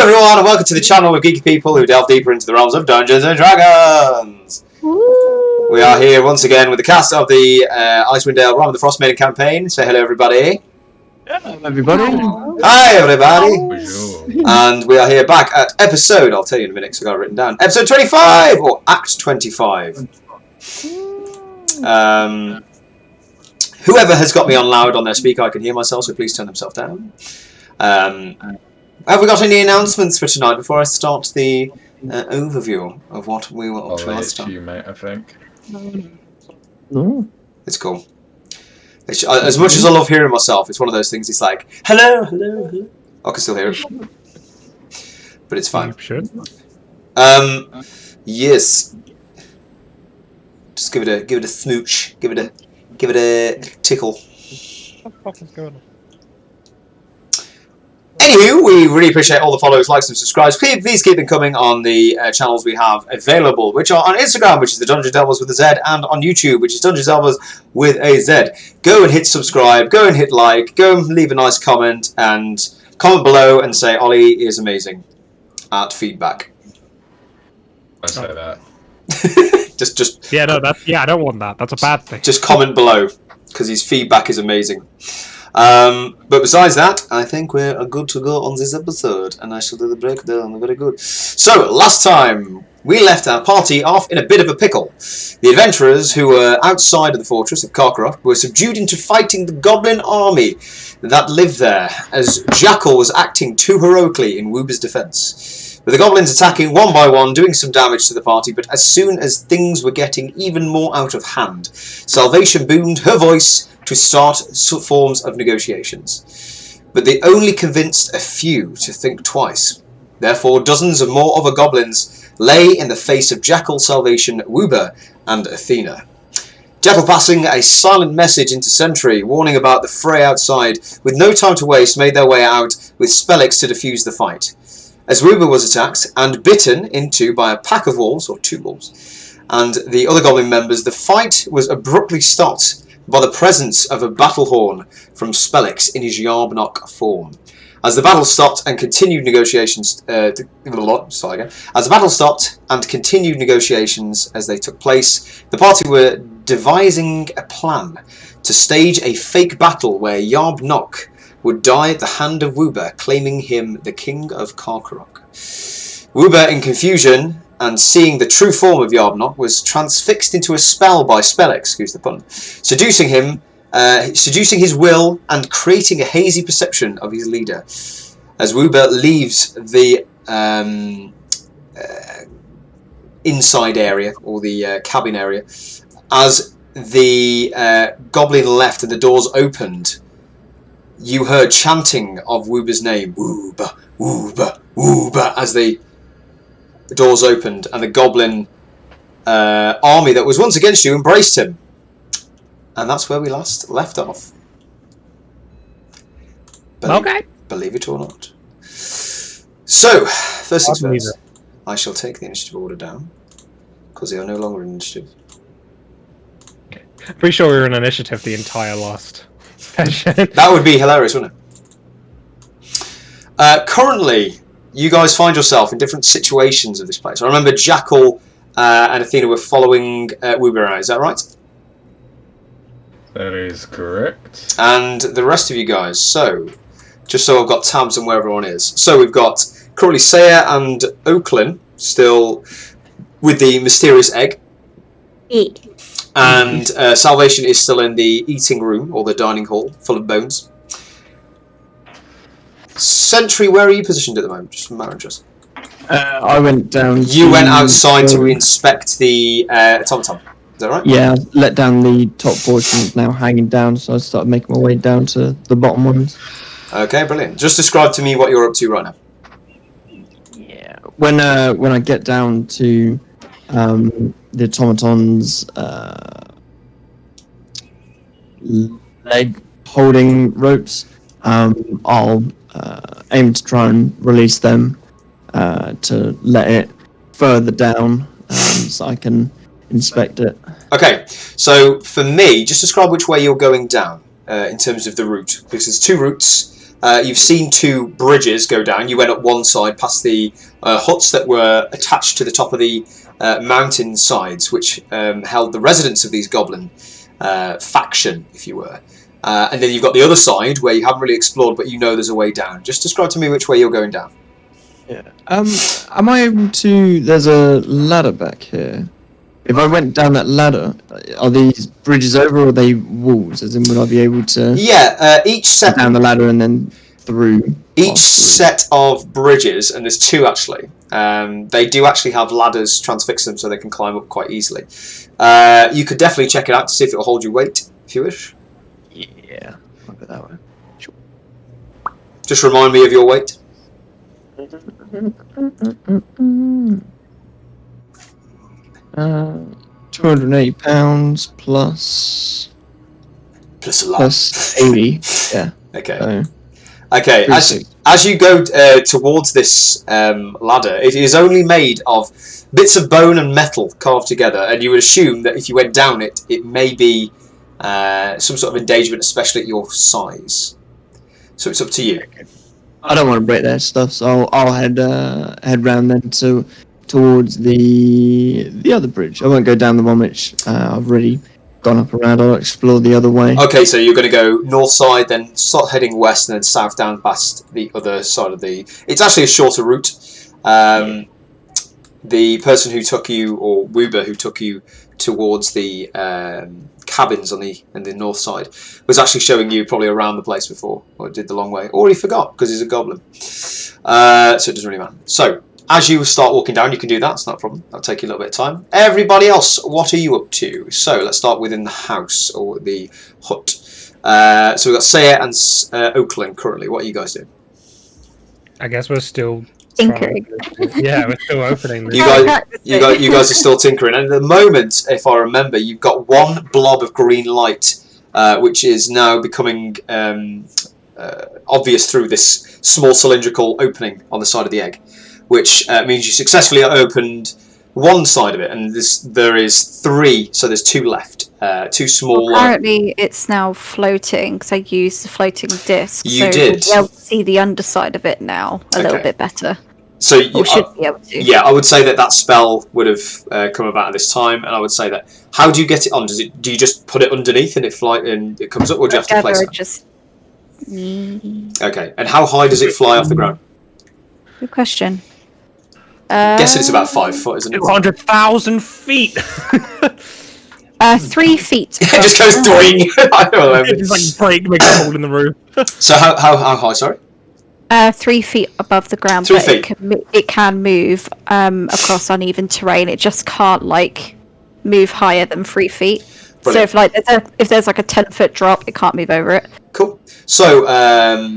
everyone, and welcome to the channel of geeky people who delve deeper into the realms of Dungeons and Dragons. Woo. We are here once again with the cast of the Icewind Realm of the Frostmaiden campaign. Say hello, everybody. Hello, everybody. Hi, everybody. Bonjour. And we are here back at episode, I'll tell you in a minute because I got it written down, episode 25, or Act 25. Whoever has got me on loud on their speaker, I can hear myself, so please turn themselves down. Have we got any announcements for tonight before I start the overview of what we were up to last time? You, mate, I think. No. It's cool. As much as I love hearing myself, it's one of those things. It's like hello, hello, hello. I can still hear it, but it's fine. Sure. Yes. Just give it a smooch. Give it a tickle. What the fuck is going on? Anywho, we really appreciate all the follows, likes, and subscribes. Please keep them coming on the channels we have available, which are on Instagram, which is the Dungeon Delvers with a Z, and on YouTube, which is Dungeon Delvers with a Z. Go and hit subscribe, go and hit like, go and leave a nice comment, and comment below and say Ollie is amazing at feedback. I say that. just Yeah, no, I don't want that. That's a bad thing. Just comment below, because his feedback is amazing. But besides that, I think we're good to go on this episode, and I shall do the breakdown. Very good. So, last time, we left our party off in a bit of a pickle. The adventurers, who were outside of the fortress of Karkolohk, were subdued into fighting the goblin army that lived there, as Jackal was acting too heroically in Woober's defence. With the goblins attacking one by one, doing some damage to the party, but as soon as things were getting even more out of hand, Salvation boomed her voice to start forms of negotiations. But they only convinced a few to think twice. Therefore, dozens of more other goblins lay in the face of Jackal, Salvation, Woober, and Athena. Jackal, passing a silent message into Sentry, warning about the fray outside, with no time to waste, made their way out with Spellix to defuse the fight. As Woober was attacked and bitten into by a pack of wolves, or 2 wolves, and the other goblin members, the fight was abruptly stopped by the presence of a battle horn from Spellix in his Yarbnock form. As the battle stopped and continued negotiations, as the battle stopped and continued negotiations as they took place, the party were devising a plan to stage a fake battle where Yarbnock would die at the hand of Woober, claiming him the king of Karkolohk. Woober, in confusion, and seeing the true form of Yarbnock, was transfixed into a spell by Spellix, excuse the pun, seducing his will and creating a hazy perception of his leader. As Woober leaves the inside area, or the cabin area, as the goblin left and the doors opened, you heard chanting of Woober's name, Woober, Woober, Woober, as the doors opened, and the goblin army that was once against you embraced him. And that's where we last left off. Believe it or not. So, first things first, I shall take the initiative order down, because they are no longer in initiative. Pretty sure we were in initiative the entire last session. That would be hilarious, wouldn't it? Currently, you guys find yourself in different situations of this place. I remember Jackal and Athena were following Woober out, is that right? That is correct. And the rest of you guys, so, just so I've got tabs on where everyone is. So we've got currently Saya and Oaklyn still with the mysterious egg. Eat. And Salvation is still in the eating room, or the dining hall, full of bones. Sentry, where are you positioned at the moment? Just from my interest. I went down. You went outside to inspect the automaton. Is that right? Yeah, I let down the top portion. It's now hanging down, so I started making my way down to the bottom ones. Okay, brilliant. Just describe to me what you're up to right now. Yeah. When I get down to the automaton's leg holding ropes, I'll aim to try and release them to let it further down so I can inspect it. Okay, so for me, just describe which way you're going down in terms of the route, because there's 2 routes. you've seen 2 bridges go down. You went up one side past the huts that were attached to the top of the mountain sides, which held the residents of these goblin faction, if you were. And then you've got the other side where you haven't really explored, but you know there's a way down. Just describe to me which way you're going down. Yeah. Am I able to? There's a ladder back here. If I went down that ladder, are these bridges over or are they walls? As in, would I be able to? Yeah. Each set down the ladder and then through. Each set of bridges, and there's 2 actually. They do actually have ladders transfix them, so they can climb up quite easily. You could definitely check it out to see if it will hold your weight, if you wish. Yeah, I'll go that way. Sure. Just remind me of your weight. 280 pounds plus Plus a lot. plus 80. Yeah. Okay. So, Okay. As you go towards this ladder, it is only made of bits of bone and metal carved together, and you would assume that if you went down it, it may be some sort of engagement, especially at your size. So it's up to you. I don't want to break their stuff, so I'll head round then towards the other bridge. I won't go down the one which I've already gone up around. I'll explore the other way. Okay, so you're going to go north side, then start heading west, and then south down past the other side of the... It's actually a shorter route. The person who took you, or Woober who took you towards the cabins on the north side, was actually showing you probably around the place before, or did the long way, or he forgot because he's a goblin. So it doesn't really matter. So as you start walking down, you can do that. It's not a problem. That'll take you a little bit of time. Everybody else, what are you up to? So let's start within the house or the hut. So we've got Saya and Oakland currently. What are you guys doing? I guess we're still Tinkering. Yeah, we're still opening this. You guys are still tinkering, and at the moment, if I remember, you've got one blob of green light, which is now becoming obvious through this small cylindrical opening on the side of the egg, which means you successfully opened one side of it, and there is 3, so there's 2 left. 2 small. Apparently, it's now floating because I used the floating disc. You so did. We'll be able to see the underside of it now a little bit better. So you should be able to. Yeah, I would say that spell would have come about at this time, and I would say that. How do you get it on? Do you just put it underneath and it comes up, or do you have to place it? Just... Okay, and how high does it fly off the ground? Good question. I'm guessing it's about 5 foot, isn't it? 200,000 feet. 3 feet. It just goes doing. I don't know. It's like break, make a hole in the roof. So how high? Sorry. 3 feet above the ground, 3 but feet. it can move across uneven terrain. It just can't move higher than 3 feet. Brilliant. So if there's like a 10-foot drop, it can't move over it. Cool. So,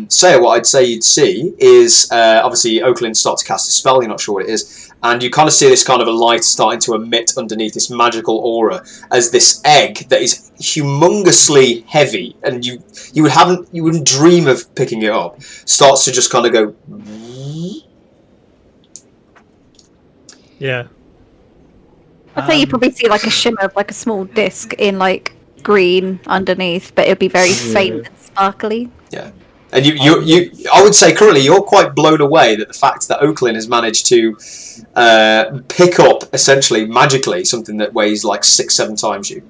Saya, what I'd say you'd see is obviously Oakland starts to cast a spell. You're not sure what it is, and you kind of see this kind of a light starting to emit underneath this magical aura as this egg that is humongously heavy, and you wouldn't dream of picking it up, starts to just kind of go. Yeah. I think you probably see like a shimmer of like a small disc in like green underneath, but it'll be very faint and sparkly. Yeah. And I would say currently you're quite blown away that the fact that Oakland has managed to pick up essentially magically something that weighs like 6-7 times you.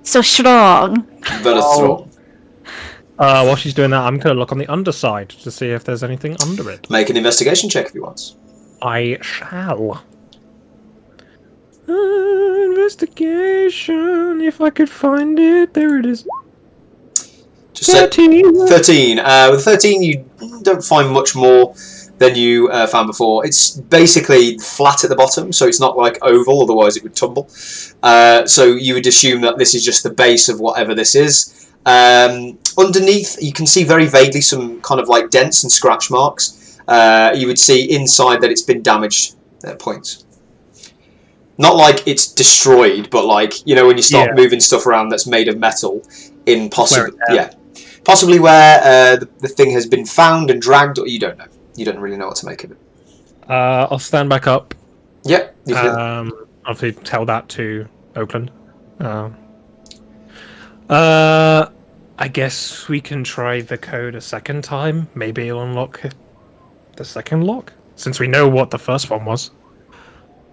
So strong. But strong. While she's doing that, I'm going to look on the underside to see if there's anything under it. Make an investigation check if you want. I shall. Investigation. If I could find it, there it is. Just 13. 13. With 13, you don't find much more than you found before. It's basically flat at the bottom, so it's not like oval, otherwise it would tumble. So you would assume that this is just the base of whatever this is. Underneath, you can see very vaguely some kind of like dents and scratch marks. You would see inside that it's been damaged at points. Not like it's destroyed, but like, when you start moving stuff around that's made of metal in possibly where the thing has been found and dragged, or you don't know. You don't really know what to make of it. I'll stand back up. Yeah. You can. Obviously tell that to Oakland. I I guess we can try the code a second time. Maybe it'll unlock the second lock, since we know what the first one was.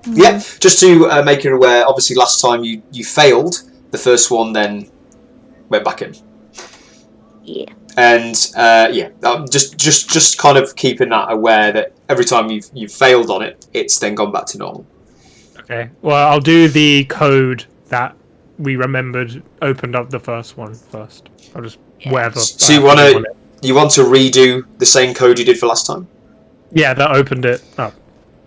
Yeah, just to make you aware, obviously last time you failed the first one, then went back in. Yeah. And just kind of keeping that aware that every time you've failed on it, it's then gone back to normal. Okay. Well, I'll do the code that we remembered opened up the first one first. I'll just whatever. So you want to redo the same code you did for last time? Yeah, that opened it up.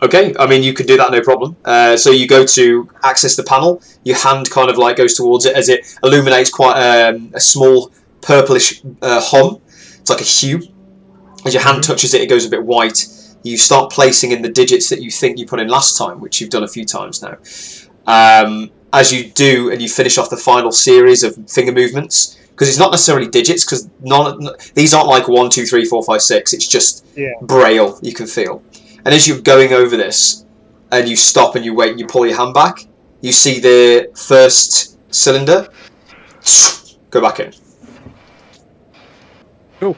Okay, I mean, you could do that, no problem. So you go to access the panel, your hand kind of like goes towards it as it illuminates quite a small purplish hum. It's like a hue. As your hand touches it, it goes a bit white. You start placing in the digits that you think you put in last time, which you've done a few times now. As you do, and you finish off the final series of finger movements, because it's not necessarily digits, because these aren't like 1, 2, 3, 4, 5, 6. It's just braille you can feel. And as you're going over this, and you stop and you wait and you pull your hand back, you see the first cylinder go back in. Cool.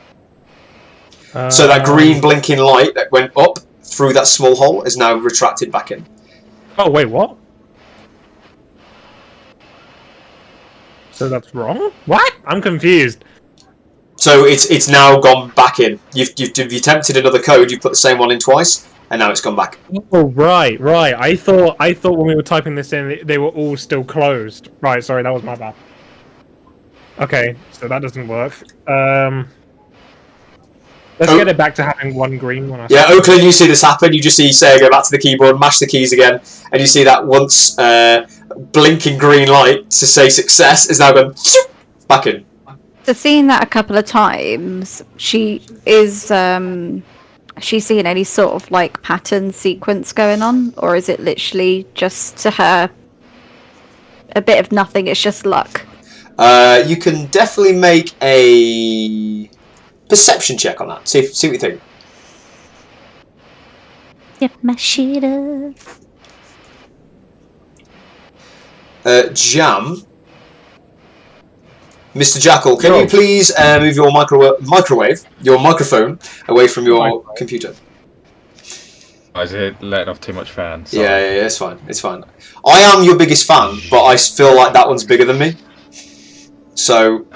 So that green blinking light that went up through that small hole is now retracted back in. Oh, wait, what? So that's wrong? What? I'm confused. So it's now gone back in. You've attempted another code, you've put the same one in twice, and now it's gone back. Oh, right. I thought when we were typing this in, they were all still closed. Right, sorry, that was my bad. Okay, so that doesn't work. Let's get it back to having one green one. Yeah, Oakland, you see this happen. You just see Sarah go back to the keyboard, mash the keys again, and you see that once blinking green light to say success is now gone back in. So seeing that a couple of times, she's seeing any sort of like pattern sequence going on, or is it literally just to her a bit of nothing? It's just luck. You can definitely make a perception check on that. See what you think. Get my shit up. Jam. Mr. Jackal, can you please move your your microphone away from your computer? Is it letting off too much fan? Sorry. Yeah, it's fine. It's fine. I am your biggest fan, but I feel like that one's bigger than me. So...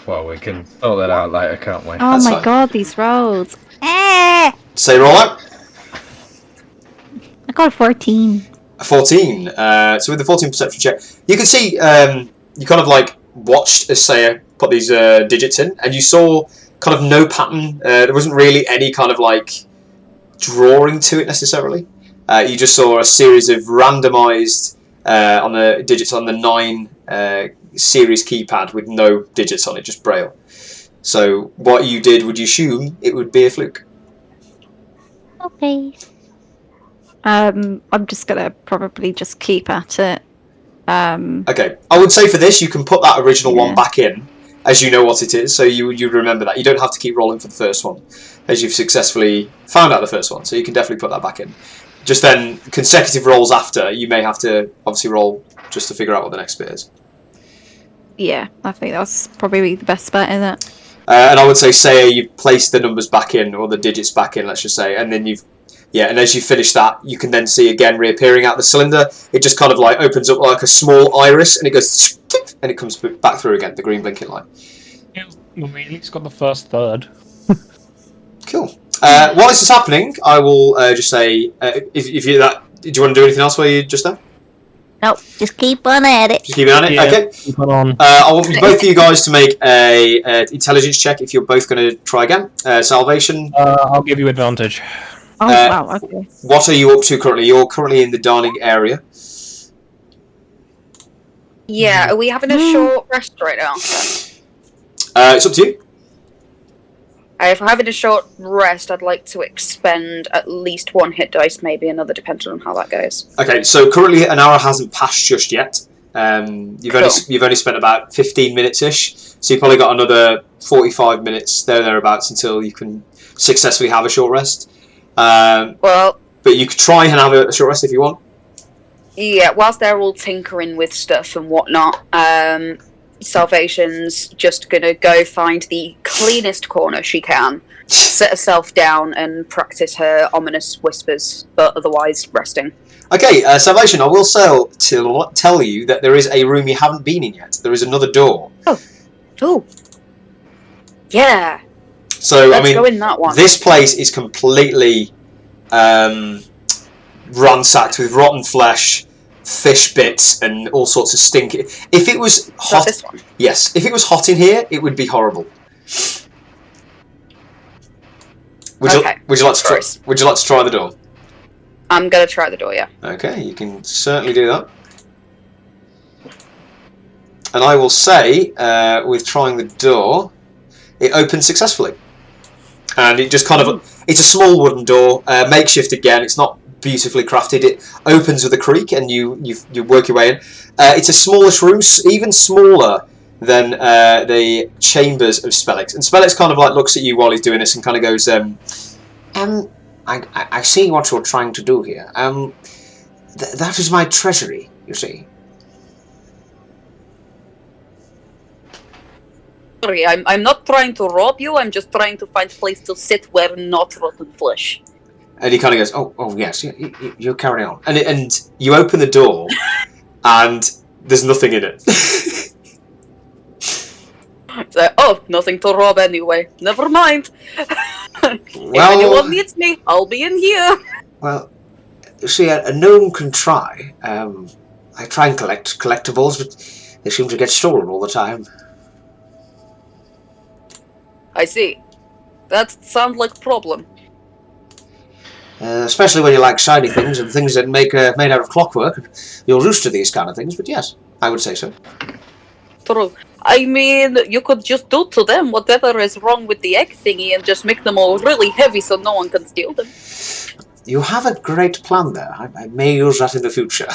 Well, we can sort that out later, can't we? Oh my god, these rolls. Say roll out. I got a 14. A 14. So with the 14 perception check, you can see you kind of like watched as Saya put these digits in, and you saw kind of no pattern. There wasn't really any kind of like drawing to it necessarily. You just saw a series of randomized on the digits on the 9 series keypad with no digits on it, just braille. So what you did, would you assume it would be a fluke? Okay. I'm just gonna probably just keep at it. Okay, I would say for this you can put that original one back in, as you know what it is, so you remember that. You don't have to keep rolling for the first one, as you've successfully found out the first one, so you can definitely put that back in. Just then, consecutive rolls after, you may have to obviously roll just to figure out what the next bit is. Yeah, I think that's probably the best bet, isn't it? And I would say you've placed the numbers back in, or the digits back in, let's just say, and then and as you finish that, you can then see again reappearing out the cylinder. It just kind of like opens up like a small iris, and it goes, and it comes back through again, the green blinking light. Yeah, well, we at least got the first third. Cool. While this is happening, I will just say, if you do you want to do anything else while you just there? Nope, just keep on at it. Just keep on it. Yeah, okay. keep on. I want both of you guys to make a intelligence check if you're both going to try again. Salvation. I'll give you advantage. Oh wow, okay. What are you up to currently? You're currently in the dining area. Yeah, are we having a short rest right now? It's up to you. If I'm having a short rest, I'd like to expend at least 1 hit dice, maybe another, depending on how that goes. Okay, so currently an hour hasn't passed just yet. You've only spent about 15 minutes ish, so you've probably got another 45 minutes thereabouts until you can successfully have a short rest. Well, but you could try and have a short rest if you want. Yeah, whilst they're all tinkering with stuff and whatnot, Salvation's just gonna go find the cleanest corner she can, sit herself down, and practice her ominous whispers, but otherwise resting. Okay, Salvation, I will tell you that there is a room you haven't been in yet. There is another door. Oh. Yeah. So, Let's I mean, go in that one. this place is completely ransacked with rotten flesh, fish bits, and all sorts of stinky. If it was hot, this one? yes. If it was hot in here, it would be horrible. Would you like to try? Would you like to try the door? I'm gonna try the door. Yeah. Okay, you can certainly do that. And I will say, with trying the door, it opens successfully. And it just kind of, it's a small wooden door, makeshift again, it's not beautifully crafted, it opens with a creak and you work your way in. It's a smallish room, even smaller than the chambers of Spellix. And Spellix kind of like looks at you while he's doing this and kind of goes, I see what you're trying to do here. That is my treasury, you see. Sorry, I'm not trying to rob you. I'm just trying to find a place to sit where not rotten flesh. And he kind of goes, oh yes, you carry on. And you open the door, and there's nothing in it. So, nothing to rob anyway. Never mind. If Well, anyone needs me, I'll be in here. well, you see, a gnome can try. I try and collect collectibles, but they seem to get stolen all the time. I see. That sounds like a problem. Especially when you like shiny things and things that made out of clockwork. You're used to these kind of things, but yes, I would say so. True. I mean, you could just do to them whatever is wrong with the egg thingy and just make them all really heavy so no one can steal them. You have a great plan there. I may use that in the future.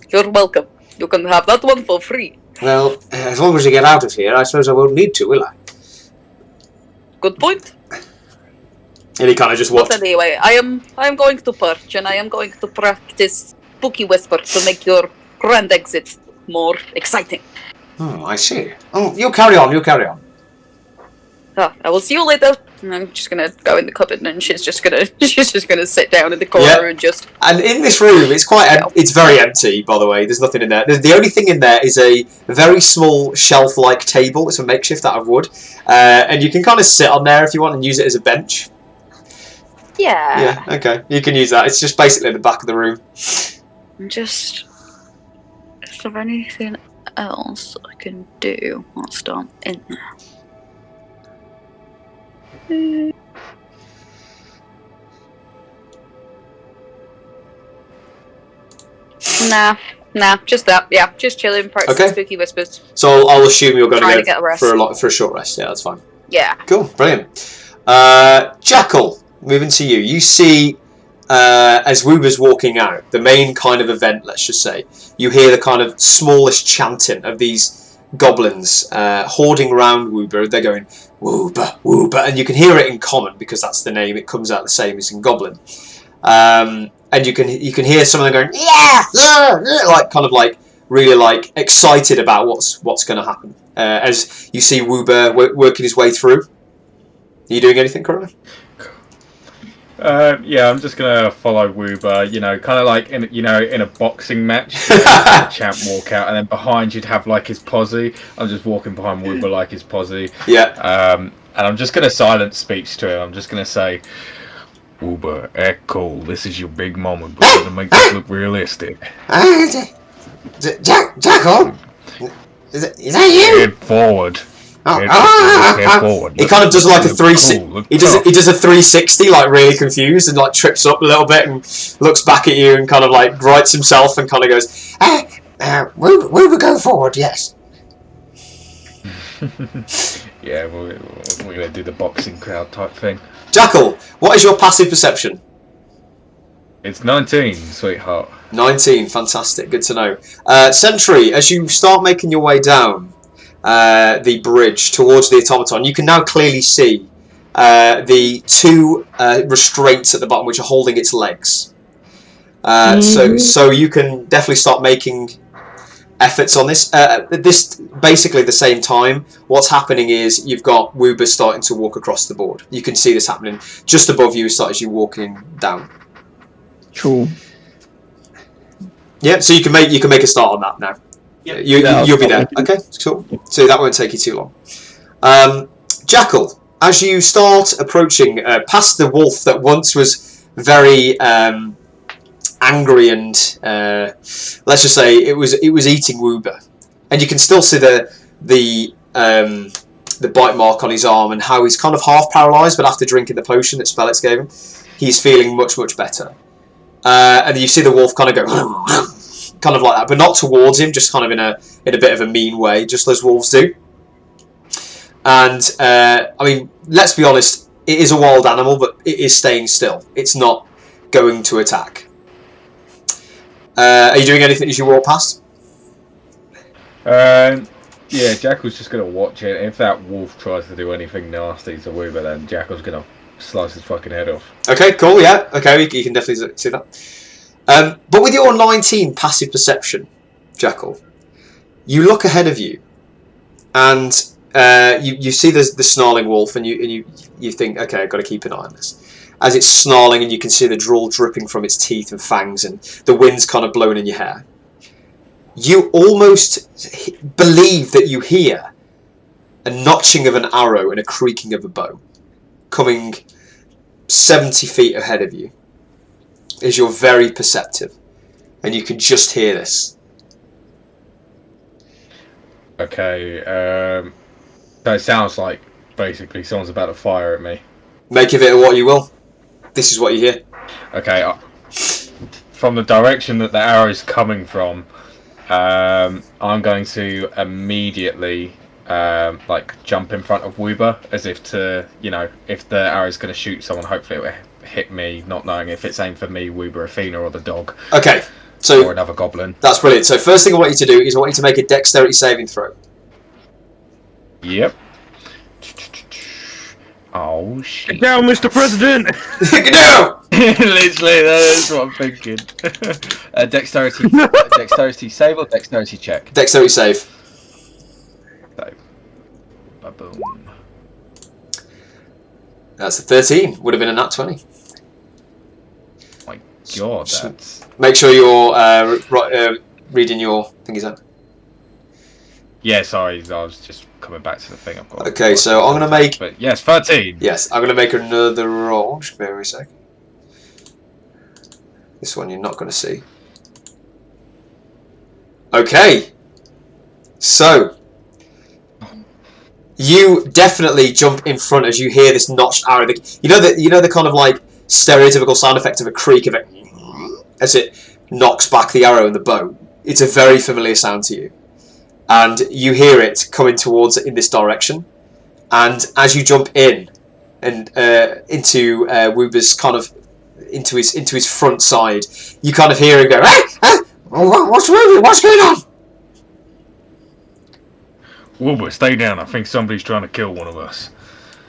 You're welcome. You can have that one for free. Well, as long as you get out of here, I suppose I won't need to, will I? Good point. And he kind of just But watched. anyway, I am going to perch and I am going to practice spooky whisper to make your grand exit more exciting. Oh, I see. Oh, you carry on, you carry on. I will see you later. And I'm just gonna go in the cupboard and she's just gonna sit down in the corner Yeah. and just. And in this room, it's it's very empty, by the way. There's nothing in there. The only thing in there is a very small shelf-like table. It's a makeshift out of wood. And you can kind of sit on there if you want and use it as a bench. Yeah. Yeah, okay. You can use that. It's just basically the back of the room. Just. Is there anything else I can do whilst I'm in there? Nah, just that. Yeah, just chilling, practicing Okay. spooky whispers. So I'll assume you're going Trying to to get a go rest. for a short rest. Yeah, that's fine. Yeah. Cool, brilliant. Jackal, moving to you. You see, as Woober's walking out, the main kind of event, let's just say, you hear the kind of smallest chanting of these goblins hoarding around Woober. They're going, Woober, Woober, and you can hear it in common because that's the name. It comes out the same as in goblin. And you can hear some of them going, like kind of like really like excited about what's going to happen. As you see Woober working his way through. Are you doing anything currently? Yeah, I'm just gonna follow Woober. You know, kind of like in a boxing match, the champ walk out, and then behind you'd have like his posse. I'm just walking behind Woober like his posse. Yeah. And I'm just gonna silent speech to him. I'm just gonna say, Woober, Echo, this is your big moment. We're gonna make this look realistic. Jackal? Is that you? Head forward. Head forward. He kind of does like a Look 360. cool, look He does tough. a 360, like really confused, and like trips up a little bit and looks back at you and kind of like rights himself and kind of goes, "Woober, go forward, yes." Yeah, we're gonna do the boxing crowd type thing. Jackal, what is your passive perception? It's 19, sweetheart. 19, fantastic, good to know. Sentry, as you start making your way down the bridge towards the automaton, you can now clearly see the two restraints at the bottom which are holding its legs. So you can definitely start making efforts on this. This basically the same time. What's happening is you've got Woober starting to walk across the board. You can see this happening just above you as you're walking down. Cool. Yeah, so you can make a start on that now. You'll be there. Okay, cool. So that won't take you too long. Jackal, as you start approaching past the wolf that once was very angry and let's just say it was eating Woober, and you can still see the bite mark on his arm and how he's kind of half paralysed, but after drinking the potion that Spellix gave him, he's feeling much better. And you see the wolf kind of go kind of like that, but not towards him, just kind of in a bit of a mean way, just as wolves do. And I mean, let's be honest, it is a wild animal, but it is staying still. It's not going to attack. Are you doing anything as you walk past? Yeah, Jackal's just gonna watch it. If that wolf tries to do anything nasty to Woober, then Jackal's gonna slice his fucking head off. Okay, cool, yeah. Okay, you can definitely see that. But with your 19 passive perception, Jackal, you look ahead of you, and you see the snarling wolf, and you think, okay, I've got to keep an eye on this. As it's snarling, and you can see the drool dripping from its teeth and fangs, and the wind's kind of blowing in your hair. You almost believe that you hear a notching of an arrow and a creaking of a bow coming 70 feet ahead of you, as you're very perceptive, and you can just hear this. Okay, so it sounds like basically someone's about to fire at me. Make of it what you will. This is what you hear. Okay, from the direction that the arrow is coming from, I'm going to immediately jump in front of Woober, as if to, if the arrow is going to shoot someone, hopefully it will hit me, not knowing if it's aimed for me, Woober, Athena, or the dog. Okay, so or another goblin. That's brilliant. So first thing I want you to do is I want you to make a dexterity saving throw. Yep. Oh shit! Get down, Mr. President! Get down! Literally, that's what I'm thinking. Dexterity save or dexterity check? Dexterity save. Save. Ba-boom. That's a 13. Would have been a nat 20. My God, that's... Make sure you're reading your thingies out. Yeah, sorry, I was just coming back to the thing I've got. Okay, so I'm going to make... But yes, 13. Yes, I'm going to make another roll. Just bear with me a second. This one you're not going to see. Okay. So, you definitely jump in front as you hear this notched arrow. You know the kind of like stereotypical sound effect of a creak of it as it knocks back the arrow and the bow. It's a very familiar sound to you. And you hear it coming towards it in this direction, and as you jump in and into Woober's kind of into his front side, you kind of hear him go, what's going on? Woober, stay down. I think somebody's trying to kill one of us.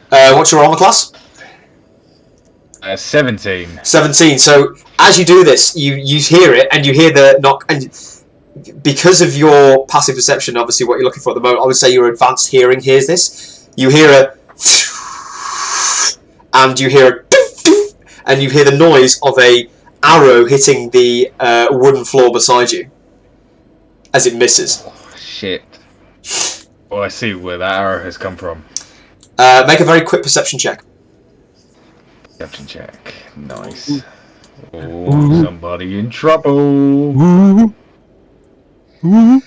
What's your armor class? 17. 17. So as you do this, you hear it, and you hear the knock, and because of your passive perception, obviously what you're looking for at the moment, I would say your advanced hearing hears this. You hear a and you hear a and you hear the noise of a arrow hitting the wooden floor beside you as it misses. Oh, shit. Well, I see where that arrow has come from. Make a very quick perception check. Perception check. Nice. Oh, somebody in trouble. It's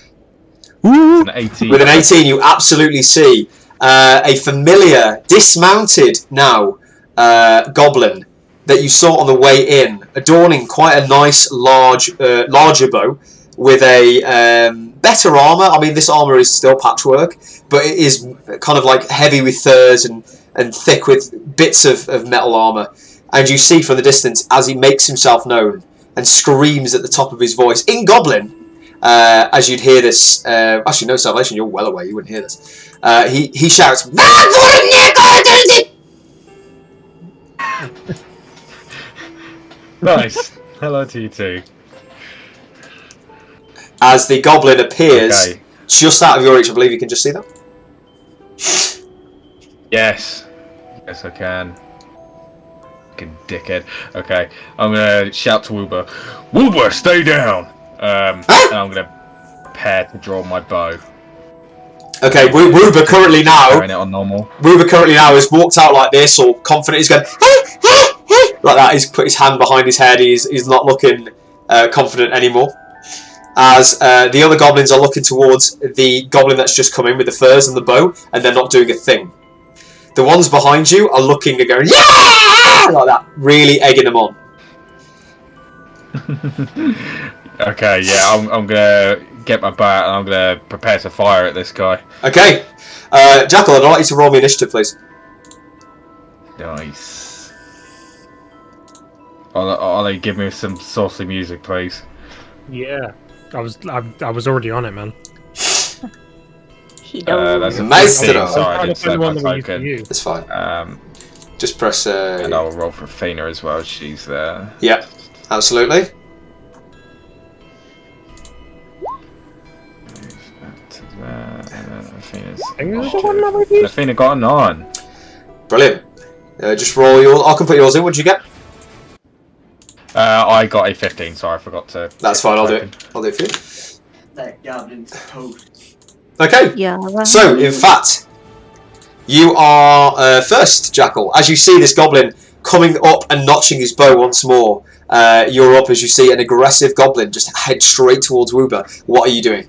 an 18. With an 18, you absolutely see a familiar, dismounted now goblin that you saw on the way in, adorning quite a nice, larger bow with a better armor. I mean, this armor is still patchwork, but it is kind of like heavy with furs and thick with bits of metal armor. And you see from the distance as he makes himself known and screams at the top of his voice in Goblin. As you'd hear this, actually no salvation, you're well away, you wouldn't hear this. He shouts, Nice. Hello to you too. as the goblin appears Okay. just out of your reach. I believe you can just see that. Yes. Yes, I can. Fucking dickhead. Okay, I'm gonna shout to Woober. Woober, stay down! And I'm gonna prepare to draw my bow. Okay, Woober currently now. Throwing it on normal. Woober currently now has walked out like this, or confident. He's going like that. He's put his hand behind his head. He's not looking confident anymore. As the other goblins are looking towards the goblin that's just come in with the furs and the bow, and they're not doing a thing. The ones behind you are looking and going, yeah! Like that, really egging them on. Okay, yeah, I'm gonna get my bow out and I'm gonna prepare to fire at this guy. Okay. Jackal, I'd like you to roll me initiative, please. Nice. Ollie, give me some saucy music, please. Yeah. I was already on it, man. He knows. That's a Maestro. 15, sorry, I I'm didn't trying to find select the my one that we used to token. use. It's fine. Um, Just press... and I'll roll for Athena as well, she's there. Yeah, absolutely. Athena got a 9. Brilliant. Just roll yours. I can put yours in. What did you get? I got a 15, sorry, I forgot to... That's fine, I'll do it. I'll do it for you. That goblin's toast. Okay. Yeah. So, in fact, you are first, Jackal. As you see this goblin coming up and notching his bow once more, you're up as you see an aggressive goblin just head straight towards Woober. What are you doing?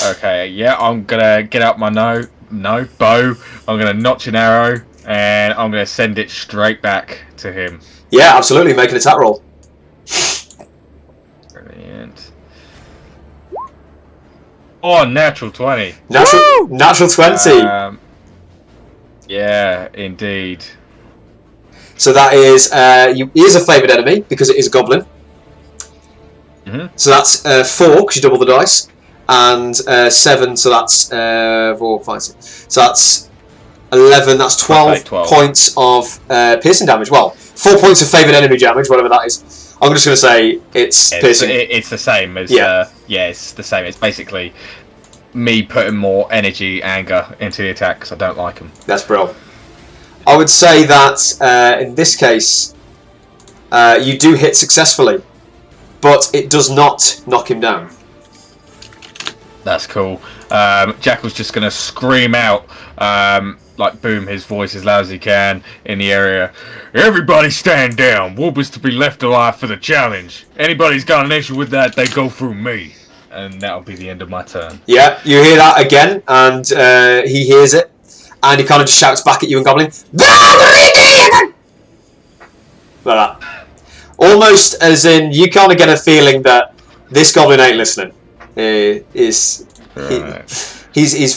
Okay, yeah, I'm gonna get out my bow, I'm gonna notch an arrow, and I'm gonna send it straight back to him. Yeah, absolutely. Make an attack roll. Brilliant. Oh, natural 20. Natural 20. Yeah, indeed. So that is he is a favoured enemy because it is a goblin. So that's 4 because you double the dice, and 7. So that's 4, 5, 6. So that's 11. That's 12, 12 points of piercing damage. Well, 4 points of favoured enemy damage, whatever that is. I'm just going to say it's piercing. It's the same as it's the same. It's basically me putting more energy, anger into the attack because I don't like them. That's brilliant. I would say that in this case, you do hit successfully, but it does not knock him down. That's cool. Jackal's just going to scream out, like boom his voice as loud as he can in the area. Everybody stand down. Woober's to be left alive for the challenge. Anybody's got an issue with that, they go through me. And that'll be the end of my turn. Yeah, you hear that again, and he hears it, and he kind of just shouts back at you in Goblin, like that. Almost as in, you kind of get a feeling that this Goblin ain't listening. He's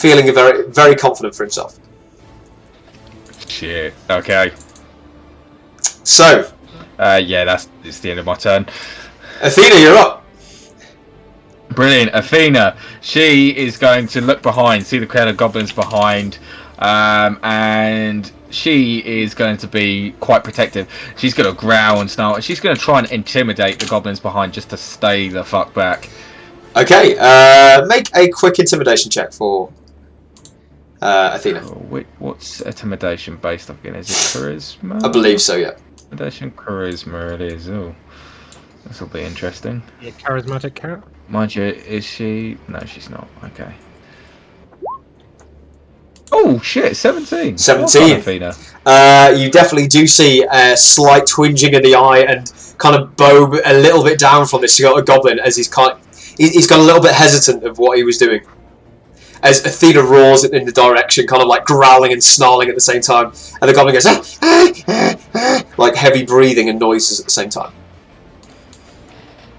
feeling very, very confident for himself. Shit. Okay. So, yeah, it's the end of my turn. Athena, you're up. Brilliant. Athena, she is going to look behind, see the crowd of goblins behind, and she is going to be quite protective. She's going to growl and snarl, and she's going to try and intimidate the goblins behind just to stay the fuck back. Okay, make a quick intimidation check for Athena. Wait, what's intimidation based off again? Is it charisma? I believe so, yeah. Intimidation, charisma, it is. Oh, this will be interesting. Yeah, charismatic cat. Mind you, is she? No, she's not. Okay. Oh shit! 17. 17. Well done, Athena. You definitely do see a slight twinging in the eye and kind of bow a little bit down from this goblin as he's got a little bit hesitant of what he was doing. As Athena roars in the direction, kind of like growling and snarling at the same time, and the goblin goes like heavy breathing and noises at the same time.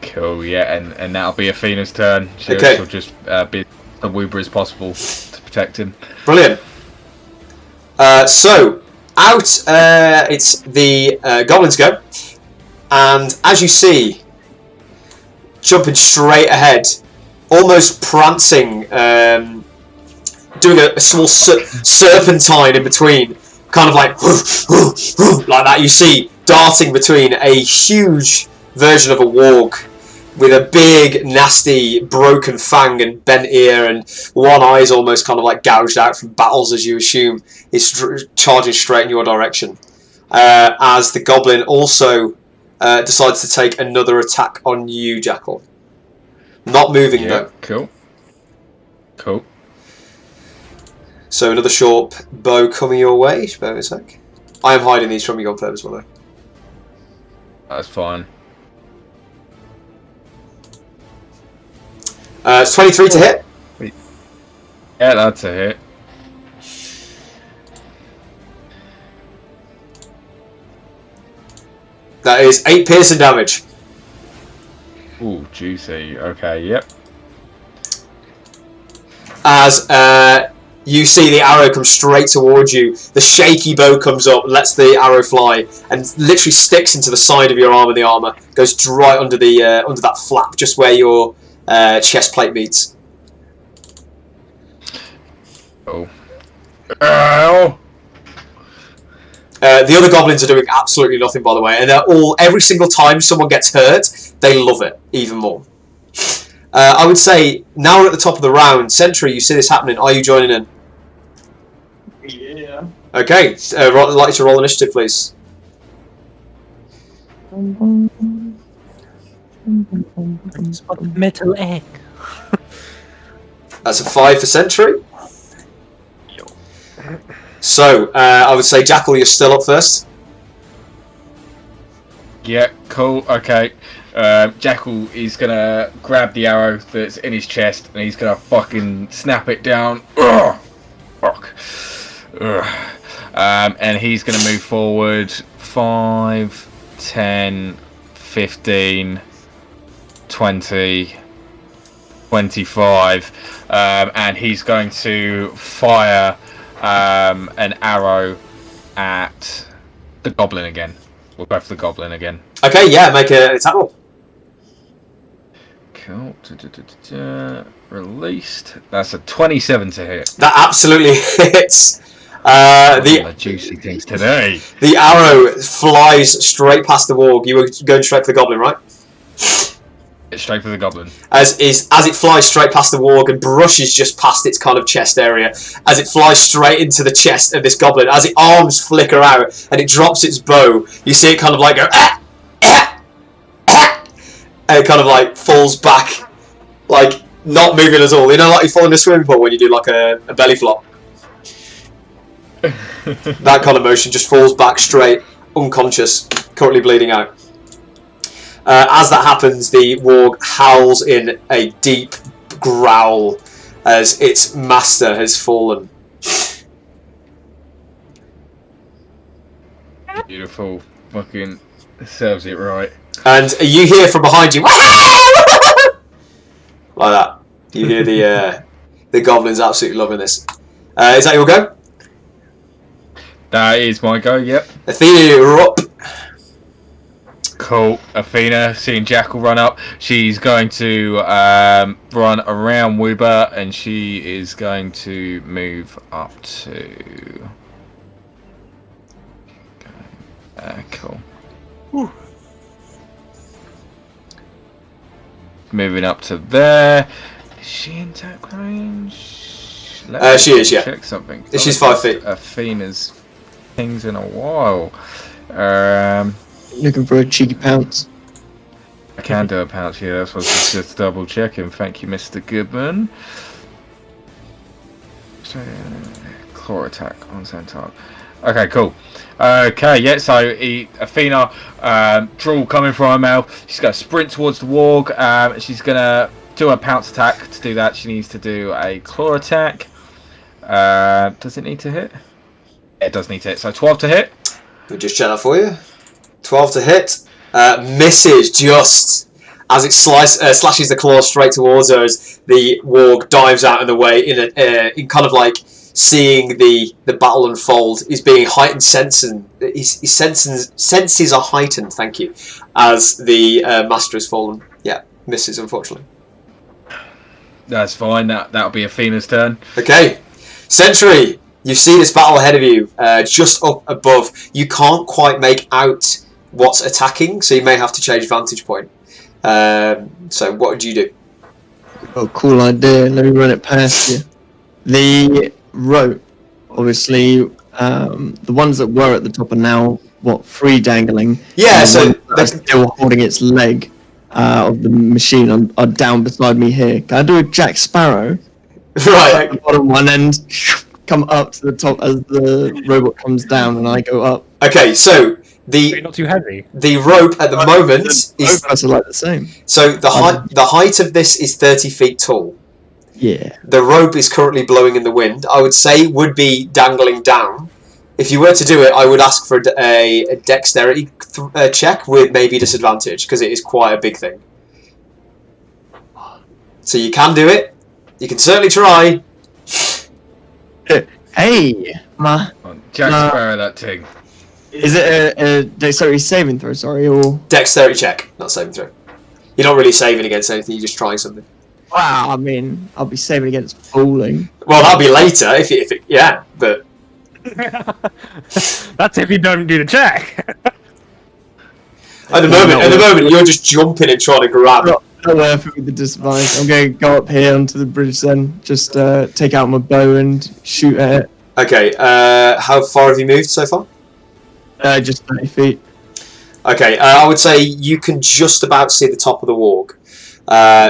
Cool, yeah, and that'll be Athena's turn. She'll just be as Woober as possible to protect him. Brilliant. So, out it's the goblins go, and as you see, jumping straight ahead, almost prancing, doing a small serpentine in between, kind of like like that. You see darting between a huge version of a warg with a big, nasty, broken fang and bent ear, and one eye is almost kind of like gouged out from battles, as you assume, is charging straight in your direction. As the goblin also decides to take another attack on you, Jackal. Not moving though. Cool. So another short bow coming your way. Just bear with me a sec. I am hiding these from you on purpose, by the way. That's fine. It's 23 to hit. Yeah, that's a hit. That is 8 piercing damage. Ooh, juicy. Okay, yep. As you see the arrow come straight towards you, the shaky bow comes up, lets the arrow fly, and literally sticks into the side of your arm, and the armor goes right under the under that flap, just where your chest plate meets. Oh. Ow! The other goblins are doing absolutely nothing, by the way, and they're all, every single time someone gets hurt, they love it even more. I would say, now we're at the top of the round. Sentry, you see this happening, are you joining in? Yeah. Okay, I'd like you to roll initiative, please. Metal egg. That's a 5 for Sentry. So, I would say, Jackal, you're still up first. Yeah, cool, okay. Jackal is gonna grab the arrow that's in his chest and he's gonna fucking snap it down. Ugh! Fuck. Ugh. And he's gonna move forward 5, 10, 15, 20, 25. And he's going to fire an arrow at the goblin again. We'll go for the goblin again. Okay, yeah, make an attack roll. Cool. Released. That's a 27 to hit. That absolutely hits. The juicy things today. The arrow flies straight past the warg. You were going straight for the goblin, right? Straight for the goblin. As it flies straight past the warg and brushes just past its kind of chest area, as it flies straight into the chest of this goblin, as its arms flicker out and it drops its bow, you see it kind of like go and it kind of like falls back, like not moving at all. You know, like you fall in a swimming pool when you do like a belly flop. That kind of motion, just falls back straight, unconscious, currently bleeding out. As that happens, the warg howls in a deep growl as its master has fallen. Beautiful. Fucking serves it right. And you hear from behind you, like that. You hear the goblins absolutely loving this. Is that your go? That is my go, yep. Athena, you're up. Cool. Athena, seeing Jackal run up, she's going to run around Woober and she is going to move up to... cool. Whew. Moving up to there. Is she in attack range? She is, yeah. Check something. She's 5 feet. Athena's things in a while. Looking for a cheeky pounce. I can do a pounce here, that's what I was just double checking. Thank you, Mr. Goodman. Claw attack on centaur. Okay, cool. Okay, yeah, so Athena, drool coming from her mouth. She's going to sprint towards the warg. She's going to do a pounce attack. To do that, she needs to do a claw attack. Does it need to hit? Yeah, it does need to hit. So 12 to hit. We'll just check that for you. 12 to hit. Misses just as it slashes the claw straight towards her as the warg dives out of the way in kind of like seeing the battle unfold. He's being heightened his senses are heightened, thank you, as the master has fallen. Yeah, misses unfortunately. That's fine, that'll be Athena's turn. Okay. Sentry, you see this battle ahead of you, just up above. You can't quite make out what's attacking, so you may have to change vantage point. So what would you do? Oh, cool idea. Let me run it past you. The rope, obviously, the ones that were at the top are now, free dangling. Yeah, And the so ones that are still holding its leg of the machine are down beside me here. Can I do a Jack Sparrow? Right. The bottom one end, come up to the top as the robot comes down, and I go up. Okay, so You're not too heavy. the rope at the moment is Both are like the same. so the height of this is 30 feet tall. Yeah. The rope is currently blowing in the wind. I would say would be dangling down. If you were to do it, I would ask for a dexterity check with maybe disadvantage because it is quite a big thing. So you can do it. You can certainly try. Hey, ma. Jack Sparrow, that thing. Is it a dexterity saving throw? Sorry, or Dexterity check, not saving throw. You're not really saving against anything. You're just trying something. wow. I mean, I'll be saving against falling. Well, that'll be later if it yeah, but That's if you don't do the check. at the moment you're just jumping and trying to grab. Not worth it with the disadvantage. I'm going to go up here onto the bridge then. Just take out my bow and shoot at it. Okay, how far have you moved so far? Just 30 feet. Okay, I would say you can just about see the top of the walk.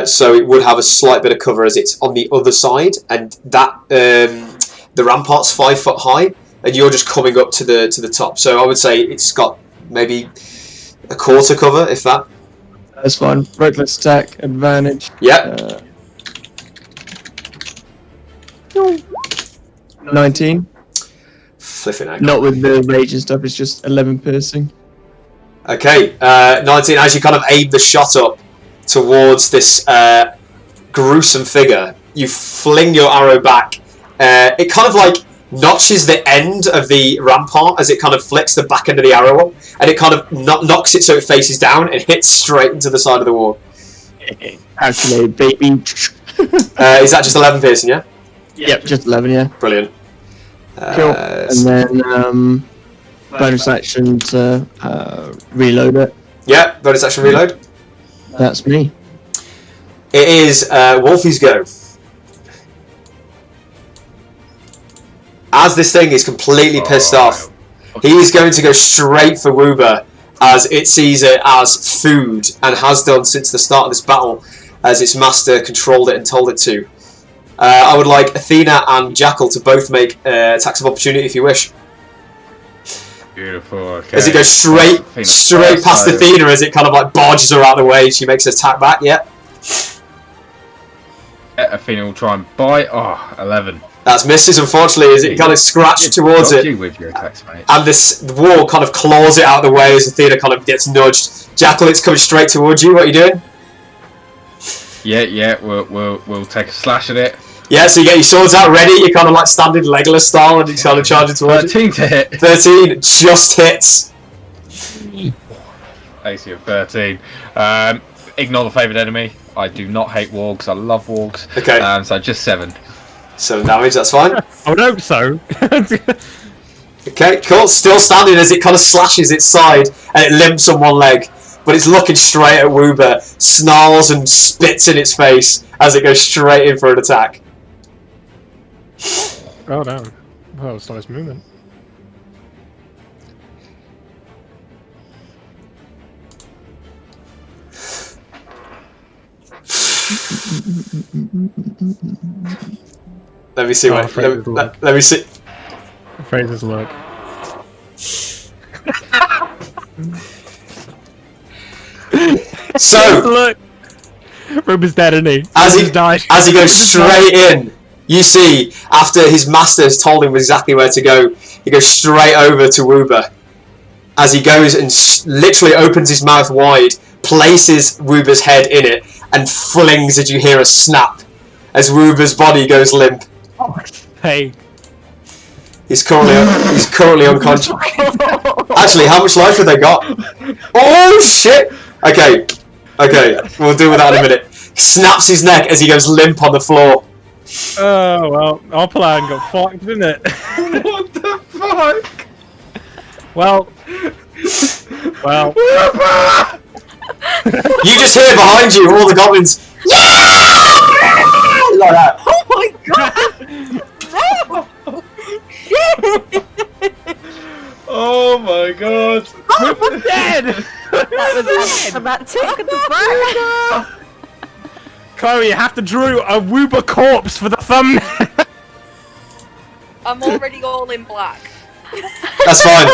So it would have a slight bit of cover as it's on the other side, and that the rampart's 5 foot high, and you're just coming up to the top. So I would say it's got maybe a quarter cover, if that. That's fine. Reckless attack, advantage. Yep. 19. Flipping out. Not with the rage and stuff. It's just 11 piercing. Okay, 19. As you kind of aim the shot up towards this gruesome figure, you fling your arrow back. It kind of like notches the end of the rampart as it kind of flicks the back end of the arrow up, and it kind of knocks it so it faces down and hits straight into the side of the wall. Actually, baby. Is that just 11 piercing, yeah? Yep, just 11, yeah. Brilliant. Cool. And then bonus action to reload it. Yeah, bonus action reload. That's me. It is Wolfie's go. As this thing is completely pissed off, he is going to go straight for Woober as it sees it as food and has done since the start of this battle as its master controlled it and told it to. I would like Athena and Jackal to both make attacks of opportunity if you wish. Beautiful. Okay. As it goes straight past Athena as it kind of like barges her out of the way. She makes an attack back, yeah. Athena will try and bite. Oh, 11. That's misses, unfortunately, as it kind of scratched towards it. You with your attacks, mate. And the wall kind of claws it out of the way as Athena kind of gets nudged. Jackal, it's coming straight towards you. What are you doing? Yeah. We'll take a slash at it. Yeah, so you get your swords out ready. You're kind of like standing Legolas style and you're kind of charging towards 13 to hit. 13 just hits. AC of 13. Ignore the favoured enemy. I do not hate wargs. I love wargs. Okay. So just 7. 7 damage, that's fine. I would hope so. Okay, cool. Still standing as it kind of slashes its side and it limps on one leg. But it's looking straight at Woober, snarls and spits in its face as it goes straight in for an attack. Oh damn. Well, that was nice movement. Let me see Oh, what. Let me see. Fraser's look. So Look! Ruben's dead, isn't he? as Ruben's died. he goes straight in, you see after his master has told him exactly where to go, he goes straight over to Woober. As he goes and literally opens his mouth wide, places Woober's head in it, and flings as you hear a snap as Woober's body goes limp. Hey. He's currently unconscious. Actually, how much life have they got? Oh shit! Okay, we'll deal with that in a minute. He snaps his neck as he goes limp on the floor. Oh well, our plan got fucked, didn't it? What the fuck? Well. You just hear behind you all the goblins. Like that. Oh my god! Oh my god! I'm dead! That was acrobatic at the front. Chloe, you have to draw a Woober corpse for the thumbnail. I'm already all in black. That's fine.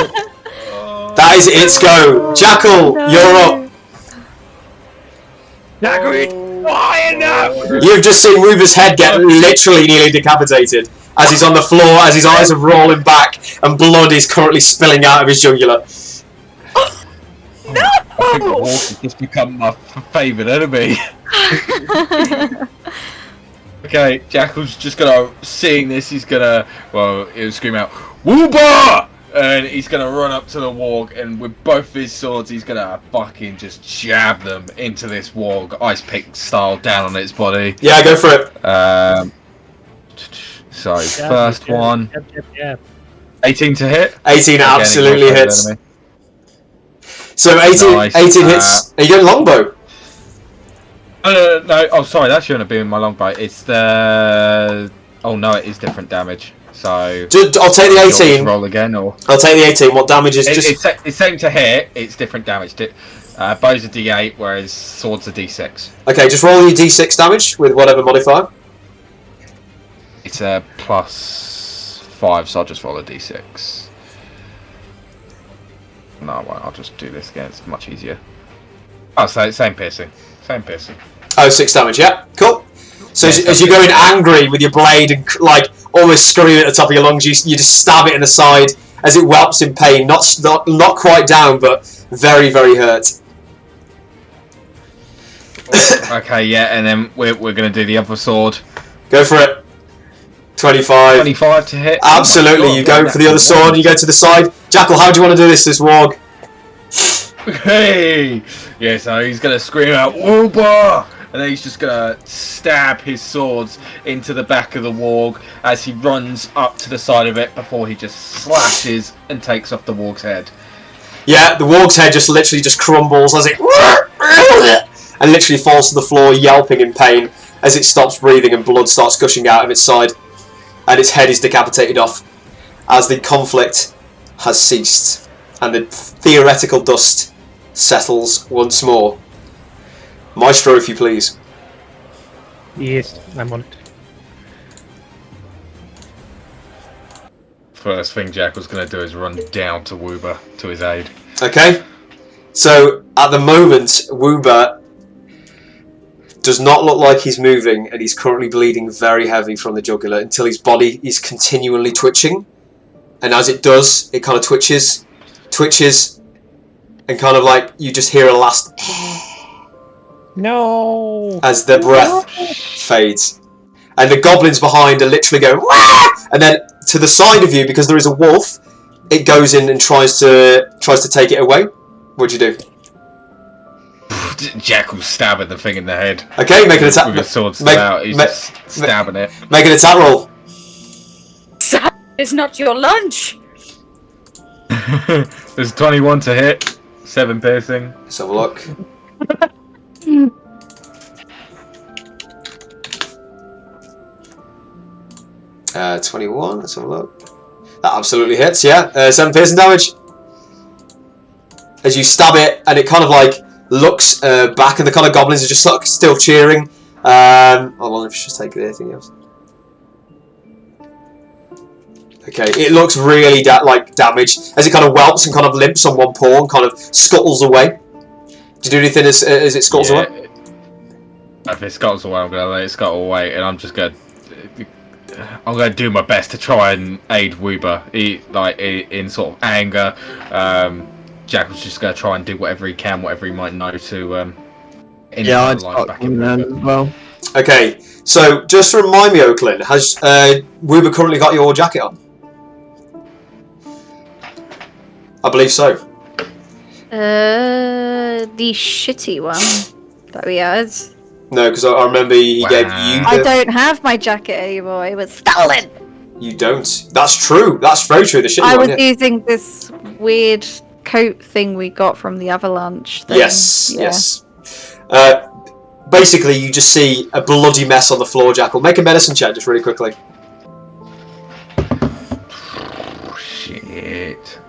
That is its go. Jackal, you're up. Why enough? You've just seen Ruber's head get literally nearly decapitated as he's on the floor, as his eyes are rolling back, and blood is currently spilling out of his jugular. I think the wolf has just become my favourite enemy. Okay, Jackal's just gonna, seeing this, he's gonna, well, he'll scream out, Wooba! And he's gonna run up to the warg, and with both his swords, he's gonna fucking just jab them into this warg, ice pick style, down on its body. Yeah, go for it. So, first one, Yep. 18 to hit. 18 Again, absolutely ignore hits. enemy. So 18, Nice. 18 hits. Are you going longbow? No, oh sorry, that shouldn't have been my longbow. It's the... Oh no, it is different damage. So... I'll take the do you want me to 18. roll again, or... I'll take the 18. What damage is just... It's same to hit, it's different damage. Bows are D8, whereas swords are D6. Okay, just roll your d6 damage with whatever modifier. It's a +5, so I'll just roll a D6. No, I won't, I'll just do this again, it's much easier. Oh, so same piercing. Same piercing. Oh, 6 damage, yeah. Cool. So Yeah, as you're going angry with your blade and like almost screaming at the top of your lungs, you just stab it in the side as it whelps in pain. Not quite down, but very, very hurt. Okay, yeah, and then we're going to do the other sword. Go for it. 25. 25 to hit. Absolutely, Oh my you God, go for the other sword, you go to the side. Jackal, how do you want to do this warg? Hey! Yeah, so he's going to scream out, Wooba! And then he's just going to stab his swords into the back of the warg as he runs up to the side of it before he just slashes and takes off the warg's head. Yeah, the warg's head just literally just crumbles as it and literally falls to the floor, yelping in pain as it stops breathing and blood starts gushing out of its side, and its head is decapitated off as the conflict has ceased and the theoretical dust settles once more. Maestro, if you please. Yes, I'm on it. First thing Jack was going to do is run down to Wooba to his aid. Okay, so at the moment, Wooba does not look like he's moving, and he's currently bleeding very heavy from the jugular until his body is continually twitching. And as it does, it kind of twitches, and kind of like you just hear a last No. as the breath fades. And the goblins behind are literally going, Wah! And then to the side of you, because there is a wolf, it goes in and tries to take it away. What'd you do? Jack was stabbing the thing in the head. Okay, make an attack. With his sword still out, he's just stabbing it. Make an attack roll. It's not your lunch. There's 21 to hit, 7 piercing. Let's have a look. Uh, 21, let's have a look. That absolutely hits, yeah. 7 piercing damage. As you stab it, and it kind of like looks back, and the kind of goblins are just like still cheering. Hold on, let's just take anything else. Okay, it looks really damaged as it kind of whelps and kind of limps on one paw and kind of scuttles away. Do you do anything as it scuttles away? If it scuttles away, I'm going to let it scuttle away, and I'm going to do my best to try and aid Wooba. In sort of anger. Jack was just going to try and do whatever he can, whatever he might know to. Yeah, I'd start coming in as well. Okay, so just to remind me, Oakland, has Wooba currently got your jacket on? I believe so. The shitty one that we had. No, because I remember he gave you. I don't have my jacket anymore. It was stolen. You don't. That's true. That's very true. The shit. I was using this weird coat thing we got from the avalanche thing. Yes. Yeah. Yes. Basically, you just see a bloody mess on the floor, Jackal. Make a medicine check just really quickly. Shit.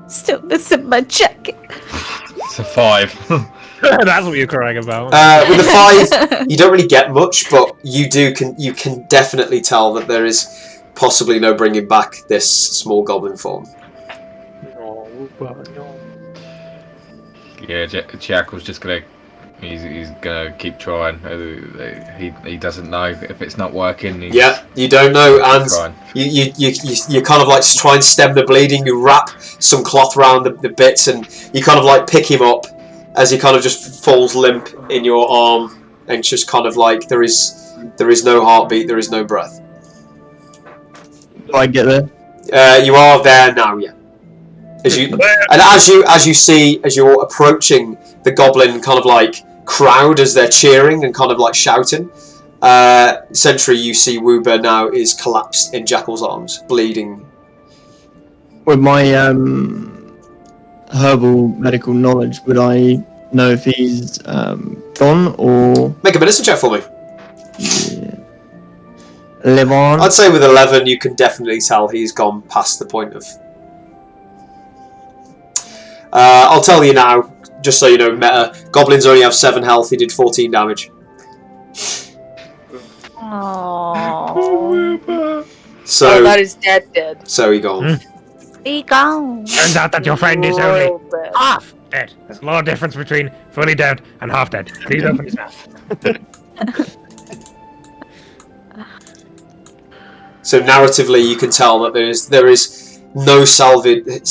Still missing my jacket. It's a 5. That's what you're crying about. With a 5, you don't really get much, but you can definitely tell that there is possibly no bringing back this small goblin form. Yeah, Jackal's just gonna. He's gonna keep trying. He doesn't know if it's not working. Yeah, you don't know, and trying. you kind of like try and stem the bleeding. You wrap some cloth around the bits, and you kind of like pick him up as he kind of just falls limp in your arm, and just kind of like there is no heartbeat, there is no breath. Do I get there? You are there now, yeah. As you see, as you're approaching the goblin kind of like crowd as they're cheering and kind of like shouting, Sentry, you see Woober now is collapsed in Jackal's arms, bleeding. With my herbal medical knowledge, would I know if he's gone or Make a medicine check for me. live on? I'd say with 11, you can definitely tell he's gone past the point of. I'll tell you now, just so you know, meta. Goblins only have 7 health. He did 14 damage. Oh, So that is dead. So he gone. be gone. Turns out that your friend is only Royal dead. half dead. There's a lot of difference between fully dead and half dead. Please open his mouth. So narratively, you can tell that there is no salvaging.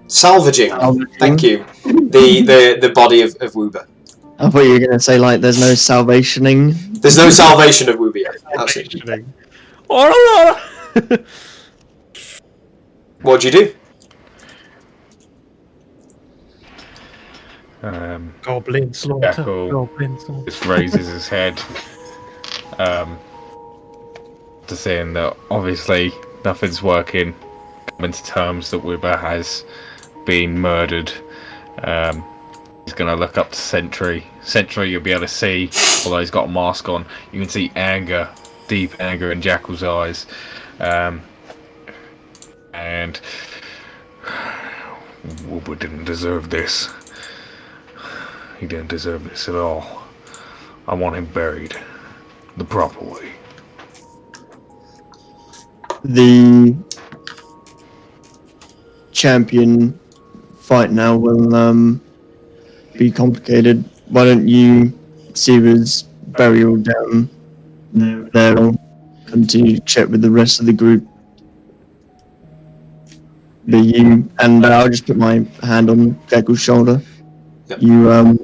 Salvaging. Thank you. The body of Woober. I thought you were going to say, like, there's no salvationing. There's no salvation of Woober yet. Absolutely. What'd you do? Goblin slaughter. Jackal Goblin slaughter. just raises his head to seeing that obviously nothing's working. Coming to terms that Woober has been murdered. He's going to look up to Sentry. Sentry, you'll be able to see, although he's got a mask on, you can see anger, deep anger in Jackal's eyes. And Woober didn't deserve this. He didn't deserve this at all. I want him buried the proper way. The champion fight now will be complicated. Why don't you see his burial down there? I'll continue to check with the rest of the group. But you, and I'll just put my hand on Jackal's shoulder. Yep. You have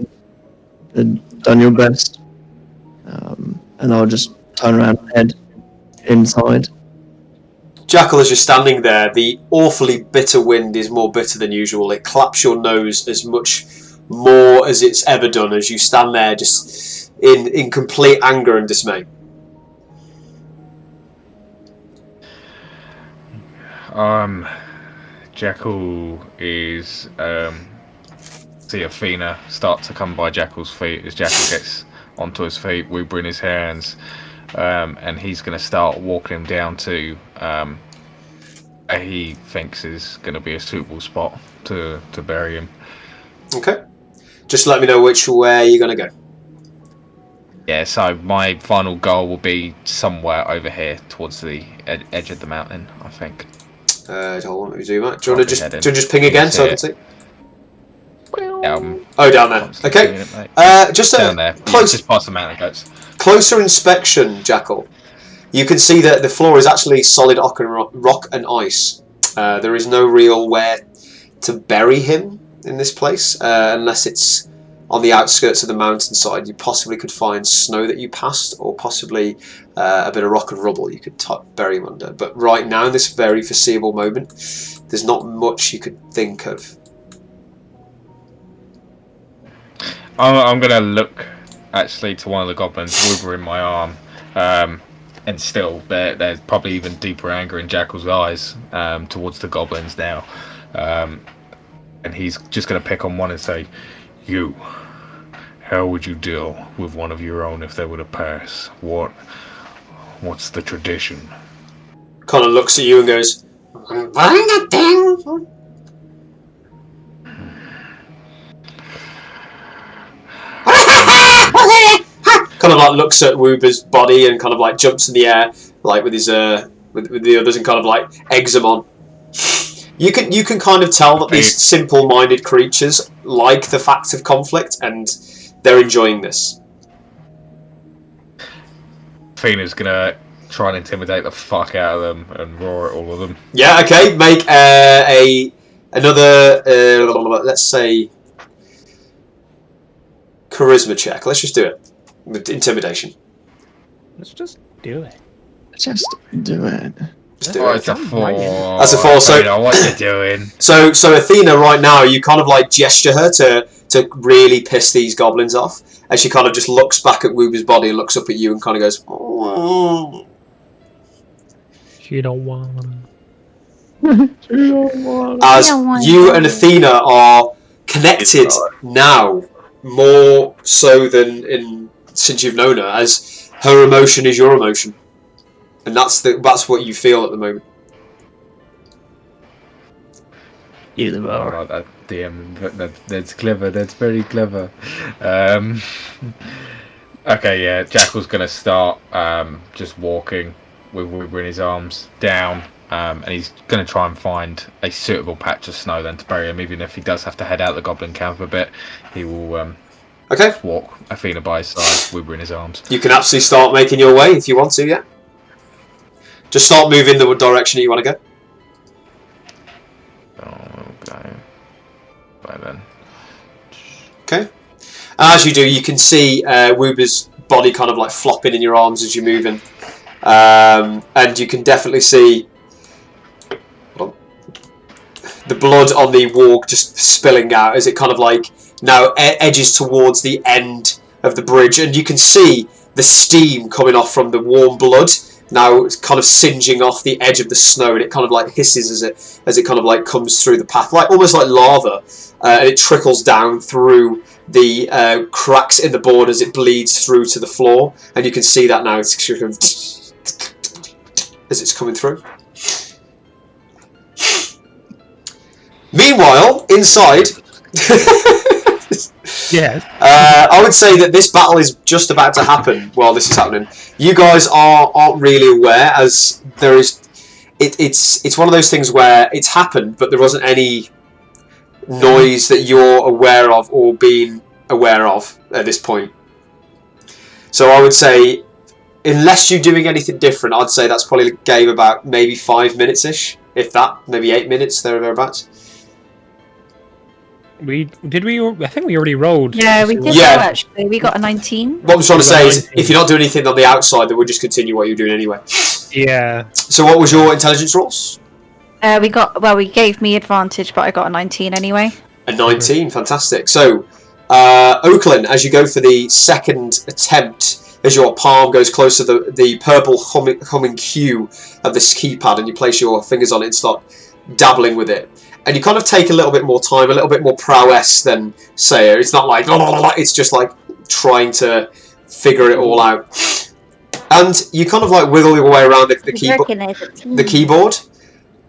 done your best, and I'll just turn around and head inside. Jackal, as you're standing there, the awfully bitter wind is more bitter than usual. It claps your nose as much more as it's ever done as you stand there just in complete anger and dismay. Jackal is see Athena start to come by Jackal's feet as Jackal gets onto his feet, Woober in his hands, and he's going to start walking him down to he thinks is going to be a suitable spot to bury him. Okay. Just let me know which way you're going to go. Yeah, so my final goal will be somewhere over here towards the edge of the mountain, I think. Hold on, let me do that. Do you want to just ping again so I can see? Oh, down there. Okay. Just down there. Just past the mountain goats. Closer inspection, Jackal. You can see that the floor is actually solid rock and ice. There is no real where to bury him in this place, unless it's on the outskirts of the mountainside. You possibly could find snow that you passed, or possibly a bit of rock and rubble you could bury him under. But right now, in this very foreseeable moment, there's not much you could think of. I'm going to look actually to one of the goblins, Woober in my arm, and still there's probably even deeper anger in Jackal's eyes towards the goblins now. and he's just going to pick on one and say, "You, how would you deal with one of your own if they were to pass? What's the tradition?" Kind of looks at you and goes, "Bring it down." Kind of like looks at Woober's body and kind of like jumps in the air, like with his with the others, and kind of like eggs them on. You can kind of tell that these simple-minded creatures like the fact of conflict, and they're enjoying this. Athena's gonna try and intimidate the fuck out of them and roar at all of them. Yeah, okay. Make another let's say charisma check. Let's just do it with intimidation. Let's just do it. Just do it. Just do Oh, it. it's a 4. That's a 4. So I know what you're doing. So Athena, right now, you kind of like gesture her to really piss these goblins off, and she kind of just looks back at Woober's body and looks up at you and kind of goes, "Oh." You don't want. As you and Athena are connected now, more so than since you've known her, as her emotion is your emotion, and that's what you feel at the moment. You the I like that DM. That's clever. That's very clever. Okay, yeah. Jackal's gonna start just walking with Woober in his arms down, and he's gonna try and find a suitable patch of snow then to bury him. Even if he does have to head out the goblin camp a bit, he will Okay. walk Athena by his side, Woober in his arms. You can absolutely start making your way if you want to. Yeah. Just start moving the direction that you want to go. Okay. Right then. Okay. As you do, you can see Woober's body kind of like flopping in your arms as you're moving. And you can definitely see the blood on the warg just spilling out as it kind of like now edges towards the end of the bridge. And you can see the steam coming off from the warm blood. Now it's kind of singeing off the edge of the snow, and it kind of like hisses as it kind of like comes through the path, like almost like lava, and it trickles down through the cracks in the board as it bleeds through to the floor, and you can see that now it's as it's coming through. Meanwhile, inside. Yes. I would say that this battle is just about to happen while this is happening. You guys aren't really aware, as there is. It's one of those things where it's happened, but there wasn't any noise that you're aware of or being aware of at this point. So I would say, unless you're doing anything different, I'd say that's probably a game about maybe 5 minutes ish, if that, maybe 8 minutes thereabouts. I think we already rolled. Yeah, we did Yeah. well, actually. We got a 19. What I'm trying to say is, 19. if you're not doing anything on the outside, then we'll just continue what you're doing anyway. Yeah. So what was your intelligence rolls? We gave me advantage, but I got a 19 anyway. A 19, fantastic. So, Oakland, as you go for the second attempt, as your palm goes close to the purple humming hue of this keypad, and you place your fingers on it and start dabbling with it. And you kind of take a little bit more time, a little bit more prowess than Sayer. It's not like, it's just like trying to figure it all out. And you kind of like wiggle your way around the keyboard,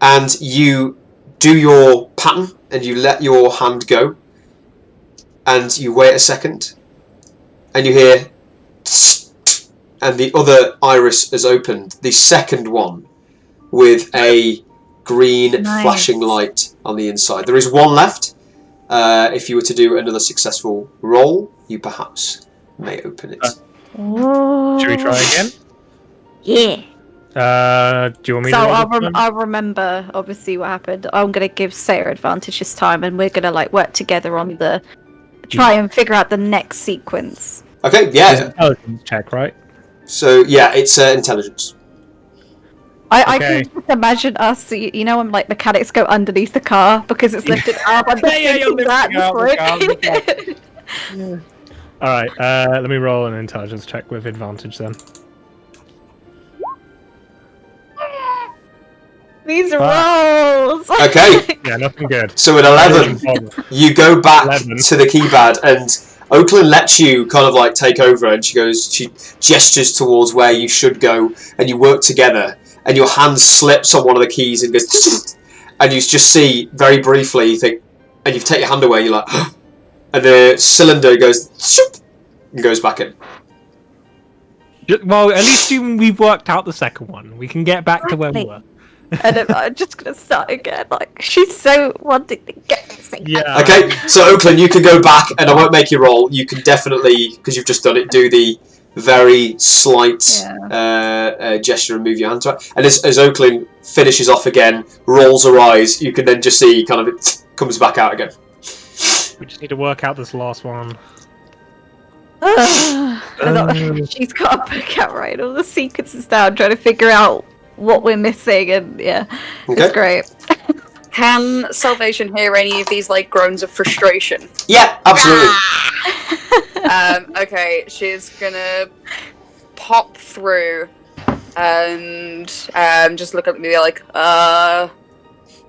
and you do your pattern, and you let your hand go, and you wait a second, and you hear, and the other iris has opened, the second one, with a green flashing light on the inside. There is one left. If you were to do another successful roll, you perhaps may open it. Should we try again? Yeah. Do you want me So to roll I'll, this one? I'll remember obviously what happened. I'm gonna give Sarah advantage this time, and we're gonna like work together on the try and figure out the next sequence. Okay, yeah. Intelligence check, right? So yeah, it's intelligence. I Okay. can just imagine us, you know, when like mechanics go underneath the car because it's lifted up. I'm just Yeah, you're thinking that lifting up the before. All right. Let me roll an intelligence check with advantage then. These rolls. Okay, Yeah, nothing good. so at 11, you go back 11. to the keypad, and Oakland lets you kind of like take over, and she gestures towards where you should go, and you work together, and your hand slips on one of the keys and goes, and you just see very briefly, you think, and you take your hand away, you're like, and the cylinder goes, and goes back in. Well, at least we've worked out the second one. We can get back to where we were. And I'm just gonna start again. Like she's so wanting to get this thing. Yeah. Okay, so Oakland, you can go back, and I won't make you roll. You can definitely, because you've just done it, do the very slight gesture and move your hand to it. And as Oakland finishes off again, rolls her eyes, you can then just see kind of it comes back out again. We just need to work out this last one. She's got to pick out right all the sequences down, trying to figure out what we're missing, and Okay. it's great. Can Salvation hear any of these like groans of frustration? Yeah, absolutely. Okay, she's gonna pop through and just look at me like, I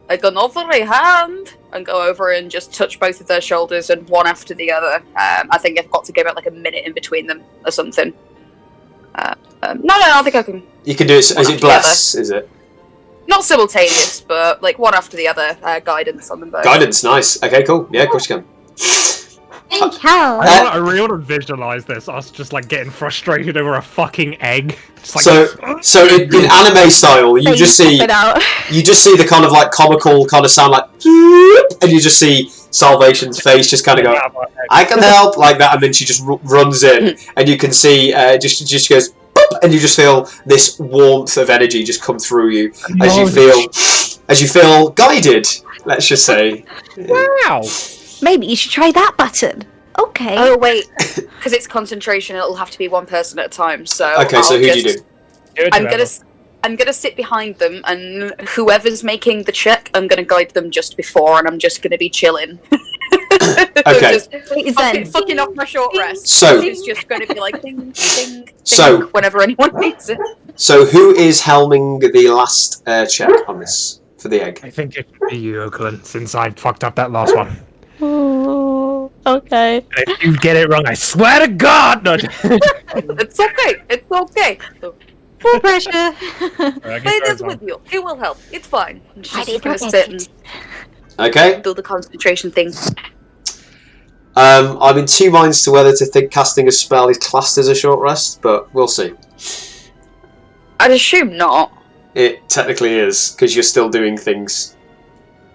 got an overly hand, and go over and just touch both of their shoulders, and one after the other. I think I've got to give it like a minute in between them or something. No, I think I can. You can do it. Is it bless? Is it Not simultaneous, but like one after the other. Guidance on them both. guidance? Nice. Okay, cool. Yeah, of course you can. Hell. I really want to visualize this. Us just like getting frustrated over a fucking egg. Just, like, So in anime style, you just see the kind of like comical kind of sound like, and you just see Salvation's face just kind of go, I can help, like that, and then she just runs in, and you can see just goes, boop, and you just feel this warmth of energy just come through you as you feel guided. Let's just say. Wow. Maybe you should try that button. Okay. Oh wait, because it's concentration, it'll have to be one person at a time. So Okay, so who do you do? I'm gonna sit behind them, and whoever's making the check, I'm gonna guide them just before, and I'm just gonna be chilling. Okay. Just fucking off my short rest. So- it's just gonna be like ding, ding, ding, So- whenever anyone needs it. So who is helming the last check on this for the egg? I think it should be you, Oakland, since I fucked up that last one. Oh, okay. And if you get it wrong, I swear to God! No. It's okay. It's okay. Full pressure. Play this with you. It will help. It's fine. I'm I just did gonna not sit get and Okay. do the concentration thing. I'm in two minds to whether to think casting a spell is classed as a short rest, but we'll see. I'd assume not. It technically is, because you're still doing things.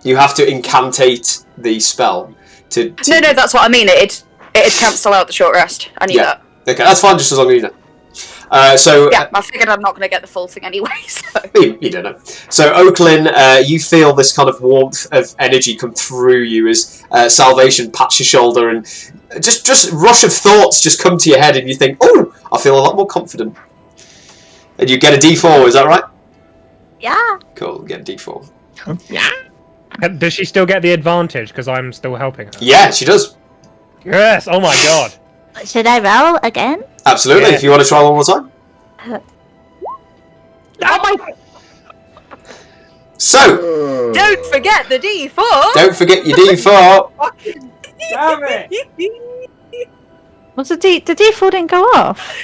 You have to incantate the spell to No, that's what I mean. It'd cancel out the short rest. I need that. Okay, that's fine, just as long as you know. So Yeah, I figured I'm not going to get the full thing anyway. So. you don't know. So Oakland, you feel this kind of warmth of energy come through you as Salvation pats your shoulder, and just rush of thoughts just come to your head, and you think, oh, I feel a lot more confident. And you get a D4, is that right? Yeah. Cool, get a D4. Does she still get the advantage because I'm still helping her? Yeah, she does. Yes! Oh my God! Should I roll again? Absolutely, Yeah. if you want to try one more time. Oh my! So, Don't forget the D4! don't forget your D4. Damn it! What's the D4 didn't go off?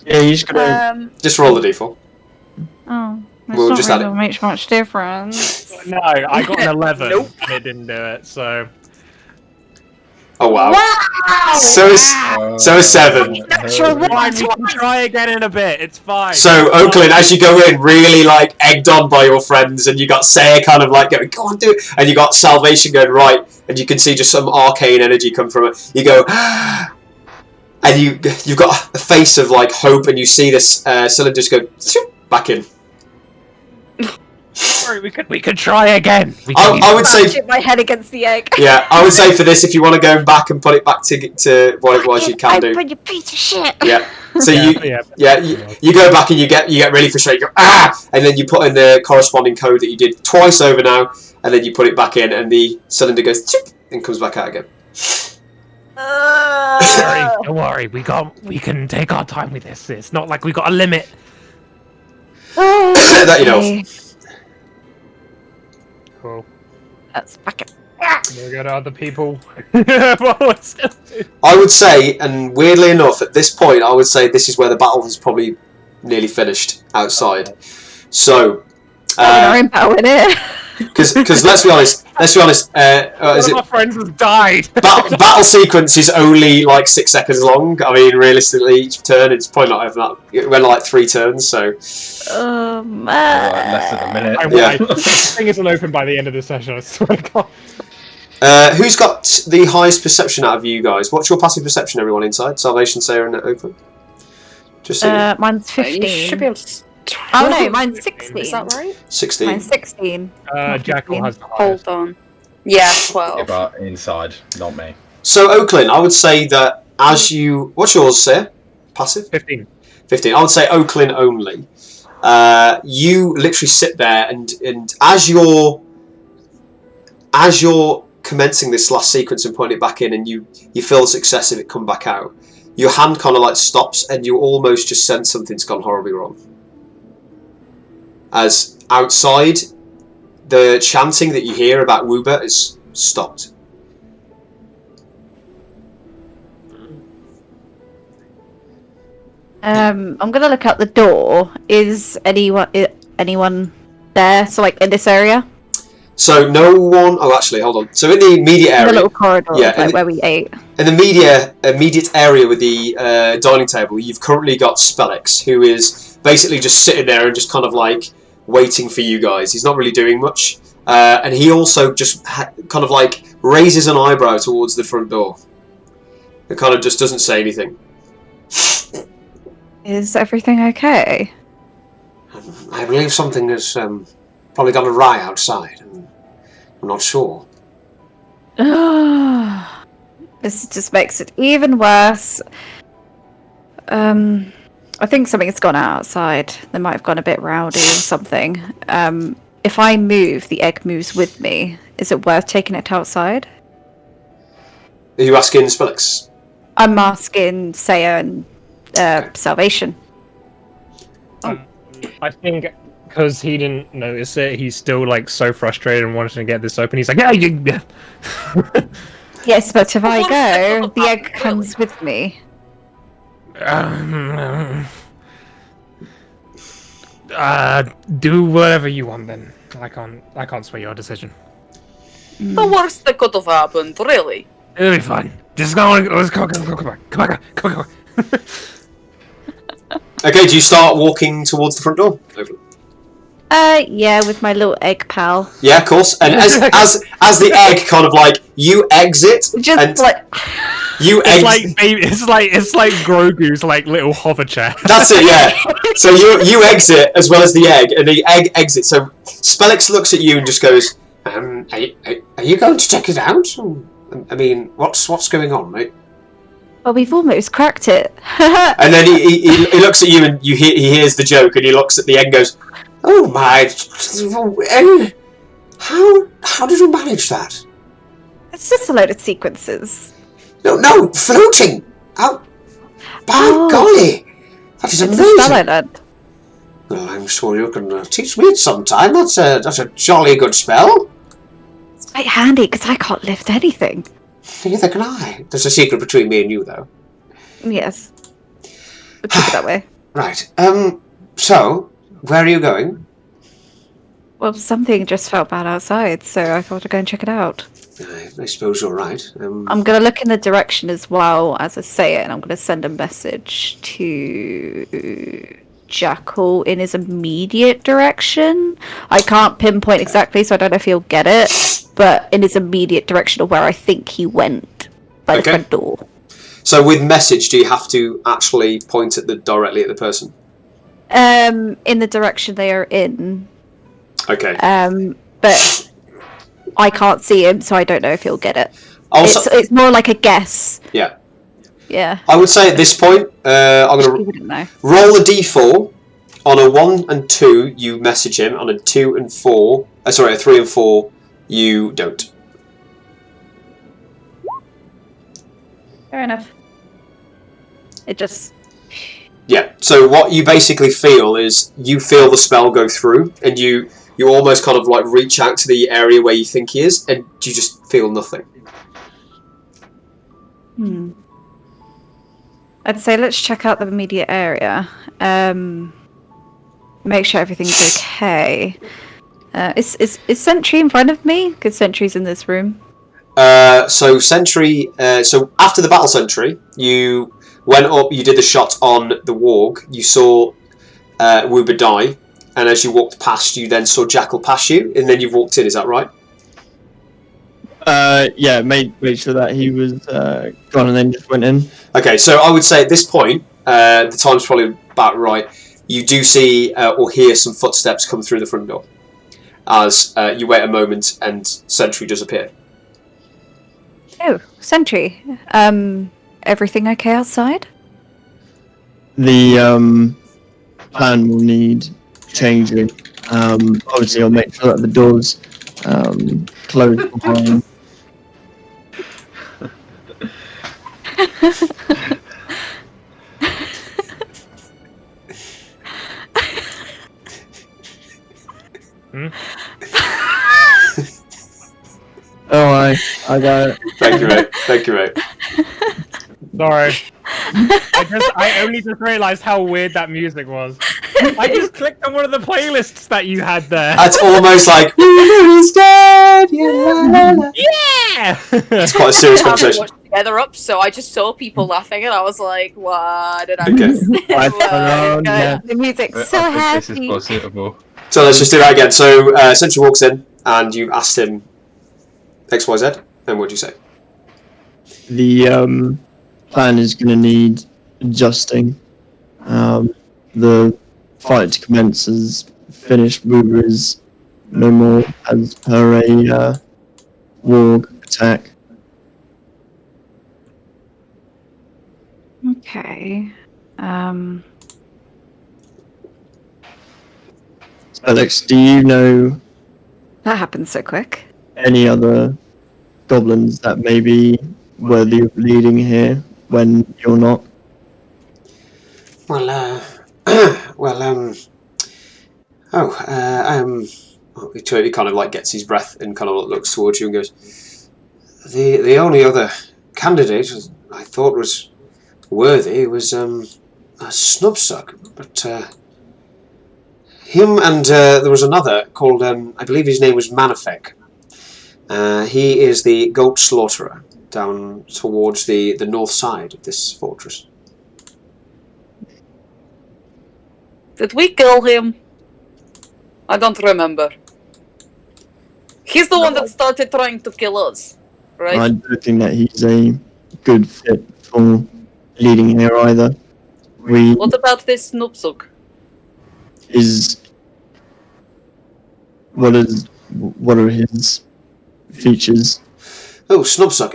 Yeah, you just gotta. Just roll the D4. Oh. It's We'll not just really add it. gonna make much difference. No, I got an 11 Nope. and it didn't do it, so... Oh wow. Wow! So a 7. Natural Fine, one. we can try again in a bit, it's fine. So Oakland, as you go in, really like egged on by your friends, and you got Saya kind of like going, "Go on, do it," and you got Salvation going right, and you can see just some arcane energy come from it. You go, and you've got a face of like hope, and you see this cylinder just go back in. Sorry, we could try again. I would say, Hit my head against the egg. yeah, I would say for this, if you want to go back and put it back to what it was, you can do. Open, you piece of shit. Yeah. So you yeah. you go back and you get really frustrated. You go, and then you put in the corresponding code that you did twice over now, and then you put it back in, and the cylinder goes and comes back out again. Don't worry, we can take our time with this. It's not like we got a limit. That you know. Okay. Cool. Let's back it. We'll go to other people. Well, it's still... I would say, and weirdly enough, at this point, I would say this is where the battle is probably nearly finished outside. So, We're in battle, innit? because let's be honest, One of my friends has died. battle sequence is only like 6 seconds long. I mean, realistically, each turn it's probably not over that. It went like 3 turns, so. Oh man. Less than a minute. Yeah. This thing isn't open by the end of the session, I swear to God. Who's got the highest perception out of you guys? What's your passive perception, everyone inside? Salvation, Sarah, and Oakland. Just so Mine's You 15. should be able to... Oh no, mine's 16. Is that right? 16. Mine's 16. Jackal has the highest. Hold on. Yeah, 12. Yeah, but inside, not me. So, Oakland, I would say that as you... What's yours, Sarah? Passive? 15. 15. I would say Oakland only. You literally sit there, and as you're commencing this last sequence and putting it back in, and you feel the success of it come back out, your hand kind of like stops, and you almost just sense something's gone horribly wrong. As outside, the chanting that you hear about Woober is stopped. I'm gonna look out the door. Is anyone there? So like in this area? So no one... Oh, actually, hold on. So in the immediate The area... little corridor, Yeah, like where we ate. In the immediate area with the dining table, you've currently got Spellix, who is basically just sitting there and just kind of like waiting for you guys. He's not really doing much. And he also just kind of like raises an eyebrow towards the front door. It kind of just doesn't say anything. Is everything okay? I believe something has probably gone awry outside. I'm not sure. This just makes it even worse. I think something's gone outside. They might have gone a bit rowdy or something. If I move, the egg moves with me. Is it worth taking it outside? Are you asking Spellix? I'm asking Saya and Salvation. I think because he didn't notice it, he's still like so frustrated and wanting to get this open. He's like, yeah. Yes, but if I go, the egg comes with me. Do whatever you want then. I can't sway your decision. The worst that could have happened, really. It'll be fine. Just let's go back. Okay, do you start walking towards the front door? Yeah, with my little egg pal. Yeah, of course. And as the egg kind of like you exit, Just and like you It's exit. like baby. It's like Grogu's like little hover chair. That's it, yeah. So you exit as well as the egg, and the egg exits. So Spellix looks at you and just goes, "Are you going to check it out? I mean, what's going on, mate?" well, we've almost cracked it. And then he looks at you, and he hears the joke, and he looks at the egg and goes, "Oh my! How did you manage that?" It's just a load of sequences. No, floating. Oh, by golly, that is It's a spell I amazing. learned. Well, I'm sure you can teach me it sometime. That's a jolly good spell. It's quite handy because I can't lift anything. Neither can I. There's a secret between me and you, though. Yes. We'll keep it that way. Right. So, where are you going? Well, something just felt bad outside, so I thought I'd go and check it out. I suppose you're right. I'm going to look in the direction as well as I say it, and I'm going to send a message to Jackal in his immediate direction. I can't pinpoint exactly, so I don't know if he'll get it, but in his immediate direction of where I think he went, by the front door. So, with message, do you have to actually point directly at the person? In the direction they are in. Okay. But I can't see him, so I don't know if he'll get it. Also, It's more like a guess. yeah. Yeah. I would say at this point, I'm He going to wouldn't know. roll a d4. On a 1 and 2, you message him. On a 2 and 4, a 3 and 4, you don't. Fair enough. It just... Yeah. So what you basically feel is you feel the spell go through, and you almost kind of like reach out to the area where you think he is, and you just feel nothing. I'd say let's check out the immediate area. Make sure everything's okay. Is Sentry in front of me? Because Sentry's in this room. So Sentry. So after the battle Sentry, you went up. You did the shot on the warg. You saw Woober die, and as you walked past, you then saw Jackal pass you, and then you've walked in. Is that right? Yeah, made sure that he was gone and then just went in. Okay, so I would say at this point, the time's probably about right. You do see or hear some footsteps come through the front door as you wait a moment and Sentry does appear. Oh, Sentry. Everything okay outside? The plan will need changing. Obviously, I'll make sure that the doors close behind. Oh, I got it. Thank you, mate. Thank you, mate. Sorry. I only just realised how weird that music was. I just clicked on one of the playlists that you had there. That's almost like Woober's dead. Yeah, la, la, la. Yeah! It's quite a serious I haven't conversation. watched Together Up, so I just saw people laughing, and I was like, "What did I Okay. miss?" Yeah. The music's I so think this is happy. quite suitable. So let's just do that again. So Sentry walks in and you asked him XYZ, and what do you say? The plan is going to need adjusting. The fight commences. Finished. Woober is no more as per a warg attack. Okay. Alex, do you know That happened so quick. any other goblins that may be worthy of leading here when you're not? Well, he kind of like gets his breath and kind of looks towards you and goes, the only other candidate I thought was worthy was a Snubsuck, but him and there was another called I believe his name was Manafek. He is the goat slaughterer down towards the north side of this fortress. Did we kill him? I don't remember. He's the one that started trying to kill us, right? I don't think that he's a good fit for leading here either. What about this Snoopsuk? What are his features? Oh, Snubsuck.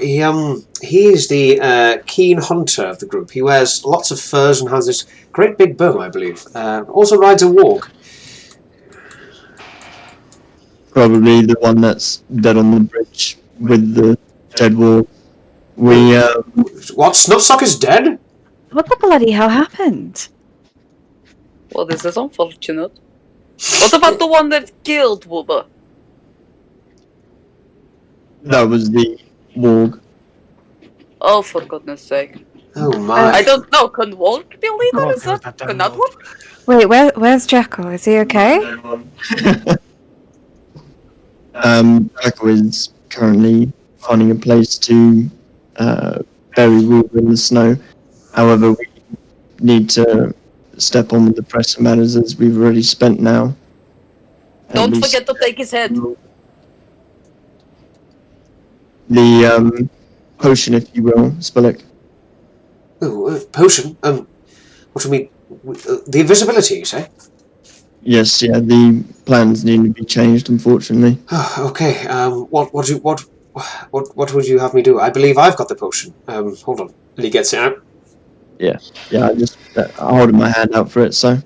He is the keen hunter of the group. He wears lots of furs and has this great big bow, I believe. Also rides a warg. Probably the one that's dead on the bridge with the dead wall. What? Snubsuck is dead? What the bloody hell happened? Well, this is unfortunate. What about the one that killed Woober? That was the warg. Oh, for goodness sake. Oh my. I don't know, can Warg be leader? Is that, can that work? Wait, where's Jackal? Is he okay? Jackal is currently finding a place to bury Woober in the snow. However, we need to step on with the pressing matters as we've already spent now. At Don't least forget to take his head. the potion, if you will, Spillick. Oh, potion? What do you mean? The invisibility, you say? Yes, yeah, the plans need to be changed, unfortunately. Oh, okay. What would you have me do? I believe I've got the potion. Hold on. And he gets it out. Yeah, I just holding my hand out for it, so.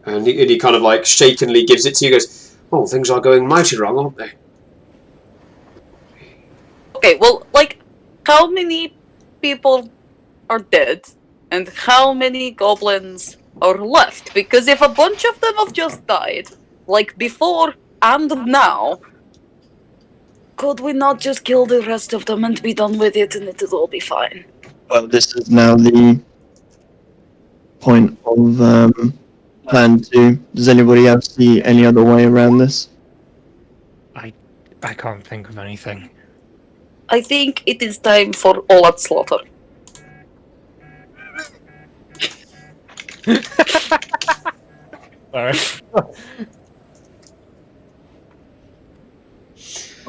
And he kind of like shakenly gives it to you. Goes, oh, things are going mighty wrong, aren't they? Okay, well, like, how many people are dead? And how many goblins are left? Because if a bunch of them have just died, like before and now, could we not just kill the rest of them and be done with it and it'll all be fine? Well, this is now the point of plan 2. Does anybody else see any other way around this? I can't think of anything. I think it is time for all out slaughter. Sorry.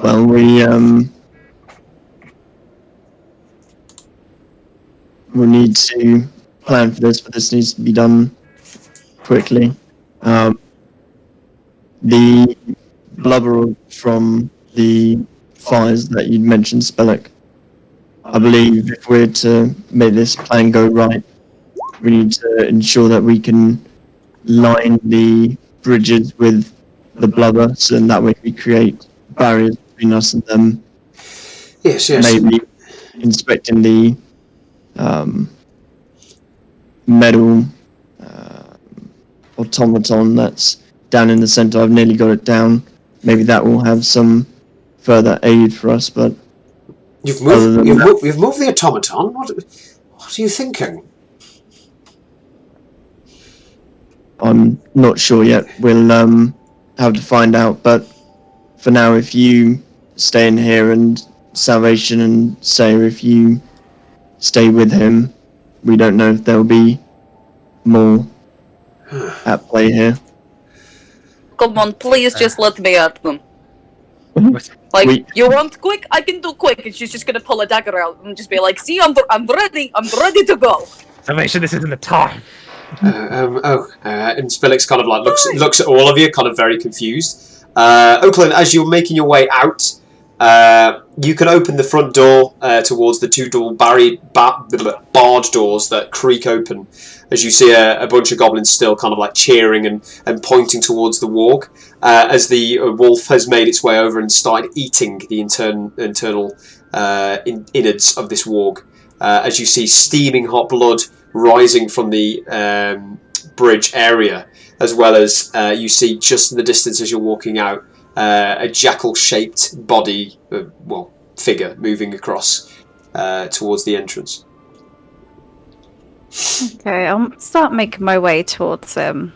Well, we need to plan for this, but this needs to be done quickly. The blubber from the fires that you'd mentioned, Spellick, I believe if we're to make this plan go right, we need to ensure that we can line the bridges with the blubber, so in that way we create barriers between us and them. Yes. Maybe inspecting the metal automaton that's down in the center. I've nearly got it down. Maybe that will have some further aid for us, but You've moved the automaton? What are you thinking? I'm not sure yet. We'll have to find out, but for now, if you stay in here and Salvation and Sayer, if you stay with him, we don't know if there'll be more at play here. Come on, please just let me at them. Like, you want quick? I can do quick. And she's just gonna pull a dagger out and just be like, see, I'm ready to go. Salvation, this isn't the time. And Spillix kind of like looks at all of you, kind of very confused. Oakland, as you're making your way out, you can open the front door towards the two barred doors that creak open, as you see a bunch of goblins still kind of like cheering and pointing towards the warg, as the wolf has made its way over and started eating the internal innards of this warg. As you see steaming hot blood rising from the bridge area, as well as you see just in the distance as you're walking out a jackal-shaped body, figure moving across towards the entrance. Okay, I'll start making my way towards him.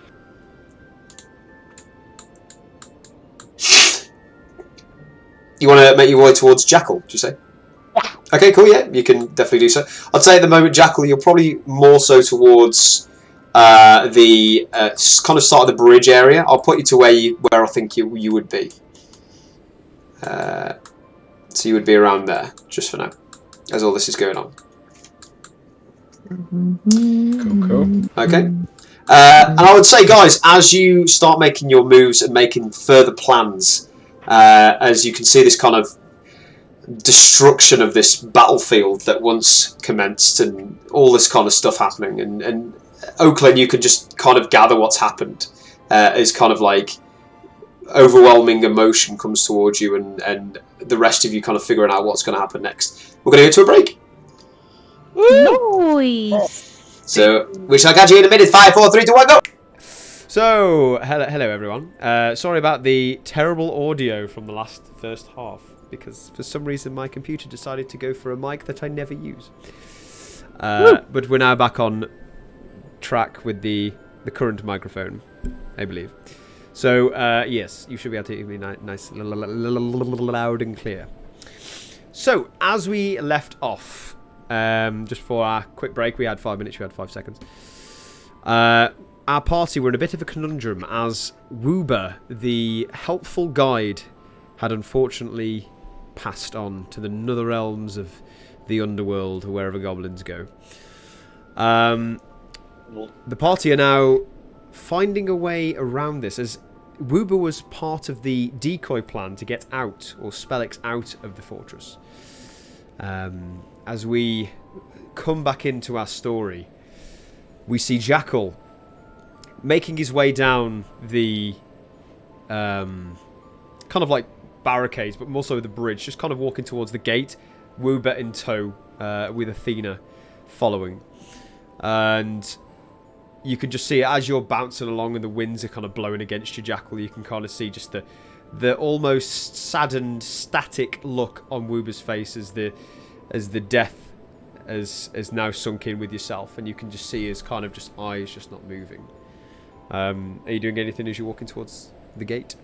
You want to make your way towards Jackal, do you say? Okay, cool, yeah, you can definitely do so. I'd say at the moment, Jackal, you're probably more so towards the kind of start of the bridge area. I'll put you to where I think you would be. So you would be around there, just for now, as all this is going on. Cool. Okay. And I would say, guys, as you start making your moves and making further plans, as you can see this kind of destruction of this battlefield that once commenced and all this kind of stuff happening, and Oakland, you can just kind of gather what's happened as kind of like overwhelming emotion comes towards you, and the rest of you kind of figuring out what's going to happen next. We're going to go to a break. Nice. So we shall catch you in a minute. 5, 4, 3, 2, 1, go. So, hello everyone. Sorry about the terrible audio from the first half, because for some reason my computer decided to go for a mic that I never use. But we're now back on track with the current microphone, I believe. So, yes, you should be able to hear me nice, loud and clear. So, as we left off, just for our quick break, we had 5 minutes, we had 5 seconds. Our party were in a bit of a conundrum, as Woober, the helpful guide, had unfortunately passed on to the nether realms of the underworld, or wherever goblins go. The party are now finding a way around this, as Woober was part of the decoy plan to get out, or Spellix out of the fortress. As we come back into our story, we see Jackal making his way down the kind of like barricades, but more so the bridge, just kind of walking towards the gate, Woober in tow, with Athena following. And you can just see it as you're bouncing along and the winds are kind of blowing against you, Jackal. You can kind of see just the almost saddened, static look on Woober's face as the death has now sunk in with yourself, and you can just see his kind of just eyes just not moving. Are you doing anything as you're walking towards the gate?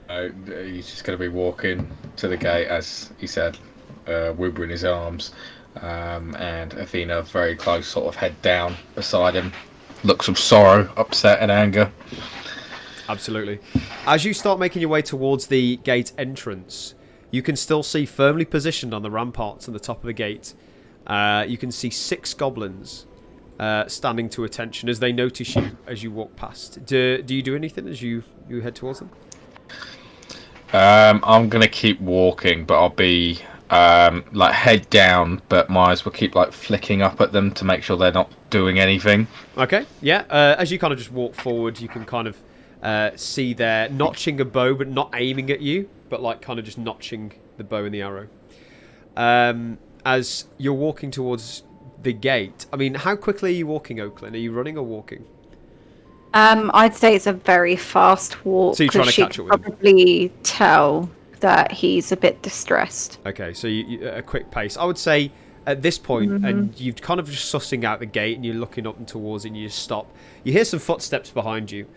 He's just going to be walking to the gate, as he said, Woober in his arms, and Athena very close, sort of head down beside him. Looks of sorrow, upset and anger. Absolutely. As you start making your way towards the gate entrance, you can still see firmly positioned on the ramparts on the top of the gate. You can see 6 goblins standing to attention as they notice you as you walk past. Do you do anything as you head towards them? I'm going to keep walking, but I'll be like head down, but my eyes will keep like flicking up at them to make sure they're not doing anything. Okay, yeah. As you kind of just walk forward, you can kind of see they're notching a bow, but not aiming at you, but like kind of just notching the bow and the arrow. As you're walking towards the gate, I mean, how quickly are you walking, Oakland? Are you running or walking? I'd say it's a very fast walk. So you're trying to she catch up with him? probably tell that he's a bit distressed. Okay, so you a quick pace. I would say at this point, and you've kind of just sussing out the gate, and you're looking up and towards it, and you just stop. You hear some footsteps behind you,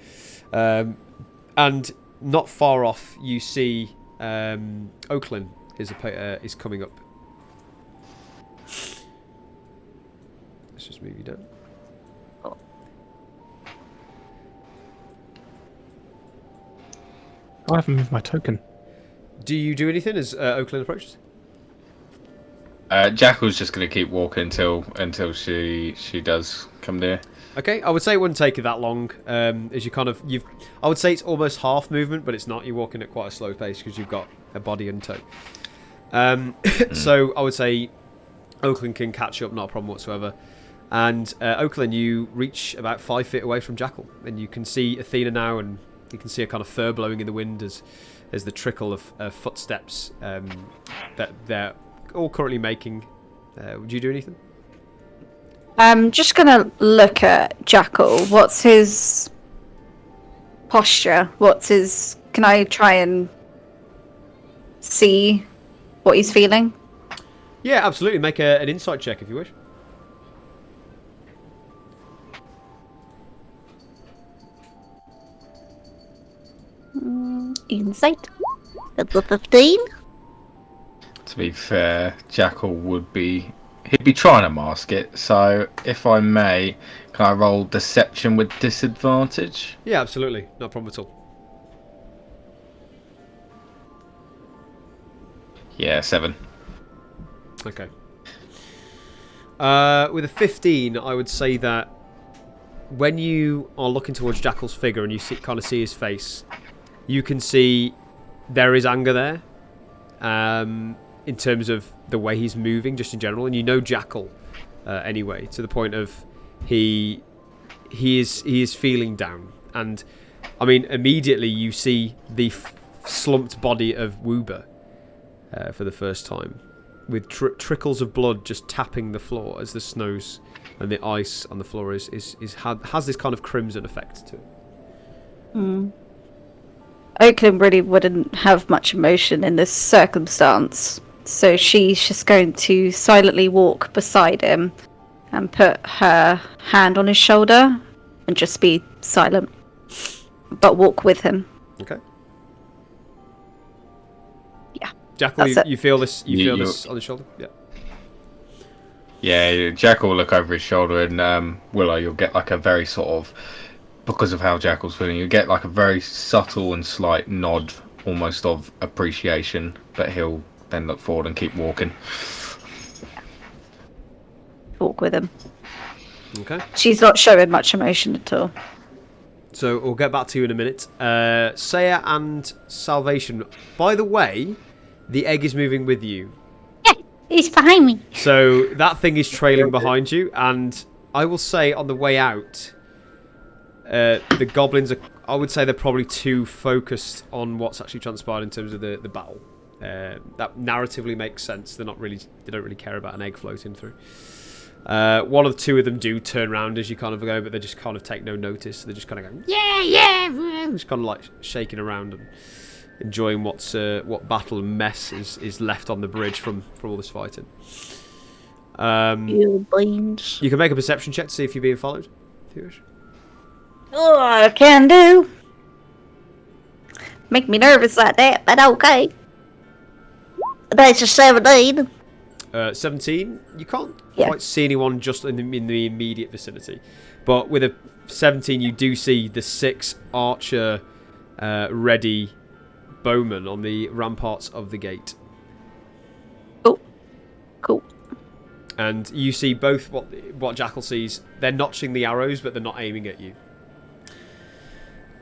and not far off, you see Oakland is coming up. Let's just move you down. I haven't moved my token. Do you do anything as Oakland approaches? Jackal's just going to keep walking until she does come near. Okay, I would say it wouldn't take you that long. As you kind of I would say it's almost half movement, but it's not. You're walking at quite a slow pace because you've got a body and toe. So I would say Oakland can catch up, not a problem whatsoever. And Oakland, you reach about 5 feet away from Jackal, and you can see Athena now, and you can see a kind of fur blowing in the wind as the trickle of footsteps that they're all currently making. Would you do anything? I'm just gonna look at Jackal. What's his posture? Can I try and see what he's feeling? Yeah, absolutely. Make an insight check if you wish. Insight. That's a 15. To be fair, Jackal he'd be trying to mask it, so if I may, can I roll deception with disadvantage? Yeah, absolutely. No problem at all. Yeah, 7. Okay. With a 15, I would say that when you are looking towards Jackal's figure and you kind of see his face, you can see there is anger there, in terms of the way he's moving, just in general, and you know Jackal anyway, to the point of he is feeling down, and I mean immediately you see the slumped body of Woober for the first time, with trickles of blood just tapping the floor as the snows and the ice on the floor has this kind of crimson effect to it. Oakland really wouldn't have much emotion in this circumstance, so she's just going to silently walk beside him and put her hand on his shoulder and just be silent, but walk with him. Okay. Yeah. Jackal, you feel this? You feel this on the shoulder? Yeah. Yeah, Jackal will look over his shoulder, and Willow, you'll get like a very sort of, because of how Jackal's feeling, you get like a very subtle and slight nod, almost of appreciation, but he'll then look forward and keep walking. Walk with him. Okay. She's not showing much emotion at all. So we'll get back to you in a minute. Saya and Salvation. By the way, the egg is moving with you. Yeah, it's behind me. So that thing is trailing behind you, and I will say on the way out, the goblins are, I would say they're probably too focused on what's actually transpired in terms of the battle. That narratively makes sense. They don't really care about an egg floating through. One or two of them do turn around as you kind of go, but they just kind of take no notice. They're just kind of going, yeah, just kind of like shaking around and enjoying what battle and mess is left on the bridge from all this fighting. You beans. You can make a perception check to see if you're being followed, if you wish. Oh, I can do. Make me nervous like that, but okay. That's a 17. 17, you can't Yeah. quite see anyone just in the immediate vicinity. But with a 17, you do see the 6 archer ready bowmen on the ramparts of the gate. Cool. And you see both what Jackal sees. They're notching the arrows, but they're not aiming at you.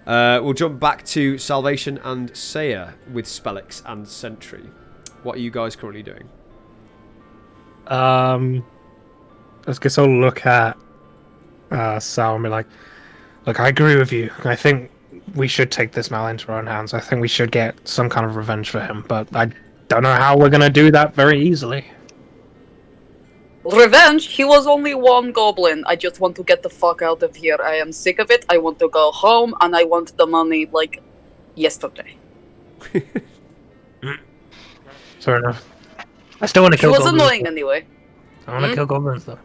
We'll jump back to Salvation and Saya with Spellix and Sentry. What are you guys currently doing? I guess I'll look at Sal and be like, look, I agree with you. I think we should take this matter into our own hands. I think we should get some kind of revenge for him, but I don't know how we're going to do that very easily. Revenge? He was only one goblin. I just want to get the fuck out of here. I am sick of it. I want to go home, and I want the money, like, yesterday. Fair enough. I still want to He kill was goblins. annoying anyway. I want to kill goblins, though.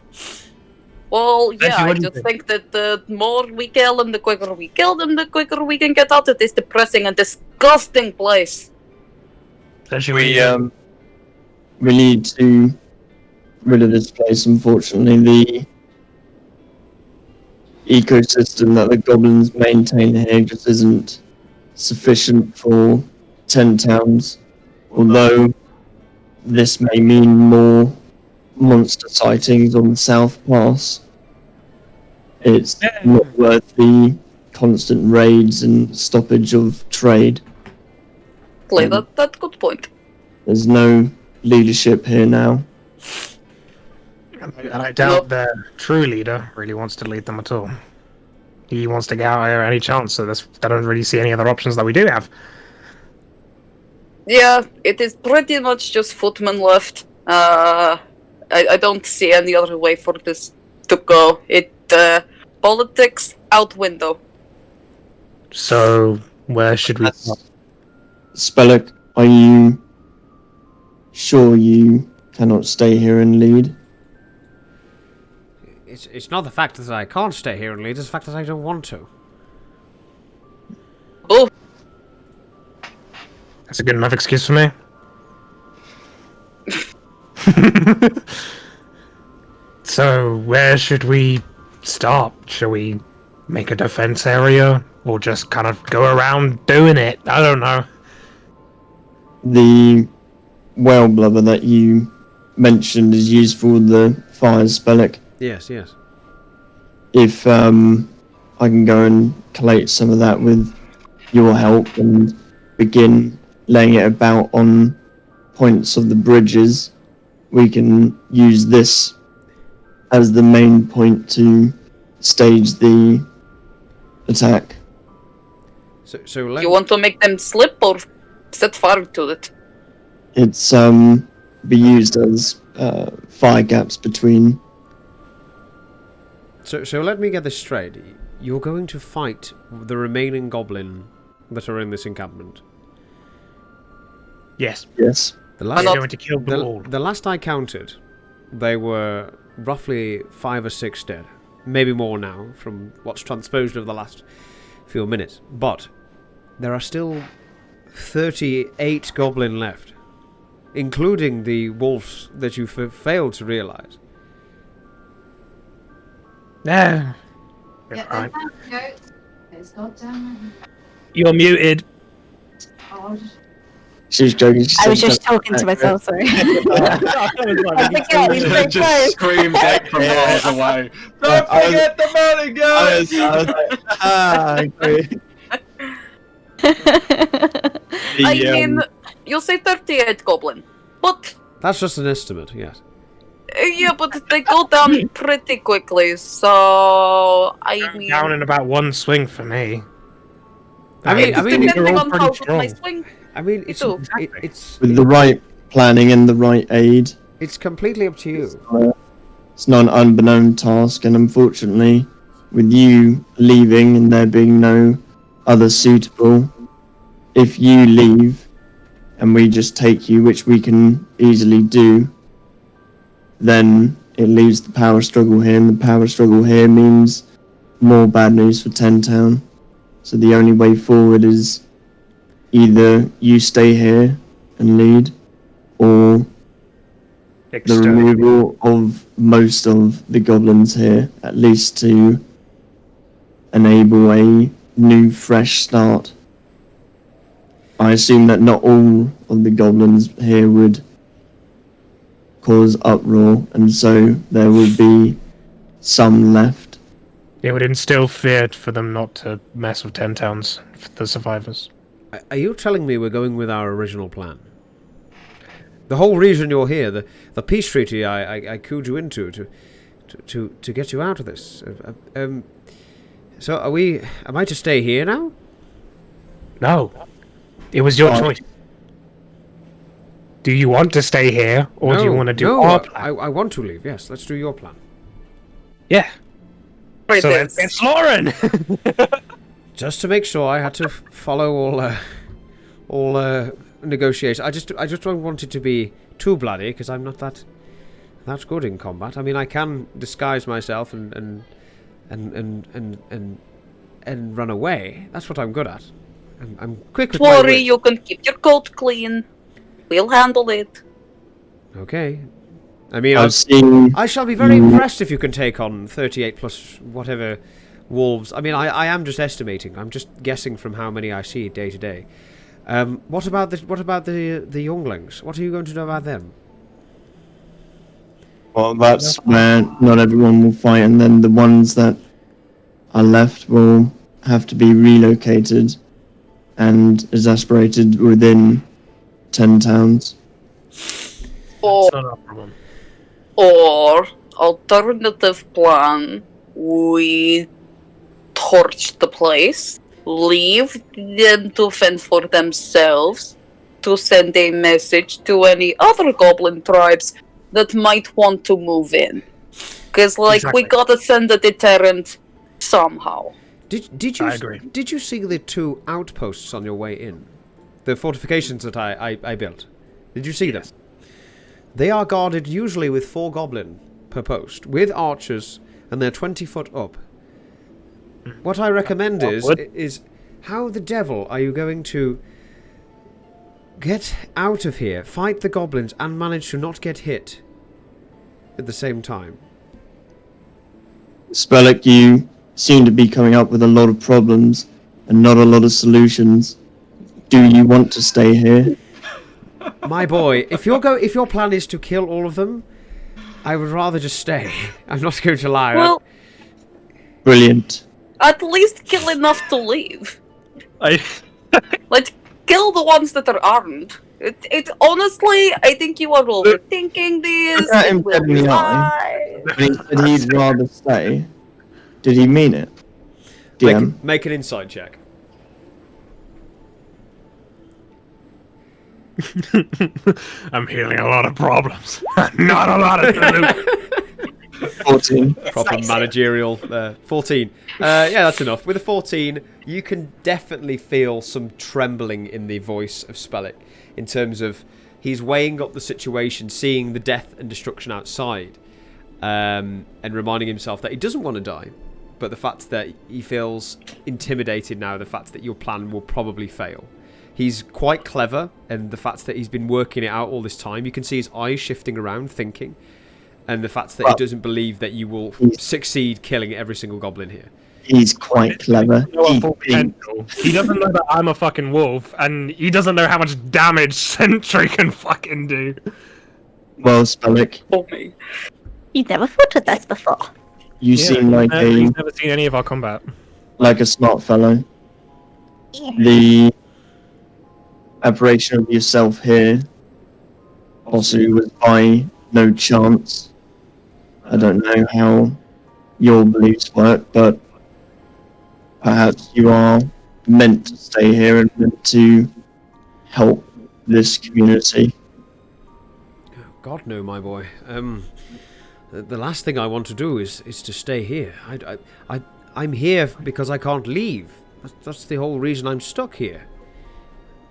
Well, yeah, Actually, I what do you just think that the more we kill them, the quicker we kill them, the quicker we can get out of this depressing and disgusting place. We need to rid of this place. Unfortunately, the ecosystem that the goblins maintain here just isn't sufficient for 10 towns. Although this may mean more monster sightings on the South Pass, it's not worth the constant raids and stoppage of trade. That's good point. There's no leadership here now. And I doubt their true leader really wants to lead them at all. He wants to get out here any chance, so I don't really see any other options that we do have. Yeah, it is pretty much just footmen left. I don't see any other way for this to go. Politics out window. So, where should we... Spellix, are you sure you cannot stay here and lead? It's not the fact that I can't stay here and lead, it's the fact that I don't want to. Oh, That's a good enough excuse for me. So, where should we start? Shall we make a defense area? Or just kind of go around doing it? I don't know. The whale blubber that you mentioned is used for the fires, Spellix. Yes. If I can go and collate some of that with your help and begin laying it about on points of the bridges, we can use this as the main point to stage the attack. So let you want to make them slip or set fire to it? It's be used as fire gaps between. So let me get this straight. You're going to fight the remaining goblin that are in this encampment. Yes. Yes. The We're last, going to kill them all. the last I counted, they were roughly 5 or 6 dead. Maybe more now, from what's transposed over the last few minutes. But there are still 38 goblin left, including the wolves that you failed to realize. Yeah. Get Right. them out, goats. It's goddamn. You're muted. Oh, She was joking. I was just talking to myself, sorry. Just screamed egg from miles away. Don't forget the money, guys! I agree. I mean, you'll say 38 goblin. But, That's just an estimate, yes. yeah, but they go down pretty quickly, so, I mean... Down in about one swing for me. I mean, depending we're all on pretty how good my strong. swing... I mean, it's too. it's With the right planning and the right aid, it's completely up to you. it's not an unbeknown task, and unfortunately, with you leaving and there being no other suitable, if you leave and we just take you, which we can easily do, then it leaves the power struggle here, and the power struggle here means more bad news for Ten Town. So the only way forward is either you stay here and lead, or the removal of most of the goblins here, at least to enable a new, fresh start. I assume that not all of the goblins here would cause uproar, and so there would be some left. It would instill fear for them not to mess with 10 towns for the survivors. Are you telling me we're going with our original plan? The whole reason you're here, the peace treaty I cooed you into to get you out of this. So am I to stay here now? No. It was your choice. Do you want to stay here, or do you want to do our plan? I want to leave, yes. Let's do your plan. Yeah. Right, So this. it's Lauren! Just to make sure, I had to follow all negotiations. I just don't want it to be too bloody, because I'm not that good in combat. I mean, I can disguise myself and run away. That's what I'm good at. I'm quick with my Worry, wits. you can keep your coat clean. We'll handle it. Okay. I mean, I've seen I shall be very impressed if you can take on 38 plus whatever wolves. I mean, I am just estimating. I'm just guessing from how many I see day to day. What about the younglings? What are you going to do about them? Well, that's where not everyone will fight, and then the ones that are left will have to be relocated and exasperated within 10 towns. Or, It's not our problem. or alternative plan, we torch the place, leave them to fend for themselves, to send a message to any other goblin tribes that might want to move in. Because, Exactly. we gotta send a deterrent somehow. Did you I agree. Did you see the 2 outposts on your way in? The fortifications that I built. Did you see them? They are guarded usually with 4 goblin per post, with archers, and they're 20 foot up. What I recommend is how the devil are you going to get out of here, fight the goblins, and manage to not get hit at the same time? Spellick, you seem to be coming up with a lot of problems and not a lot of solutions. Do you want to stay here? My boy, if your plan is to kill all of them, I would rather just stay. I'm not going to lie. Well, Brilliant. at least kill enough to leave. I Kill the ones that are armed. It honestly, I think you are overthinking this. Look at him It will dead in be the eye. fine. When he said he'd rather stay, did he mean it? DM. Make an insight check. I'm healing a lot of problems. Not a lot of solutions. 14. Proper managerial 14. Yeah, that's enough. With a 14, you can definitely feel some trembling in the voice of Spellick in terms of he's weighing up the situation, seeing the death and destruction outside, and reminding himself that he doesn't want to die, but the fact that he feels intimidated now, the fact that your plan will probably fail. He's quite clever, and the fact that he's been working it out all this time, you can see his eyes shifting around, thinking, and the fact that he doesn't believe that you will succeed killing every single goblin here. He's quite clever. He doesn't know that I'm a fucking wolf, and he doesn't know how much damage Sentry can fucking do. Well, Spellick, Oh me. You never thought of this before. you seem like He's never seen any of our combat. a smart fellow. The apparition of yourself here also was by no chance. I don't know how your beliefs work, but perhaps you are meant to stay here and meant to help this community. God no, my boy. the last thing I want to do is to stay here. I'm here because I can't leave. That's the whole reason I'm stuck here.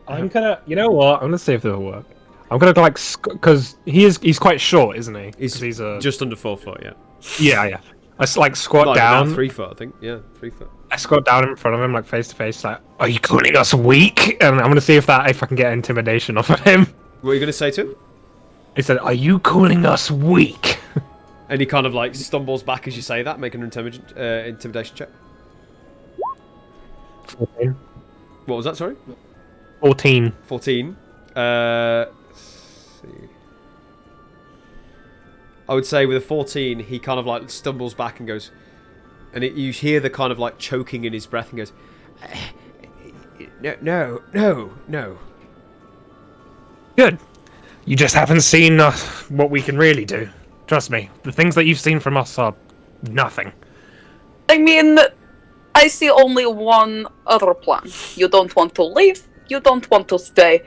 I'm gonna, you know what? I'm gonna see if this will work. I'm gonna like, because he's quite short, isn't he? He's just under 4 foot, yeah. Yeah. I like squat Not down. even that, 3 foot, I think. Yeah, 3 foot. I squat down in front of him, like face to face, like, "Are you calling us weak?" And I'm gonna see if I can get intimidation off of him. What are you gonna say to him? He said, "Are you calling us weak?" And he kind of like stumbles back as you say that. Make an intimidation check. 14. What was that? Sorry. 14. 14. Let's see. I would say with a 14, he kind of like stumbles back and goes, and you hear the kind of like choking in his breath and goes, no. Good. You just haven't seen what we can really do. Trust me, the things that you've seen from us are nothing. I mean, I see only one other plan. You don't want to leave, you don't want to stay.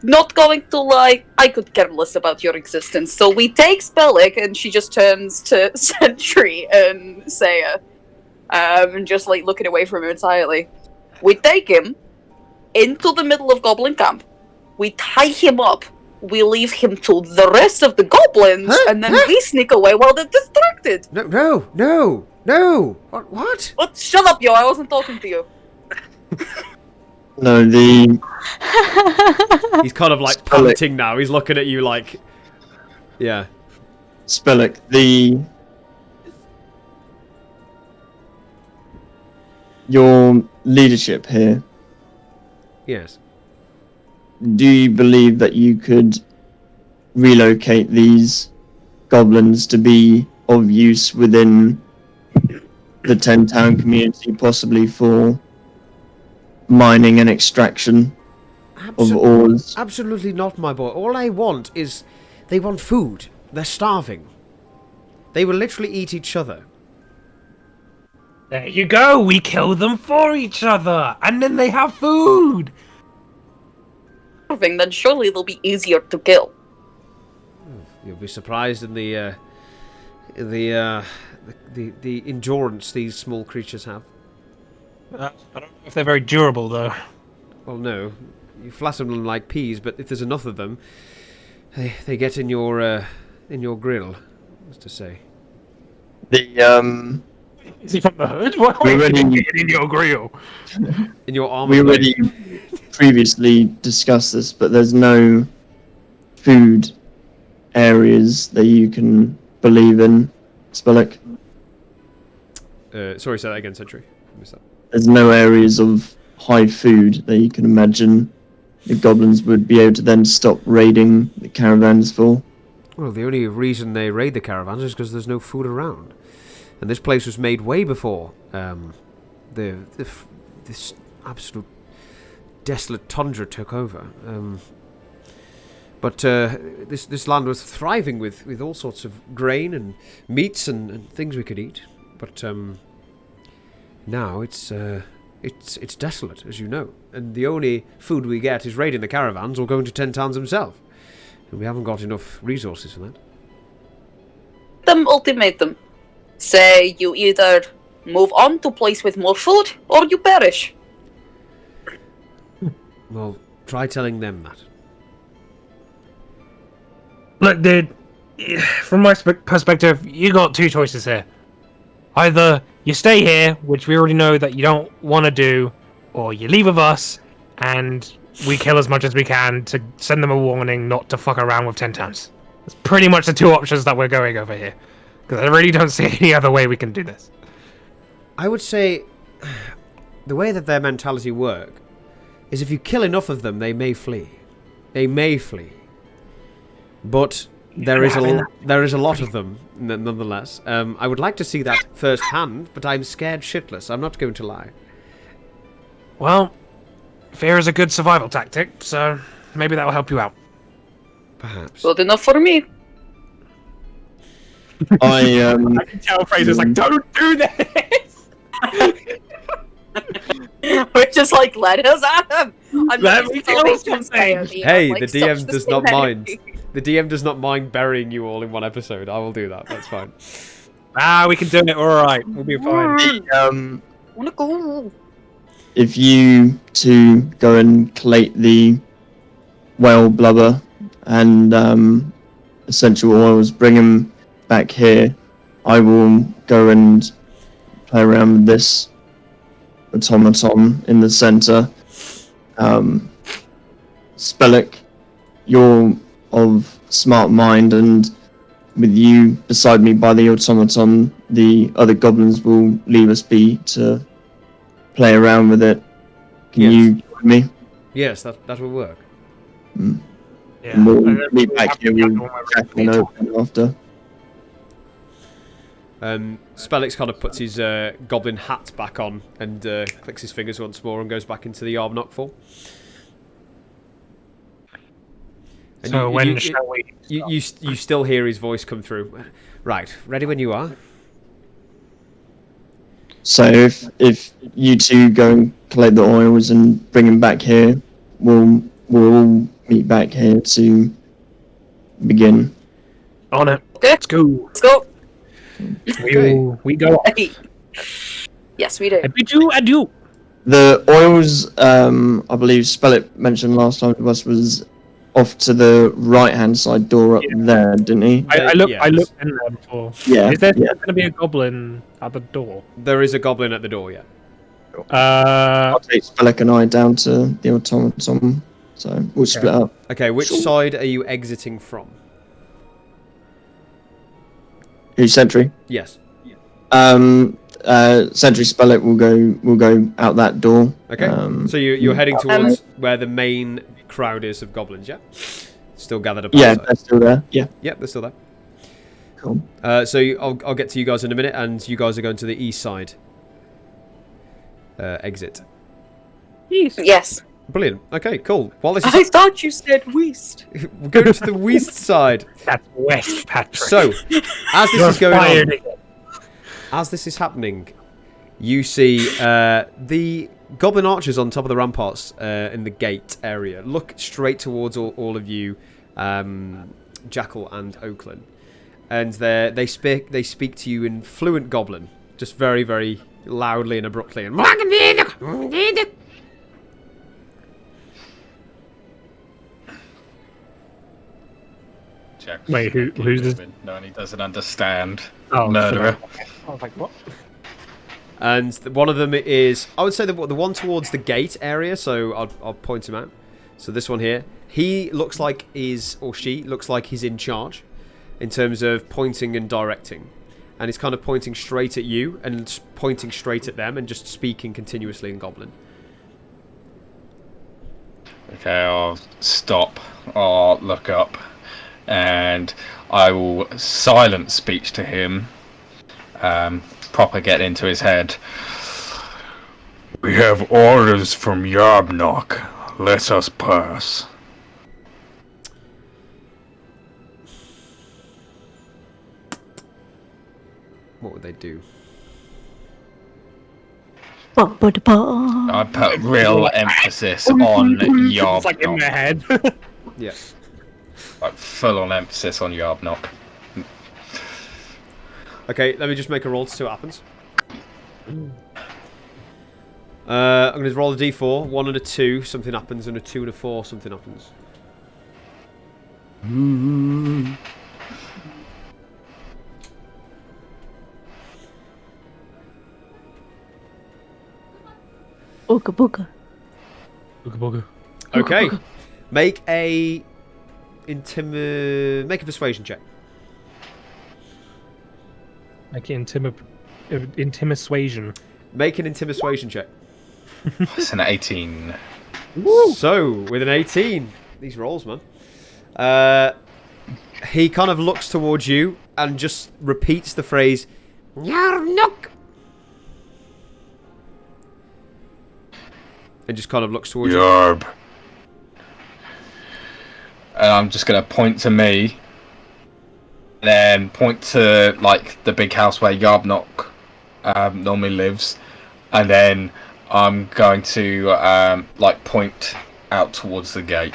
Not going to lie, I could care less about your existence. So we take Spellick, and she just turns to Sentry and Saya, and just like looking away from him entirely. We take him into the middle of Goblin Camp. We tie him up. We leave him to the rest of the goblins, and then we sneak away while they're distracted. No. What? What? Shut up, yo! I wasn't talking to you. No, He's kind of like Spell it. panting now. He's looking at you like, yeah. Spellick, your leadership here, Yes. do you believe that you could relocate these goblins to be of use within the 10-town community, possibly for mining and extraction of ores? Absolutely not, my boy. All I want is, they want food. They're starving. They will literally eat each other. There you go. We kill them for each other, and then they have food. Then surely they'll be easier to kill. You'll be surprised in the endurance these small creatures have. I don't know if they're very durable, though. Well, no. You flatten them like peas, but if there's enough of them, they get in your grill, as to say. Is he from the hood? Why are you getting in your grill? In your armor. We already previously discussed this, but there's no food areas that you can believe in, Spellick. Sorry, say that again, Sentry. I missed that. There's no areas of high food that you can imagine the goblins would be able to then stop raiding the caravans for. Well, the only reason they raid the caravans is because there's no food around. And this place was made way before this absolute desolate tundra took over. But this land was thriving with all sorts of grain and meats and things we could eat. But now it's desolate, as you know. And the only food we get is raiding the caravans or going to 10 towns himself. And we haven't got enough resources for that. Them ultimatum. Say you either move on to a place with more food, or you perish. Well, try telling them that. Look, dude, from my perspective, you got two choices here. Either you stay here, which we already know that you don't want to do, or you leave with us, and we kill as much as we can to send them a warning not to fuck around with 10 towns. That's pretty much the two options that we're going over here. Because I really don't see any other way we can do this. I would say the way that their mentality work is if you kill enough of them, they may flee. They may flee. But there is a lot of them, nonetheless. I would like to see that firsthand, but I'm scared shitless. I'm not going to lie. Well, fear is a good survival tactic, so maybe that will help you out. Perhaps. Good enough for me. I can tell Fraser's like, don't do this! We're just like, let us at him. I'm Let not me using kill salvation something. therapy. Hey, I'm like, the DM such does the not same mind. energy. The DM does not mind burying you all in one episode. I will do that. That's fine. We can do it. All right, we'll be fine. Wanna go? If you two go and collate the whale blubber and essential oils, bring them back here, I will go and play around with this automaton in the center. Spellic, you're of smart mind, and with you beside me by the automaton, the other goblins will leave us be to play around with it. Can Yes. you join me? Yes, that will work. Mm. Yeah. And we'll And then meet we'll back have here. the other We'll one where crack we one meet. open after. Spellix kind of puts his goblin hat back on and clicks his fingers once more and goes back into the Arbnock fall. And So when shall we? You still hear his voice come through. Right, ready when you are. So if you two go and collect the oils and bring them back here, we'll all meet back here to begin. On it. Okay. Let's go. Let's go. We go. Hey. Yes, we do. I bid you adieu. The oils, I believe Spellit mentioned last time to us, was off to the right-hand side door up there, didn't he? I Yes. looked in there before. Yeah. Is there yeah. going to be a goblin at the door? There is a goblin at the door, yeah. I'll take Spellic and I down to the automaton, so we'll split up. Okay, which side are you exiting from? Who's Sentry? Yes. Sentry Spellic will go out that door. Okay, so you're heading towards where the main crowd is of goblins, yeah? Still gathered up. Yeah, outside. they're still there. Yeah. Yep, they're still there. Cool. I'll get to you guys in a minute, and you guys are going to the east side exit. Yes. Brilliant. Okay, cool. While this I is thought you said west. we're going to the west side. That's West, Patrick. So, as this You're is going fired on, again. as this is happening, you see the goblin archers on top of the ramparts in the gate area look straight towards all of you, Jackal and Oakland, and they speak to you in fluent goblin, just very, very loudly and abruptly. And Jack. Wait, who's this? No, and he doesn't understand. Oh, Murderer. I was like, what? And one of them is, I would say, the one towards the gate area, so I'll point him out. So this one here, he looks like he's in charge in terms of pointing and directing. And he's kind of pointing straight at you and pointing straight at them and just speaking continuously in Goblin. Okay, I'll stop. I'll look up. And I will silent speech to him. Proper get into his head. We have orders from Yarbnock. Let us pass. What would they do? I put real emphasis on Yarbnock. It's like in my head. Yeah. Like full on emphasis on Yarbnock. Okay, let me just make a roll to see what happens. I'm going to roll a d4. 1 and a 2, something happens, and a 2 and a 4, something happens. Booga booga. Booga booga. Okay, make a persuasion check. Like intimisuasion. Make an intimidation check. It's an 18. So, with an 18, these rolls, man. He kind of looks towards you and just repeats the phrase, Yarnook! And just kind of looks towards you. Yarb. And I'm just going to point to me. Then point to, like, the big house where Yarbnock normally lives. And then I'm going to, like, point out towards the gate.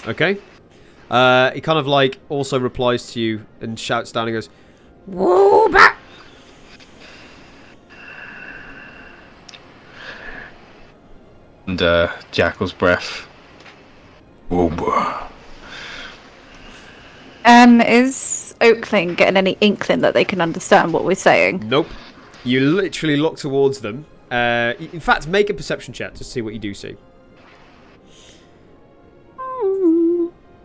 Okay. He kind of like also replies to you and shouts down and goes, "Woo back!" And Jackal's breath. Woo bah. Is Oakling getting any inkling that they can understand what we're saying? Nope. You literally look towards them. In fact, make a perception check to see what you do see.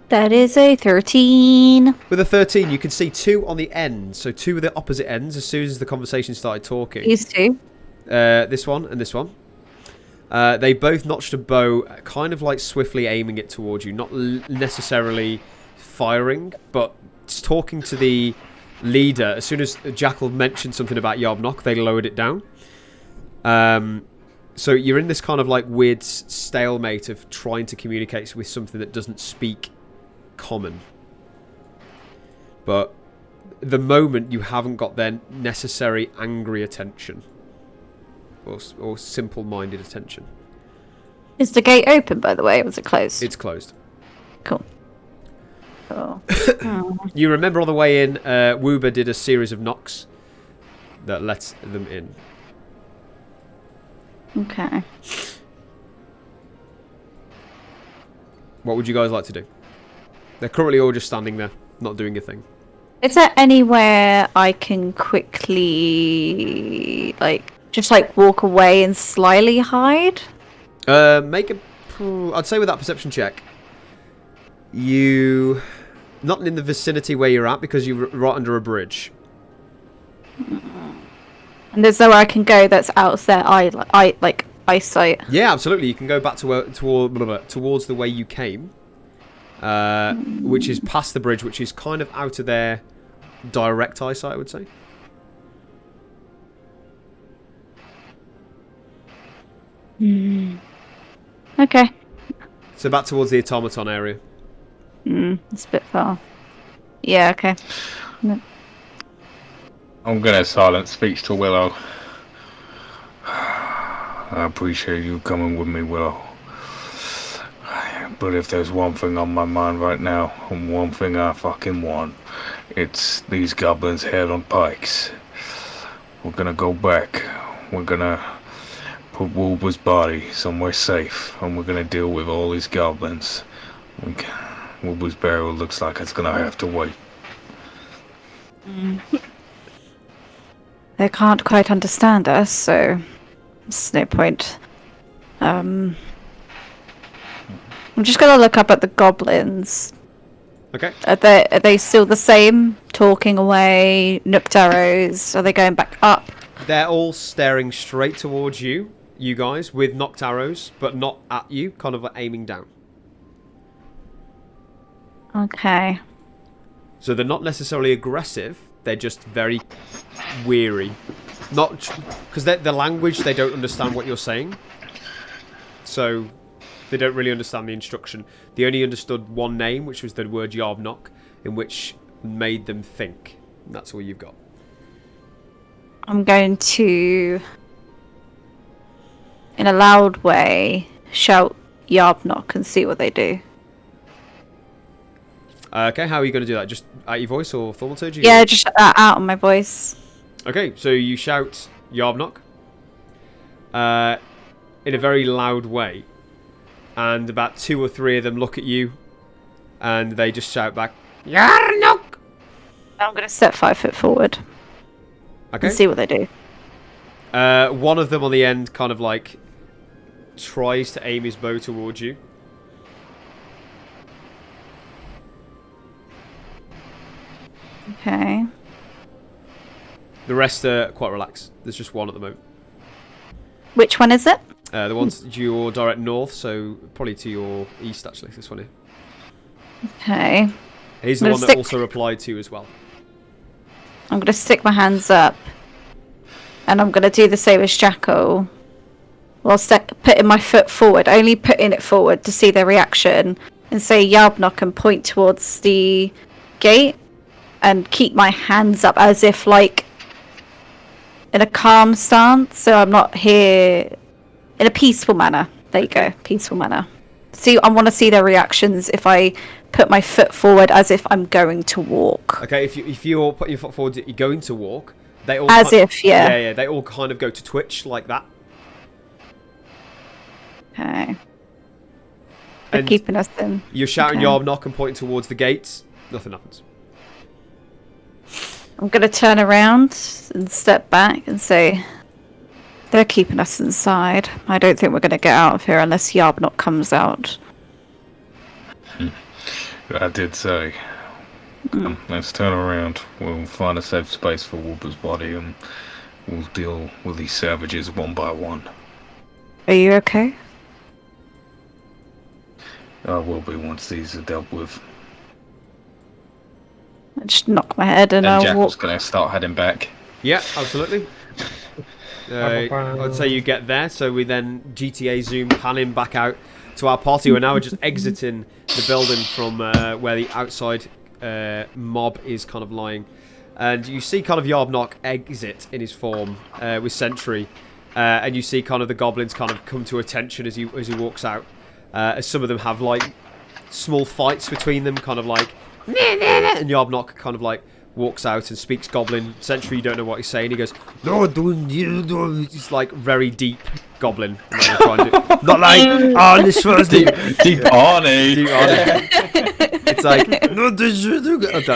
That is a 13. With a 13, you can see two on the end. So two of the opposite ends as soon as the conversation started talking. These two. This one and this one. They both notched a bow, kind of like swiftly aiming it towards you. Not necessarily firing, but talking to the leader. As soon as Jackal mentioned something about Yarbnock, they lowered it down. So you're in this kind of like weird stalemate of trying to communicate with something that doesn't speak common. But at the moment you haven't got their necessary angry attention. Or simple-minded attention. Is the gate open, by the way, or was it closed? It's closed. Cool. Oh. You remember on the way in, Woober did a series of knocks that let them in. Okay. What would you guys like to do? They're currently all just standing there, not doing a thing. Is there anywhere I can quickly, just walk away and slyly hide? Make a... I'd say with that perception check, you... Not in the vicinity where you're at, because you're right under a bridge. And there's nowhere I can go that's out of their eyesight. Yeah, absolutely. You can go back to towards the way you came, which is past the bridge, which is kind of out of their direct eyesight, I would say. Okay. So back towards the automaton area. It's a bit far. Yeah, okay. No. I'm gonna silent speech to Willow. I appreciate you coming with me, Willow. But if there's one thing on my mind right now, and one thing I fucking want, it's these goblins' head on pikes. We're gonna go back. We're gonna put Woober's body somewhere safe, and we're gonna deal with all these goblins. Woober's burial looks like it's gonna have to wait. They can't quite understand us, so there's no point. I'm just gonna look up at the goblins. Okay. Are they still the same? Talking away, nooked arrows? Are they going back up? They're all staring straight towards you guys, with knocked arrows, but not at you, kind of aiming down. Okay. So they're not necessarily aggressive, they're just very weary. Not because the language, they don't understand what you're saying. So they don't really understand the instruction. They only understood one name, which was the word Yarbnock, in which made them think. And that's all you've got. I'm going to, in a loud way, shout Yarbnock and see what they do. Okay, how are you going to do that? Just at your voice or thaumaturgy? Yeah, just out on my voice. Okay, so you shout Yarbnock in a very loud way, and about 2 or 3 of them look at you, and they just shout back, Yarbnock! I'm going to step 5 foot forward. Okay. And see what they do. One of them on the end kind of tries to aim his bow towards you. Okay. The rest are quite relaxed. There's just one at the moment. Which one is it? The one's to your direct north, so probably to your east, actually, this one here. Okay. He's the one that also replied to you as well. I'm going to stick my hands up. And I'm going to do the same as Jackal. While putting my foot forward. Only putting it forward to see their reaction. And say Yarbnock and point towards the gate. And keep my hands up as if in a calm stance. So I'm not here in a peaceful manner. There you go. Peaceful manner. see. I want to see their reactions if I put my foot forward as if I'm going to walk. Okay, if you're putting your foot forward, you're going to walk. They all Yeah. They all kind of go to twitch like that. Okay. They're And keeping us in. You're shouting Okay. Yarbnock and pointing towards the gates. Nothing happens. I'm gonna turn around and step back and say, they're keeping us inside. I don't think we're gonna get out of here unless Yarbnock comes out. I did say. Let's turn around. We'll find a safe space for Whooper's body and we'll deal with these savages one by one. Are you okay? I will be once these are dealt with. I just knock my head and And I'll Jackal's walk. gonna start heading back. Yeah, absolutely. I'd say you get there, so we then GTA zoom, panning back out to our party. We're now just exiting the building from where the outside mob is kind of lying. And you see kind of Yarbnock exit in his form with Sentry. And you see kind of the goblins kind of come to attention as he walks out. As some of them have like small fights between them, kind of like, and Yarbnock kind of like walks out and speaks Goblin. Sentry, you don't know what he's saying. He goes, "No, don't you do." He's like very deep Goblin. Not like on this first Deep Arnie. Deep Arnie. It's like no,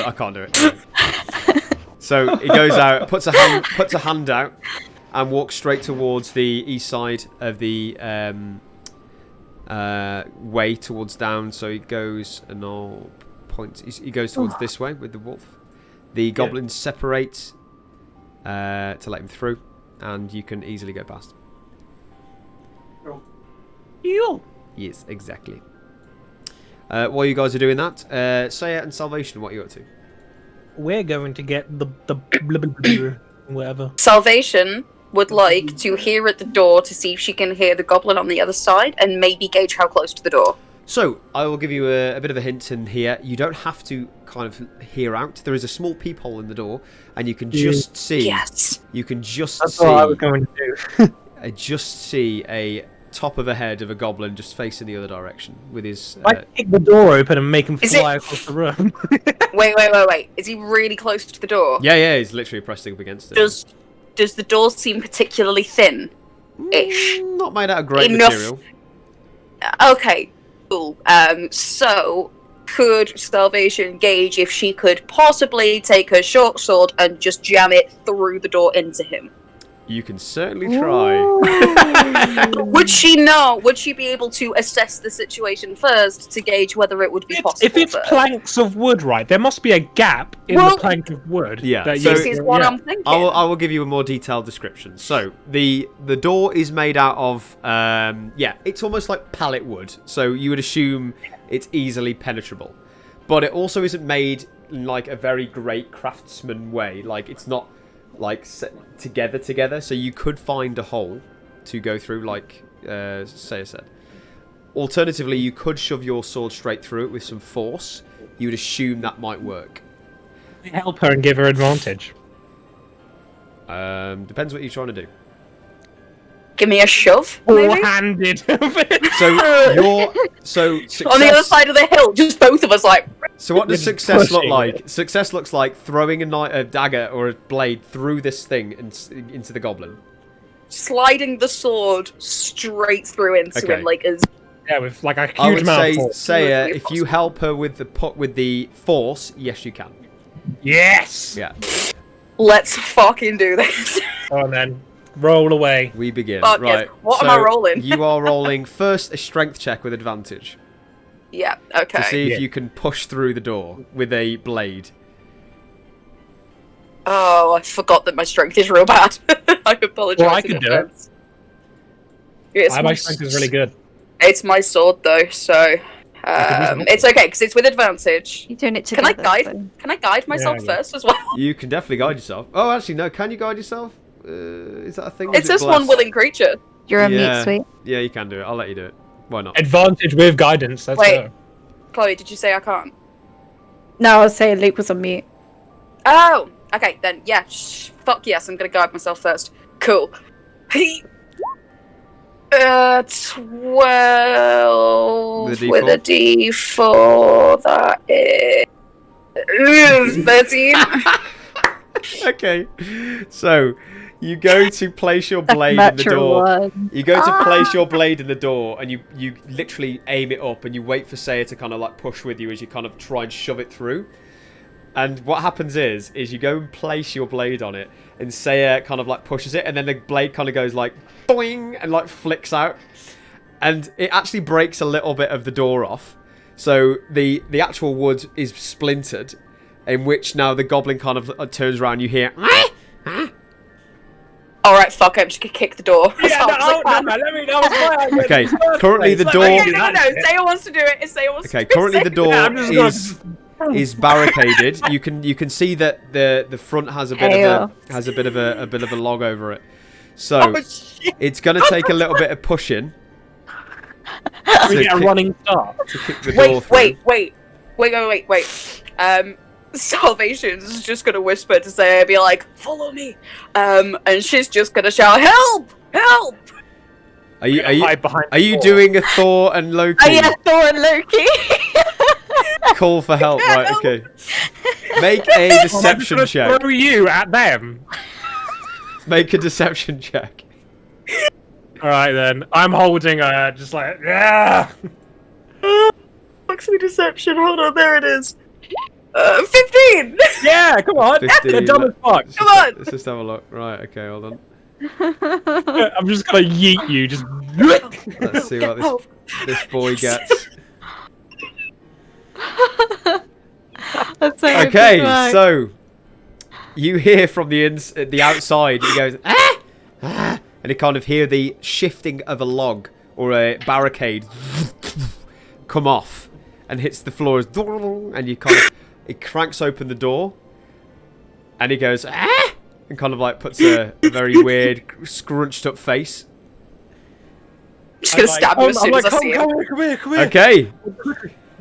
I can't do it. So he goes out, puts a hand out, and walks straight towards the east side of the way towards down. So he goes and I'll point. He goes towards this way with the wolf. The goblins separate to let him through, and you can easily go past. Yes, exactly. While you guys are doing that, Saya and Salvation, what are you up to? We're going to get the whatever. Salvation would like to hear at the door to see if she can hear the goblin on the other side and maybe gauge how close to the door. So, I will give you a bit of a hint in here. You don't have to kind of hear out. There is a small peephole in the door, and you can just see... Yes! You can just That's see... what I was going to do. just see a top of a head of a goblin just facing the other direction with his... I kick the door open and make him Is fly across the room. Wait. Is he really close to the door? Yeah, he's literally pressing up against it. Does the door seem particularly thin-ish? Not made out of great Enough- material. Okay, cool. So, could Salvation gauge if she could possibly take her short sword and just jam it through the door into him? You can certainly try. Would she know? Would she be able to assess the situation first to gauge whether it would be possible? If it's first? planks of wood, right, there must be a gap in Well, the plank of wood. Yeah, that so- This is what I'm thinking. I will give you a more detailed description. So the door is made out of it's almost like pallet wood. So you would assume it's easily penetrable, but it also isn't made in like a very great craftsman way. Like it's not like set together. So you could find a hole to go through, like Saya said. Alternatively, you could shove your sword straight through it with some force. You would assume that might work. Help her and give her advantage. Depends what you're trying to do. Give me a shove, maybe? Four-handed. So success, On the other side of the hill, just both of us like... So what does Just success look pushing like? Success looks like throwing a dagger or a blade through this thing and into the goblin. sliding the sword straight through into Okay. him, like as... Yeah, with like a huge I would amount say, of force. Saya, if you help her with the force, yes, you can. Yes! Yeah, Let's fucking do this. Oh, and then roll away. we begin. Fuck yes. Right. What am I rolling? You are rolling first a strength check with advantage Yeah, to okay. see Yeah. if you can push through the door with a blade. Oh, I forgot that my strength is real bad. I apologize. Well, I in can do it. advance. It's My strength is really good. It's my sword though, so it's okay because it's with advantage. You're doing it Can I together. guide? so- Can I guide myself Yeah. first as well? You can definitely guide yourself. Oh, actually, no. Can you guide yourself? Is that a thing? or It is says blessed? one willing creature. You're a Yeah. meat sweet. Yeah, you can do it. I'll let you do it. Why not? Advantage with guidance. Let's Wait. go. Chloe, did you say I can't? No, I was saying Luke was on mute. Oh, okay then. Yeah, fuck yes. I'm gonna guide myself first. Cool. 12 With a with a D4. That is 13. Okay, so you go to place your blade in the Natural door. one. You go to place your blade in the door, and you literally aim it up, and you wait for Saya to kind of like push with you as you kind of try and shove it through. And what happens is you go and place your blade on it, and Saya kind of like pushes it, and then the blade kind of goes like boing and like flicks out, and it actually breaks a little bit of the door off. So the actual wood is splintered, in which now the goblin kind of turns around. You hear. Alright, fuck, I'm just gonna kick the door. Yeah, okay, currently the door. Okay, no, Saya wants to do it. Saya wants to do it. Currently the door Yeah, is barricaded. You can see that the front has a bit of a log over it. So Oh, shit. it's gonna take a little bit of pushing. We get a running start. To kick the door Wait. Salvations is just gonna whisper to Saya, be like, "Follow me," and she's just gonna shout, "Help! Help!" Are you Hide behind the door. doing a Thor and Loki? Oh yeah, Thor and Loki. Call for help, right? Okay. Make a deception check. Throw you at them. Make a deception check. All right then. I'm holding just like yeah. What's the deception? Hold on, there it is. 15. Yeah, come on. 15. They're dumb as fuck. Come on. Let's just have a look. Right. Okay. Hold on. I'm just gonna yeet you. Just. Let's see what this boy gets. That's so Okay, good. so you hear from the outside. He goes and you kind of hear the shifting of a log or a barricade come off and hits the floor, and you kind of it cranks open the door, and he goes and kind of like puts a very weird scrunched up face. Just gonna stab him as soon as I see him. Come here. Okay.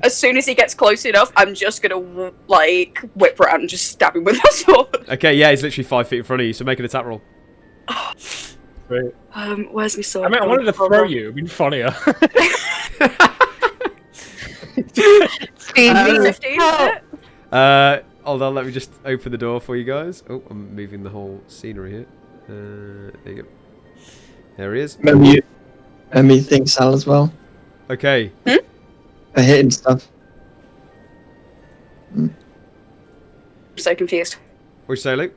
As soon as he gets close enough, I'm just gonna like whip around and just stab him with my sword. Okay, yeah, he's literally 5 feet in front of you, so make an attack roll. Wait. Where's my sword? I mean, I wanted to throw you. It'd been funnier. Speed me. 15, is it? Hold on, let me just open the door for you guys. Oh, I'm moving the whole scenery here. There you go. There he is. Maybe you think Sal as well. Okay. For hitting stuff. I'm so confused. What'd you say, Luke?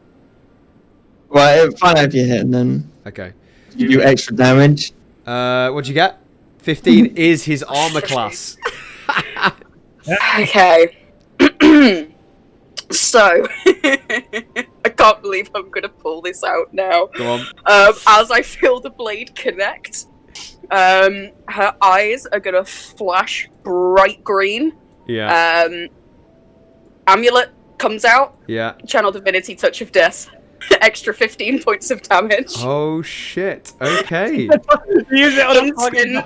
Well, find out if you hit and then Okay. you do extra damage. What'd you get? 15 is his armor class. Okay. So, I can't believe I'm gonna pull this out now. Go on. As I feel the blade connect, her eyes are gonna flash bright green. Yeah. Amulet comes out. Yeah. Channel Divinity Touch of Death. Extra 15 points of damage. Oh shit. Okay. Use it on a fucking.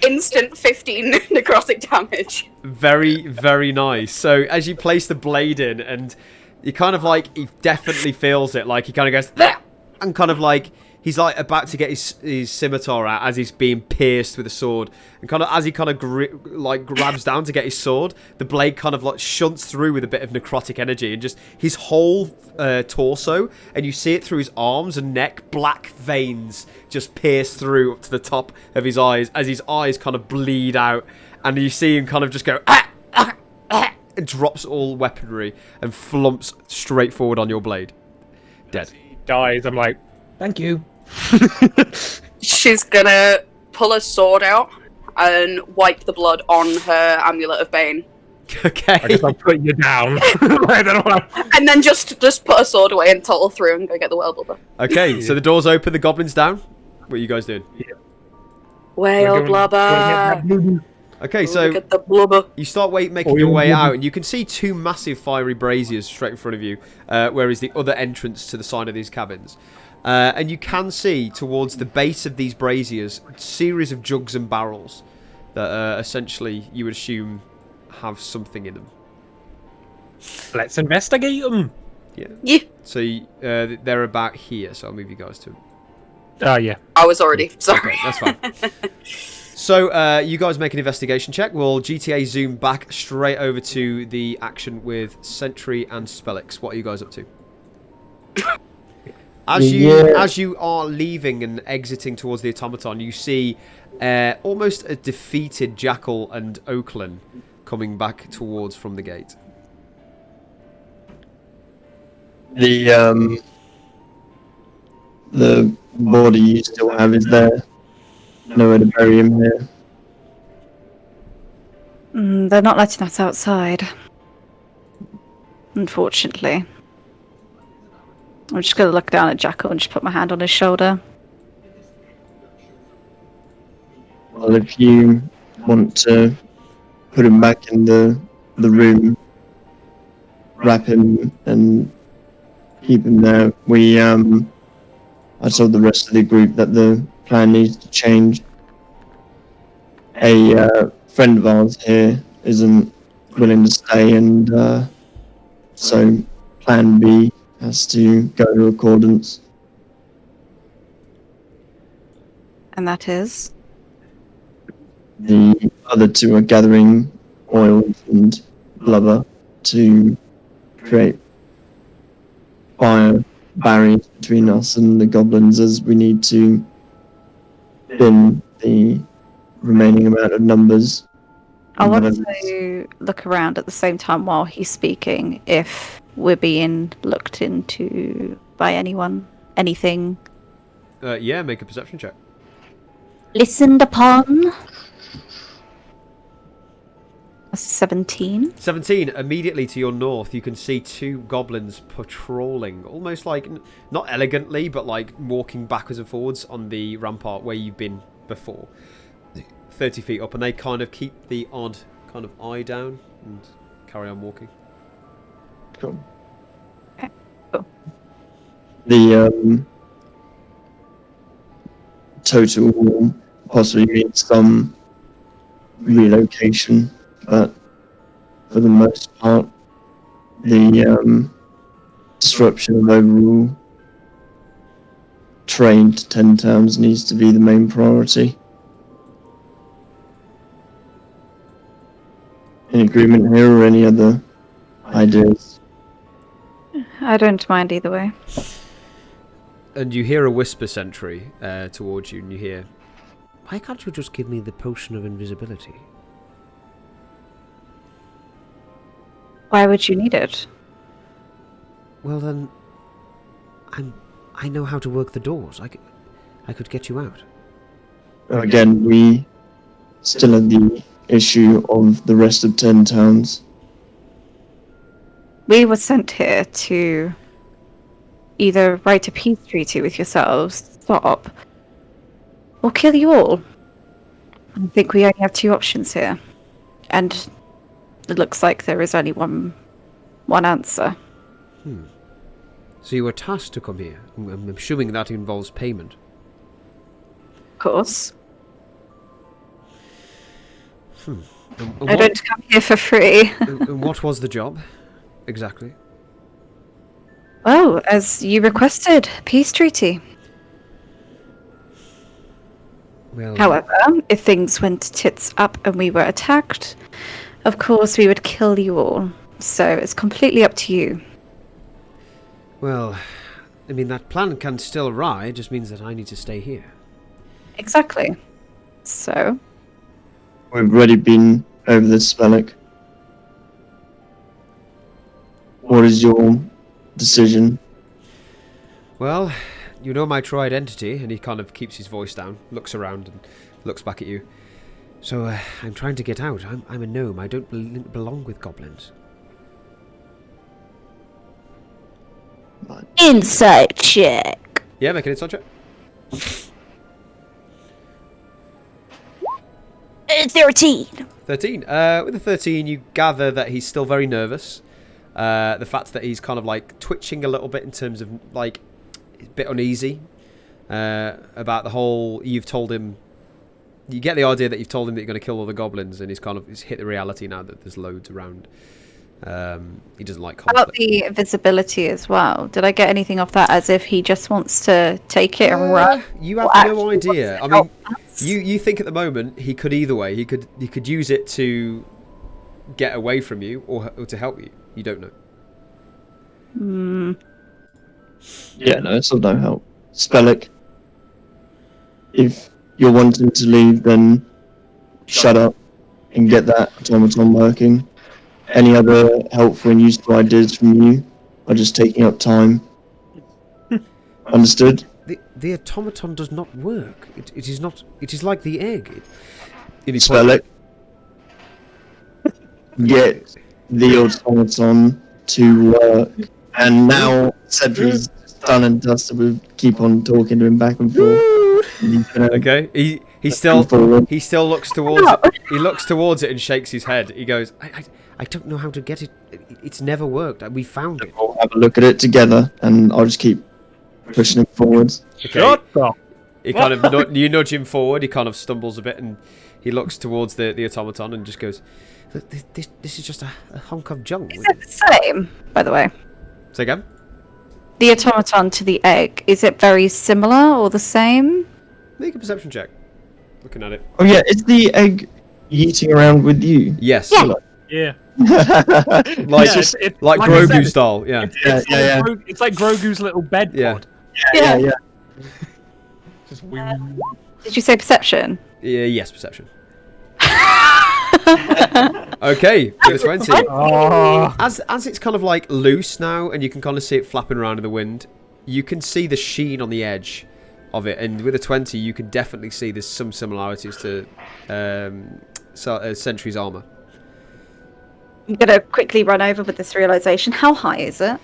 Instant 15 necrotic damage. Very, very nice. So as you place the blade in, and you kind of like he definitely feels it, like he kind of goes "Bleh!" and kind of like he's like about to get his scimitar out as he's being pierced with a sword, and kind of as he kind of grabs down to get his sword, the blade kind of like shunts through with a bit of necrotic energy, and just his whole torso, and you see it through his arms and neck, black veins just pierce through up to the top of his eyes as his eyes kind of bleed out, and you see him kind of just go and drops all weaponry and flumps straight forward on your blade, dead. He dies. I'm like, thank you. She's gonna pull her sword out and wipe the blood on her Amulet of Bane. Okay. I guess I'll put you down. I don't know. And then just put her sword away and toddle through and go get the whale blubber. Okay, so the door's open, the goblin's down. What are you guys doing? Whale blubber. Okay, so Get the blubber. you start making your way out, and you can see two massive fiery braziers straight in front of you, where is the other entrance to the side of these cabins. And you can see towards the base of these braziers a series of jugs and barrels that essentially you would assume have something in them. Let's investigate them. Yeah. Yeah. So they're about here, so I'll move you guys to them. Oh, yeah. I was already sorry. Okay, that's fine. So, you guys make an investigation check. We'll GTA zoom back straight over to the action with Sentry and Spellix. What are you guys up to? As you are leaving and exiting towards the automaton, you see almost a defeated Jackal and Oakland coming back towards from the gate. The body you still have is there. Nowhere to bury him here. They're not letting us outside. Unfortunately. I'm just going to look down at Jackal and just put my hand on his shoulder. Well, if you want to put him back in the room, wrap him and keep him there, I told the rest of the group that the plan needs to change. A friend of ours here isn't willing to stay, and so plan B has to go to accordance. And that is? The other two are gathering oil and blubber to create fire barriers between us and the goblins, as we need to thin the remaining amount of numbers. I want to look around at the same time while he's speaking if we're being looked into by anyone, anything. Yeah, make a perception check. Listened upon. 17. 17. Immediately to your north, you can see two goblins patrolling, almost like, not elegantly, but like walking backwards and forwards on the rampart where you've been before. 30 feet up, and they kind of keep the odd kind of eye down and carry on walking. Cool. Okay, cool. The total will possibly mean some relocation, but for the most part, the disruption of overall trade to 10 towns needs to be the main priority. Any agreement here or any other ideas? I don't mind either way. And you hear a whisper sentry towards you, and you hear, "Why can't you just give me the potion of invisibility?" Why would you need it? Well then, I know how to work the doors. I could get you out. Again, we still have the issue of the rest of 10 towns. We were sent here to either write a peace treaty with yourselves, stop, or kill you all. I think we only have two options here. And it looks like there is only one answer. So you were tasked to come here. I'm assuming that involves payment. Of course. And I don't come here for free. and what was the job, exactly? Oh, as you requested, peace treaty. Well, However, if things went tits up and we were attacked, of course we would kill you all. So it's completely up to you. well, I mean, that plan can still ride, just means that I need to stay here. Exactly. So, We've already been over this, Spellic. What is your decision? Well, you know my true identity, and he kind of keeps his voice down, looks around, and looks back at you. So, I'm trying to get out. I'm a gnome. I don't belong with goblins. Insight check. Yeah, make an insight check. 13. 13. With the 13, you gather that he's still very nervous. The fact that he's kind of like twitching a little bit in terms of like a bit uneasy about the whole. You've told him. You get the idea that you've told him that you're going to kill all the goblins, and he's hit the reality now that there's loads around. He doesn't like About conflict. the invisibility as well. Did I get anything off that as if he just wants to take it and run? You have or no actually idea. wants I to mean, help us? you think at the moment he could either way. He could use it to get away from you or to help you. You don't know. Yeah, no, it's of no help. Spellic, if you're wanting to leave, then shut up and get that automaton working. Any other helpful and useful ideas from you are just taking up time. Understood? The automaton does not work. It is not. It is like the egg. Spellic, get the automaton to work. And now Cedric's done and dusted with keep on talking to him back and forth. And he's gonna Okay. He still looks towards it. He looks towards it and shakes his head. He goes, I don't know how to get it. It's never worked. We found it. We'll have a look at it together, and I'll just keep pushing it forwards. Okay. Shut up. He kind of you nudge him forward. He kind of stumbles a bit, and he looks towards the automaton and just goes, "This is just a hunk of junk." Is it the same, by the way? Say again. The automaton to the egg, is it very similar or the same? Make a perception check. Looking at it. Oh yeah, is the egg eating around with you? Yes. Yeah. Yeah. Like Yeah, it's like like I Grogu said, style. Yeah. Yeah. It's like Grogu's little bed Yeah. pod. Yeah. Just weird. Did you say perception? Yeah. Yes. Perception. Okay. With a 20. Oh. As it's kind of like loose now, and you can kind of see it flapping around in the wind, you can see the sheen on the edge of it, and with a 20, you can definitely see there's some similarities to Sentry's armor. I'm going to quickly run over with this realization. How high is it?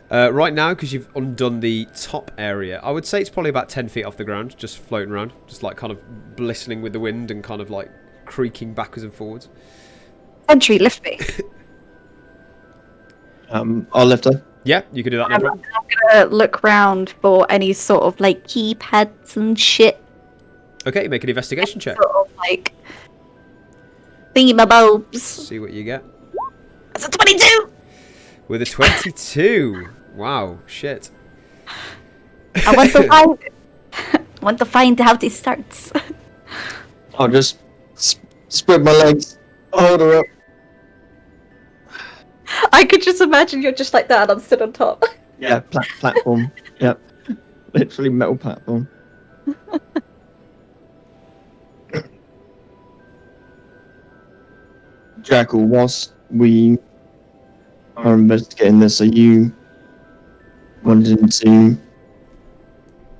Right now, because you've undone the top area, I would say it's probably about 10 feet off the ground, just floating around, just like kind of glistening with the wind and kind of like creaking backwards and forwards. Entry, lift me. I'll lift her. Yeah, you can do that. No I'm problem. going to look round for any sort of like keypads and shit. Okay, make an investigation check. Sort of like thingamabobs. See what you get. That's a 22! With a 22. Wow, shit. I want to find I want to find how this starts. I'll just spread my legs, hold her up. I could just imagine you're just like that and I'm stood on top. Yeah, platform. Yep. Literally metal platform. Jackal, whilst we are investigating this, are you wanting to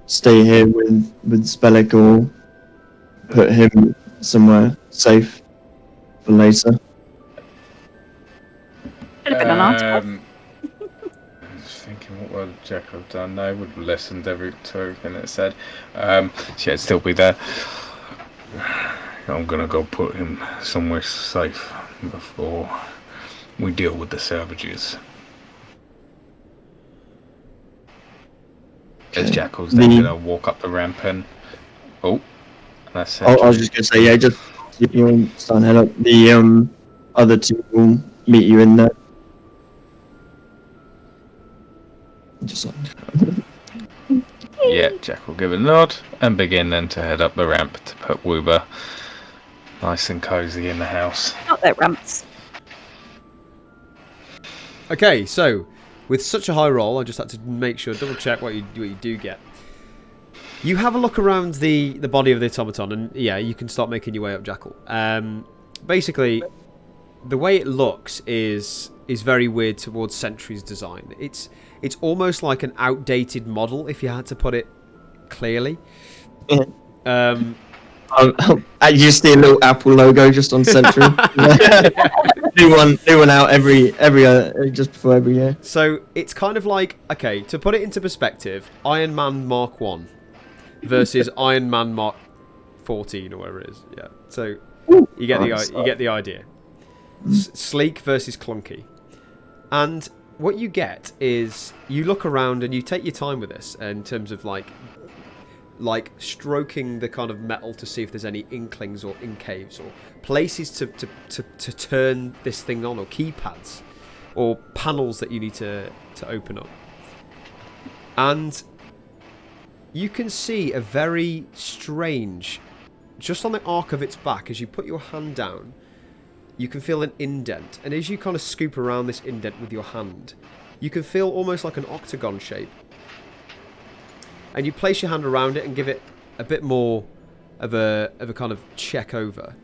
stay here with Spellic or put him somewhere safe for later? Could have been an article. I was thinking, what would Jack have done? They would have listened to everything it said. Yeah, it'd still be there. I'm gonna go put him somewhere safe before we deal with the savages. As Jackal's then gonna walk up the ramp and that's it. I was just gonna say, yeah, just keep your stand head up. The other two will meet you in there. Just like Yeah, Jack will give a nod and begin then to head up the ramp to put Woober nice and cozy in the house. Not their ramps. Okay, so with such a high roll, I just had to make sure, double check what you do get. You have a look around the body of the automaton, and yeah, you can start making your way up, Jackal. Basically, the way it looks is very weird towards Sentry's design. It's almost like an outdated model, if you had to put it clearly. I just see a little Apple logo just on Sentry. new one out every just before every year. So it's kind of like, okay, to put it into perspective, Iron Man Mark 1 versus Iron Man Mark 14 or whatever it is. Yeah. So you get the idea. Sleek versus clunky. And what you get is you look around and you take your time with this in terms of like stroking the kind of metal to see if there's any inklings or incaves or places to turn this thing on, or keypads or panels that you need to open up. And you can see a very strange, just on the arc of its back, as you put your hand down, you can feel an indent. And as you kind of scoop around this indent with your hand, you can feel almost like an octagon shape. And you place your hand around it and give it a bit more of a kind of check over.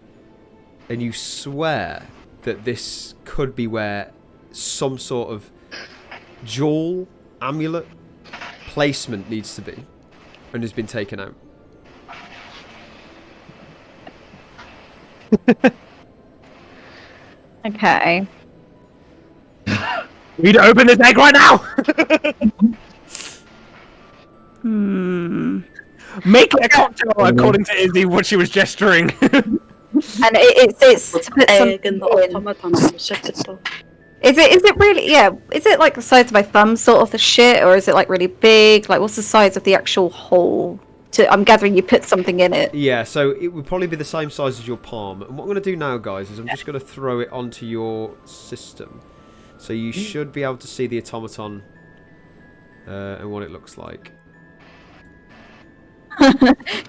And you swear that this could be where some sort of jewel, amulet, placement needs to be. And has been taken out. Okay. We need to open this egg right now! Make it a cocktail according to Izzy, what she was gesturing. And it's to put Egg and the something in. automaton. Is it really, yeah, is it like the size of my thumb sort of the shit, or is it like really big? Like, what's the size of the actual hole? I'm gathering you put something in it. Yeah, so it would probably be the same size as your palm. And what I'm going to do now, guys, is I'm just going to throw it onto your system. So you should be able to see the automaton and what it looks like.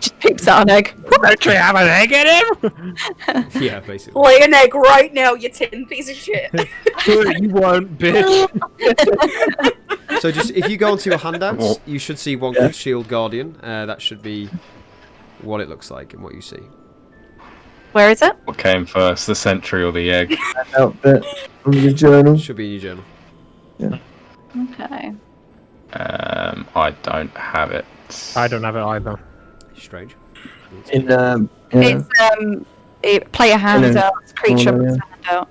Just peeps out an egg. Don't you have an egg in him? Yeah, basically. Lay an egg right now, you tin piece of shit. You won't, bitch. So just if you go onto your handouts, you should see one called Shield Guardian. That should be what it looks like and what you see. Where is it? What came first, the sentry or the egg? Outfit from your journal. Should be in your journal. Yeah. Okay. I don't have it. I don't have it either. Strange. In yeah. It's player hands out, creature corner, hand out.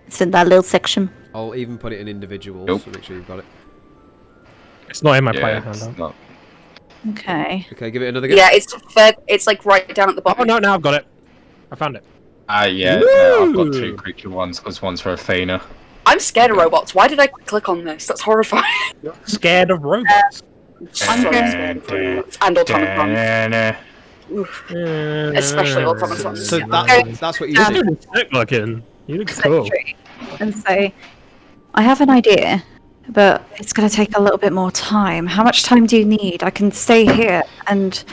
It's in that little section. I'll even put it in individuals, Nope. so make sure you've got it. It's not in my player Yeah, it's handout. not. Okay. Okay, give it another go. Yeah, it's like right down at the Oh bottom. no, now I've got it. I found it. Yeah, no, I've got Woo! 2 creature ones, because one's for Athena. I'm scared of robots. Why did I click on this? That's horrifying. Scared of robots. I'm so scared of robots. And automatons. Oof. Especially automatons. So that's what you see. You're sick looking. You look cool. And say, I have an idea, but it's going to take a little bit more time. How much time do you need? I can stay here and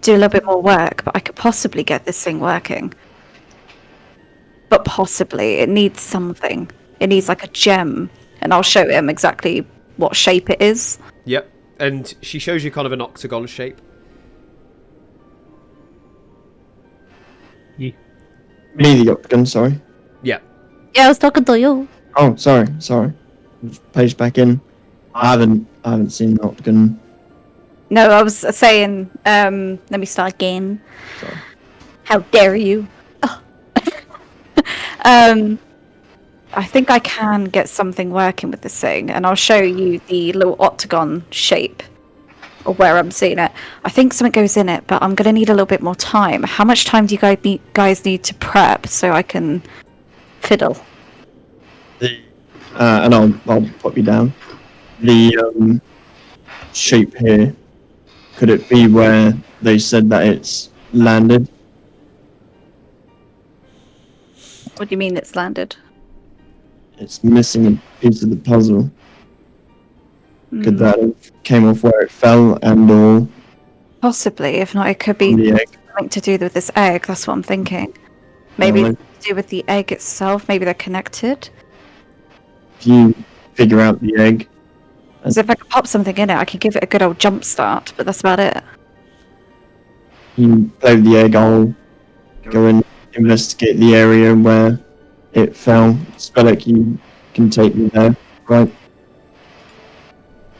do a little bit more work, but I could possibly get this thing working. But possibly, it needs something. It needs like a gem, and I'll show him exactly what shape it is. Yep. And she shows you kind of an octagon shape. Me, the octagon, sorry. Yeah. Yeah, I was talking to you. Oh, sorry. Just page back in. I haven't seen the octagon. No, I was saying, let me start again. Sorry. How dare you? I think I can get something working with this thing, and I'll show you the little octagon shape of where I'm seeing it. I think something goes in it, but I'm going to need a little bit more time. How much time do you guys need to prep so I can fiddle? And I'll pop you down. The shape here, could it be where they said that it's landed? What do you mean it's landed? It's missing a piece of the puzzle. Could that have came off where it fell and or Possibly. If not, it could be the egg? something to do with this egg. That's what I'm thinking. Maybe it's to do with the egg itself. Maybe they're connected. If you figure out the egg, Because if I could pop something in it, I could give it a good old jump start, but that's about it. you play with the egg, I'll go and investigate the area where it fell. Spellick, you can take me there, right?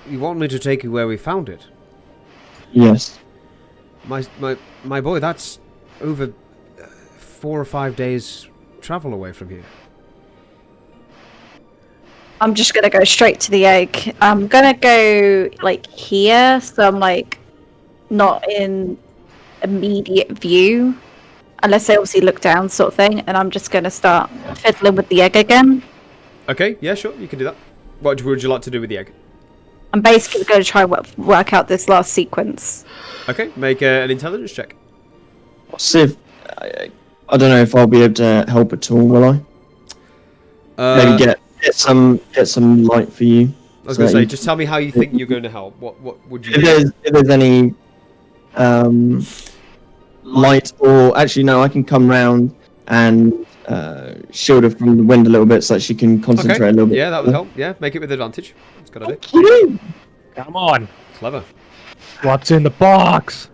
You want me to take you where we found it? Yes. My boy, that's over 4 or 5 days travel away from here. I'm just gonna go straight to the egg. I'm gonna go like here, so I'm like not in immediate view, unless I obviously look down, sort of thing. And I'm just gonna start fiddling with the egg again. Okay, yeah, sure, you can do that. What would you like to do with the egg? I'm basically going to try work out this last sequence. Okay, make an intelligence check. I'll see if I don't know if I'll be able to help at all, will I? maybe get some light for you. I was so going to that say, you- just tell me how you think you're going to help. What would you? If there's any light, or actually no, I can come round and shield her from the wind a little bit so that she can concentrate a little bit. Yeah, that would help. Yeah, make it with advantage. That's a good idea. Help. Come on. Clever. What's in the box?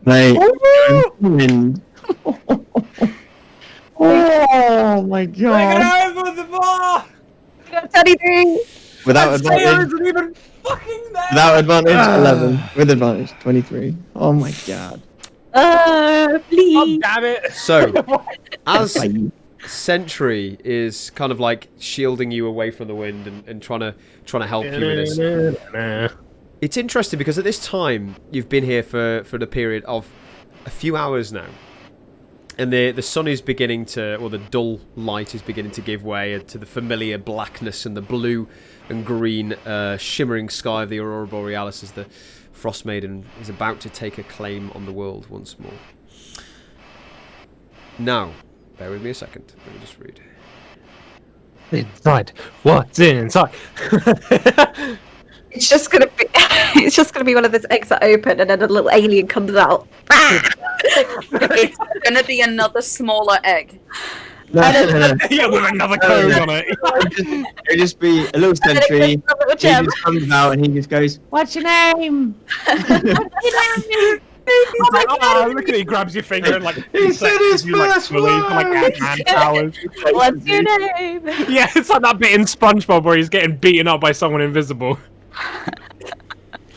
Mate, wind. Oh my god! Without advantage. Without advantage, 11. With advantage, 23. Oh my god. Please. Damn it. So, as Bye. Sentry is kind of like shielding you away from the wind and trying to help you with this. It's interesting because at this time you've been here for the period of a few hours now, and the sun is beginning to, or the dull light is beginning to give way to the familiar blackness and the blue and green shimmering sky of the Aurora Borealis as the Frost Maiden is about to take a claim on the world once more. Now, bear with me a second. Let me just read. Inside. What's inside? It's just gonna be. It's just gonna be one of those eggs that open, and then a little alien comes out. It's gonna be another smaller egg. No. Yeah, with another code on it. It'll just be a little sentry. He just comes out and he just goes, What's your name? He's like, oh, look at it, he grabs your finger and like He said his you like first slowly for like Ant-Man powers. What's your name? Yeah, it's like that bit in SpongeBob where he's getting beaten up by someone invisible.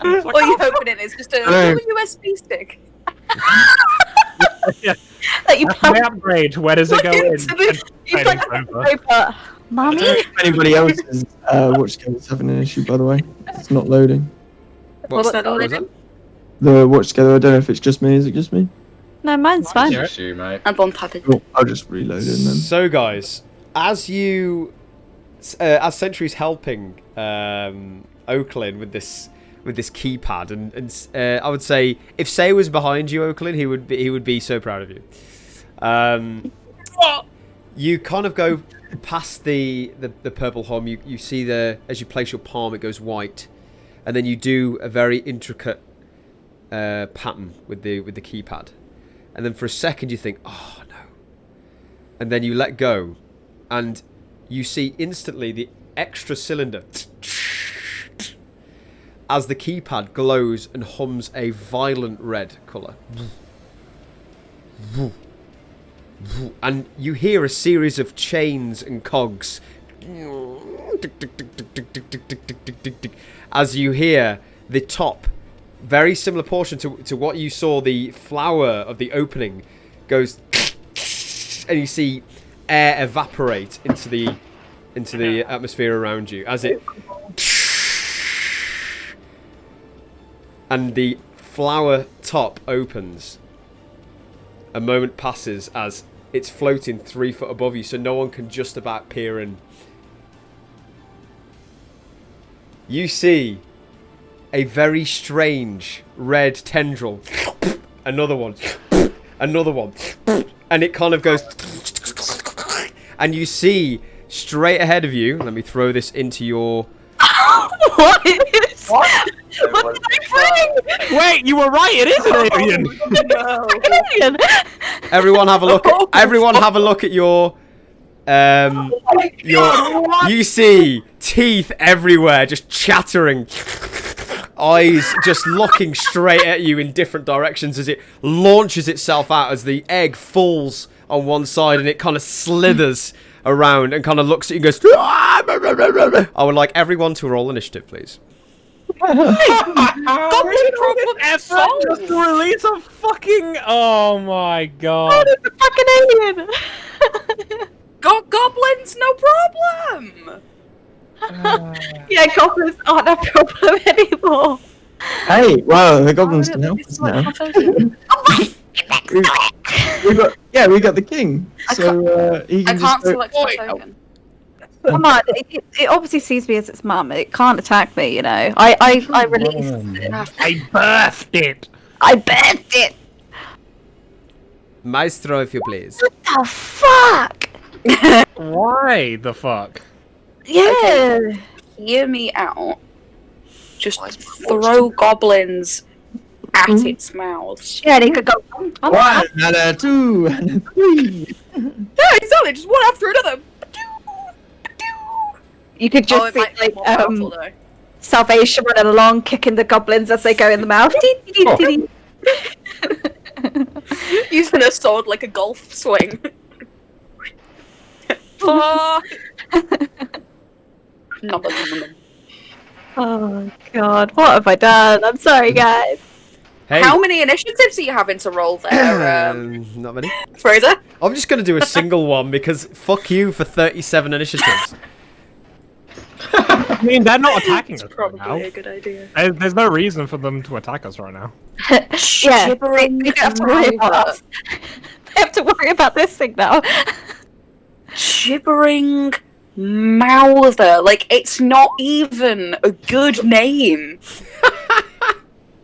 It's like, All you open it is just a Hello. little USB stick. yeah. That you My upgrade, where does it go in? You plug the paper. Mommy. if anybody else is watch together is having an issue, by the way. It's not loading. What that was that? The watch together, I don't know if it's just me. Is it just me? No, mine's fine. Just you, mate. And on top of Cool. I'll just reload it and then. So, guys, as Sentry's helping Oaklin with this keypad, and I would say if Say was behind you, Oaklin, he would be so proud of you. You kind of go past the purple hum. You see as you place your palm, it goes white, and then you do a very intricate pattern with the keypad, and then for a second you think, oh no, and then you let go, and you see instantly the extra cylinder as the keypad glows and hums a violent red colour. And you hear a series of chains and cogs as you hear the top, very similar portion to what you saw, the flower of the opening goes, and you see air evaporate into the atmosphere around you as it, and the flower top opens. A moment passes as it's floating 3 foot above you, so no one can just about peer in. You see a very strange red tendril. Another one. Another one. And it kind of goes... And you see straight ahead of you... Let me throw this into your... What is? What did I bring? Wait, you were right, it is an alien! Alien. Everyone have a look at... Everyone have a look at your... You see teeth everywhere, just chattering, eyes just looking straight at you in different directions as it launches itself out as the egg falls on one side and it kind of slithers around and kind of looks at you and goes. I would like everyone to roll initiative, please. Goblin problem effort just to release a fucking... Oh my god. It's a fucking alien. Got goblins, no problem. Yeah, goblins aren't a problem anymore. Hey, wow, the goblins can help us now. we got the king. So he I can can't just go, select my token. Come on, it obviously sees me as its mum. It can't attack me, you know. I released it. I birthed it! I birthed it. Maestro, if you please. What the fuck? Why the fuck? Yeah. Hear me out. Just throw goblins at its mouth. Yeah, they could go. One, and a two, and a three. Yeah, exactly. Just one after another. You could just it see might be like more powerful, though. Salvation running along, kicking the goblins as they go in the mouth. Using a sword like a golf swing. Fuck. Nom, nom, nom, nom. Oh god, what have I done? I'm sorry, guys. Hey. How many initiatives are you having to roll there, Not many. Fraser? I'm just going to do a single one because fuck you for 37 initiatives. I mean, they're not attacking us It's right now. probably a good idea. There's no reason for them to attack us right now. Yeah, they don't have to worry about us. They have to worry about this thing now. Shivering Mouther. Like, it's not even a good name.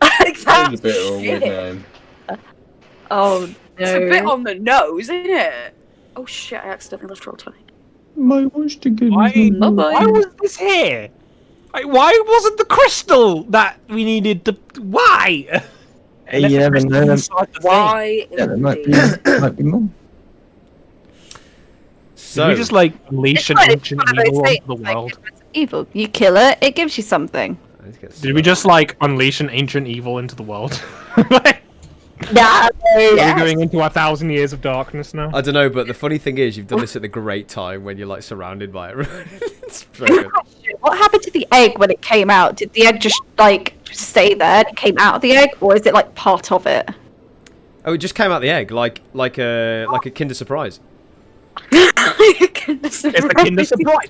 Like, That is that's a bit of a weird shit. name. Oh no. It's a bit on the nose, isn't it? Oh shit, I accidentally left roll 20. My wish to goodness. Why was this here? Why wasn't the crystal that we needed to... Why? Hey, you never know. Why Yeah, there might indeed? be more. Did we just like unleash an ancient one of those evil things, onto the like, world? if it's evil. You kill it, it gives you something. Did we just like unleash an ancient evil into the world? No. Are we going into 1,000 years of darkness now? I don't know, but the funny thing is, you've done this at the great time when you're like surrounded by it. It's very good. What happened to the egg when it came out? Did the egg just like stay there and it came out of the egg, or is it like part of it? Oh, it just came out the egg, like a Kinder Surprise. It's the Kinder Surprise.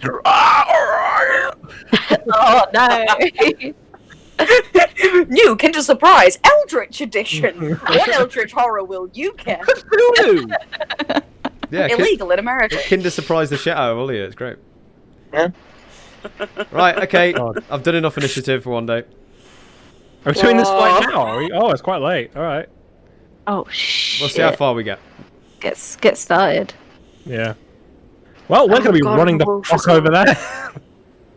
Oh no. New Kinder Surprise Eldritch Edition. What Eldritch horror will you get? Yeah, Illegal in America. Kinder Surprise the shit out of all of you. It's great. Yeah. Right, okay. God. I've done enough initiative for one day. Are we doing this right now? Are we? Oh, it's quite late. All right. Oh shit. We'll see how far we get. Get started. Yeah. Well, we're Oh, going to be God, running the Wolf fuck is over on. there.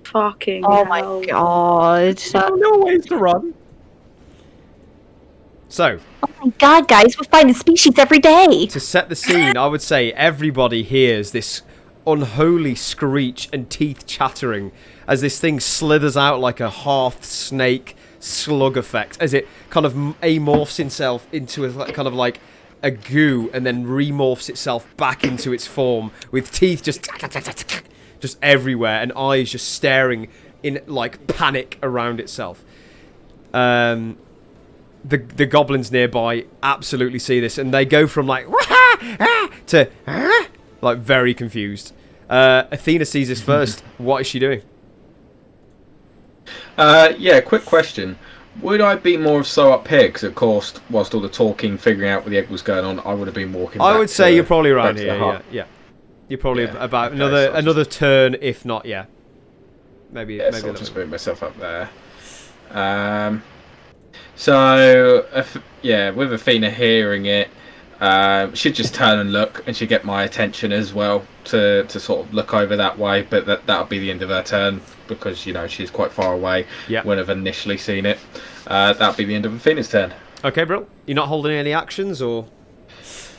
Fucking Oh hell. my god. No ways to run. So, Oh my god, guys, we're finding species every day. to set the scene, I would say everybody hears this unholy screech and teeth chattering as this thing slithers out like a half snake slug effect, as it kind of amorphs itself into a kind of like a goo and then remorphs itself back into its form with teeth just everywhere and eyes just staring in like panic around itself. The goblins nearby absolutely see this and they go from like to like very confused. Athena sees this first. What is she doing? Yeah, quick question. Would I be more so up here? Because, of course, whilst all the talking, figuring out where the egg was going on, I would have been walking I back would say to- you're probably back around to the here. hut. Yeah. You're probably Yeah, about okay, so I'll another turn, if not, yeah. Maybe Yeah, maybe so a I'll little just bit. move myself up there. So, yeah, with Athena hearing it, she'd just turn and look, and she'd get my attention as well to sort of look over that way. But that'll be the end of her turn because she's quite far away. Yeah. When I've initially seen it, that'll be the end of Athena's turn. Okay, bro. You're not holding any actions, or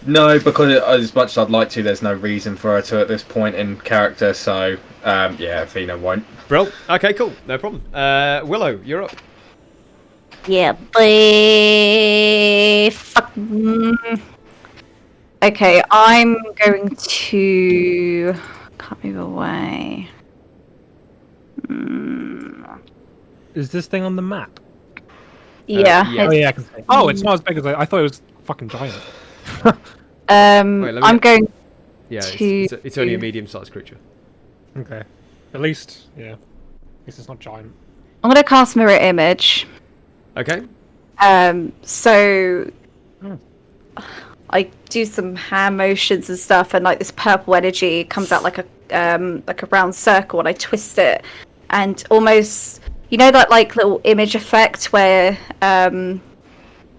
No, because as much as I'd like to, there's no reason for her to at this point in character. So, yeah, Athena won't. bro? Okay, cool. No problem. Willow, you're up. Yeah, boy. Fuck. Okay, I'm going to. Can't move away. Is this thing on the map? Yeah. yeah. Oh yeah, I can see. Oh, it's not as big as I thought. It was fucking giant. Wait, let me- I'm going. Yeah, To- it's only a medium-sized creature. Okay. At least, yeah. At least it's not giant. I'm going to cast Mirror Image. Okay. So I do some hand motions and stuff, and like this purple energy comes out like a round circle, and I twist it, and almost that like little image effect where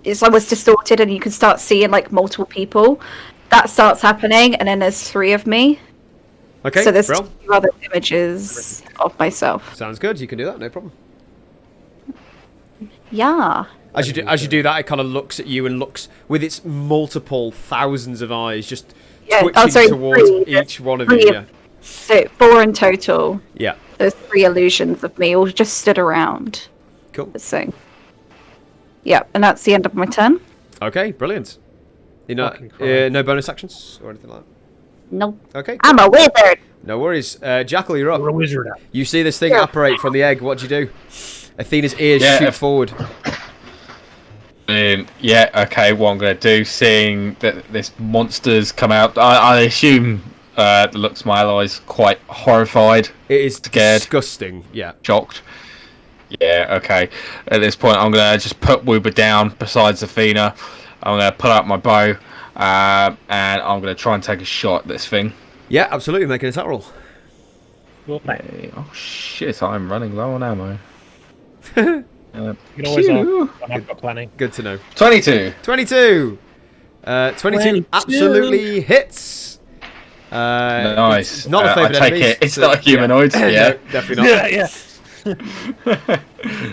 it's almost distorted, and you can start seeing like multiple people. that starts happening, and then there's 3 of me. Okay, So there's bro. 2 other images of myself. Sounds good. You can do that. No problem. Yeah. As you do that, it kind of looks at you and looks with its multiple thousands of eyes, just twitching towards 3. each one of 3 you. Yeah. So 4 in total. Yeah. There's 3 illusions of me all just stood around. Cool. So, yeah, and that's the end of my turn. Okay, brilliant. You know, Fucking Christ. no bonus actions or anything like Nope. that. Okay. I'm a wizard. No worries. Jackal, you're We're a up. wizard now. You see this thing apparate from the egg. What do you do? Athena's ears Yeah, shoot forward. Yeah, okay, what I'm going to do, seeing that this monster's come out, I assume looks my allies quite horrified, It is Scared. disgusting. Yeah. shocked. Yeah, okay. At this point, I'm going to just put Woober down besides Athena. I'm going to pull out my bow, and I'm going to try and take a shot at this thing. Yeah, absolutely. Make an attack roll. Oh shit, I'm running low on ammo. You can always Phew. I've got plenty. Good to know. 22. 22. 22 absolutely hits. Nice. It's not a I favourite take enemy. it. It's not a humanoid. Yeah. Yeah. No, definitely not. Yeah.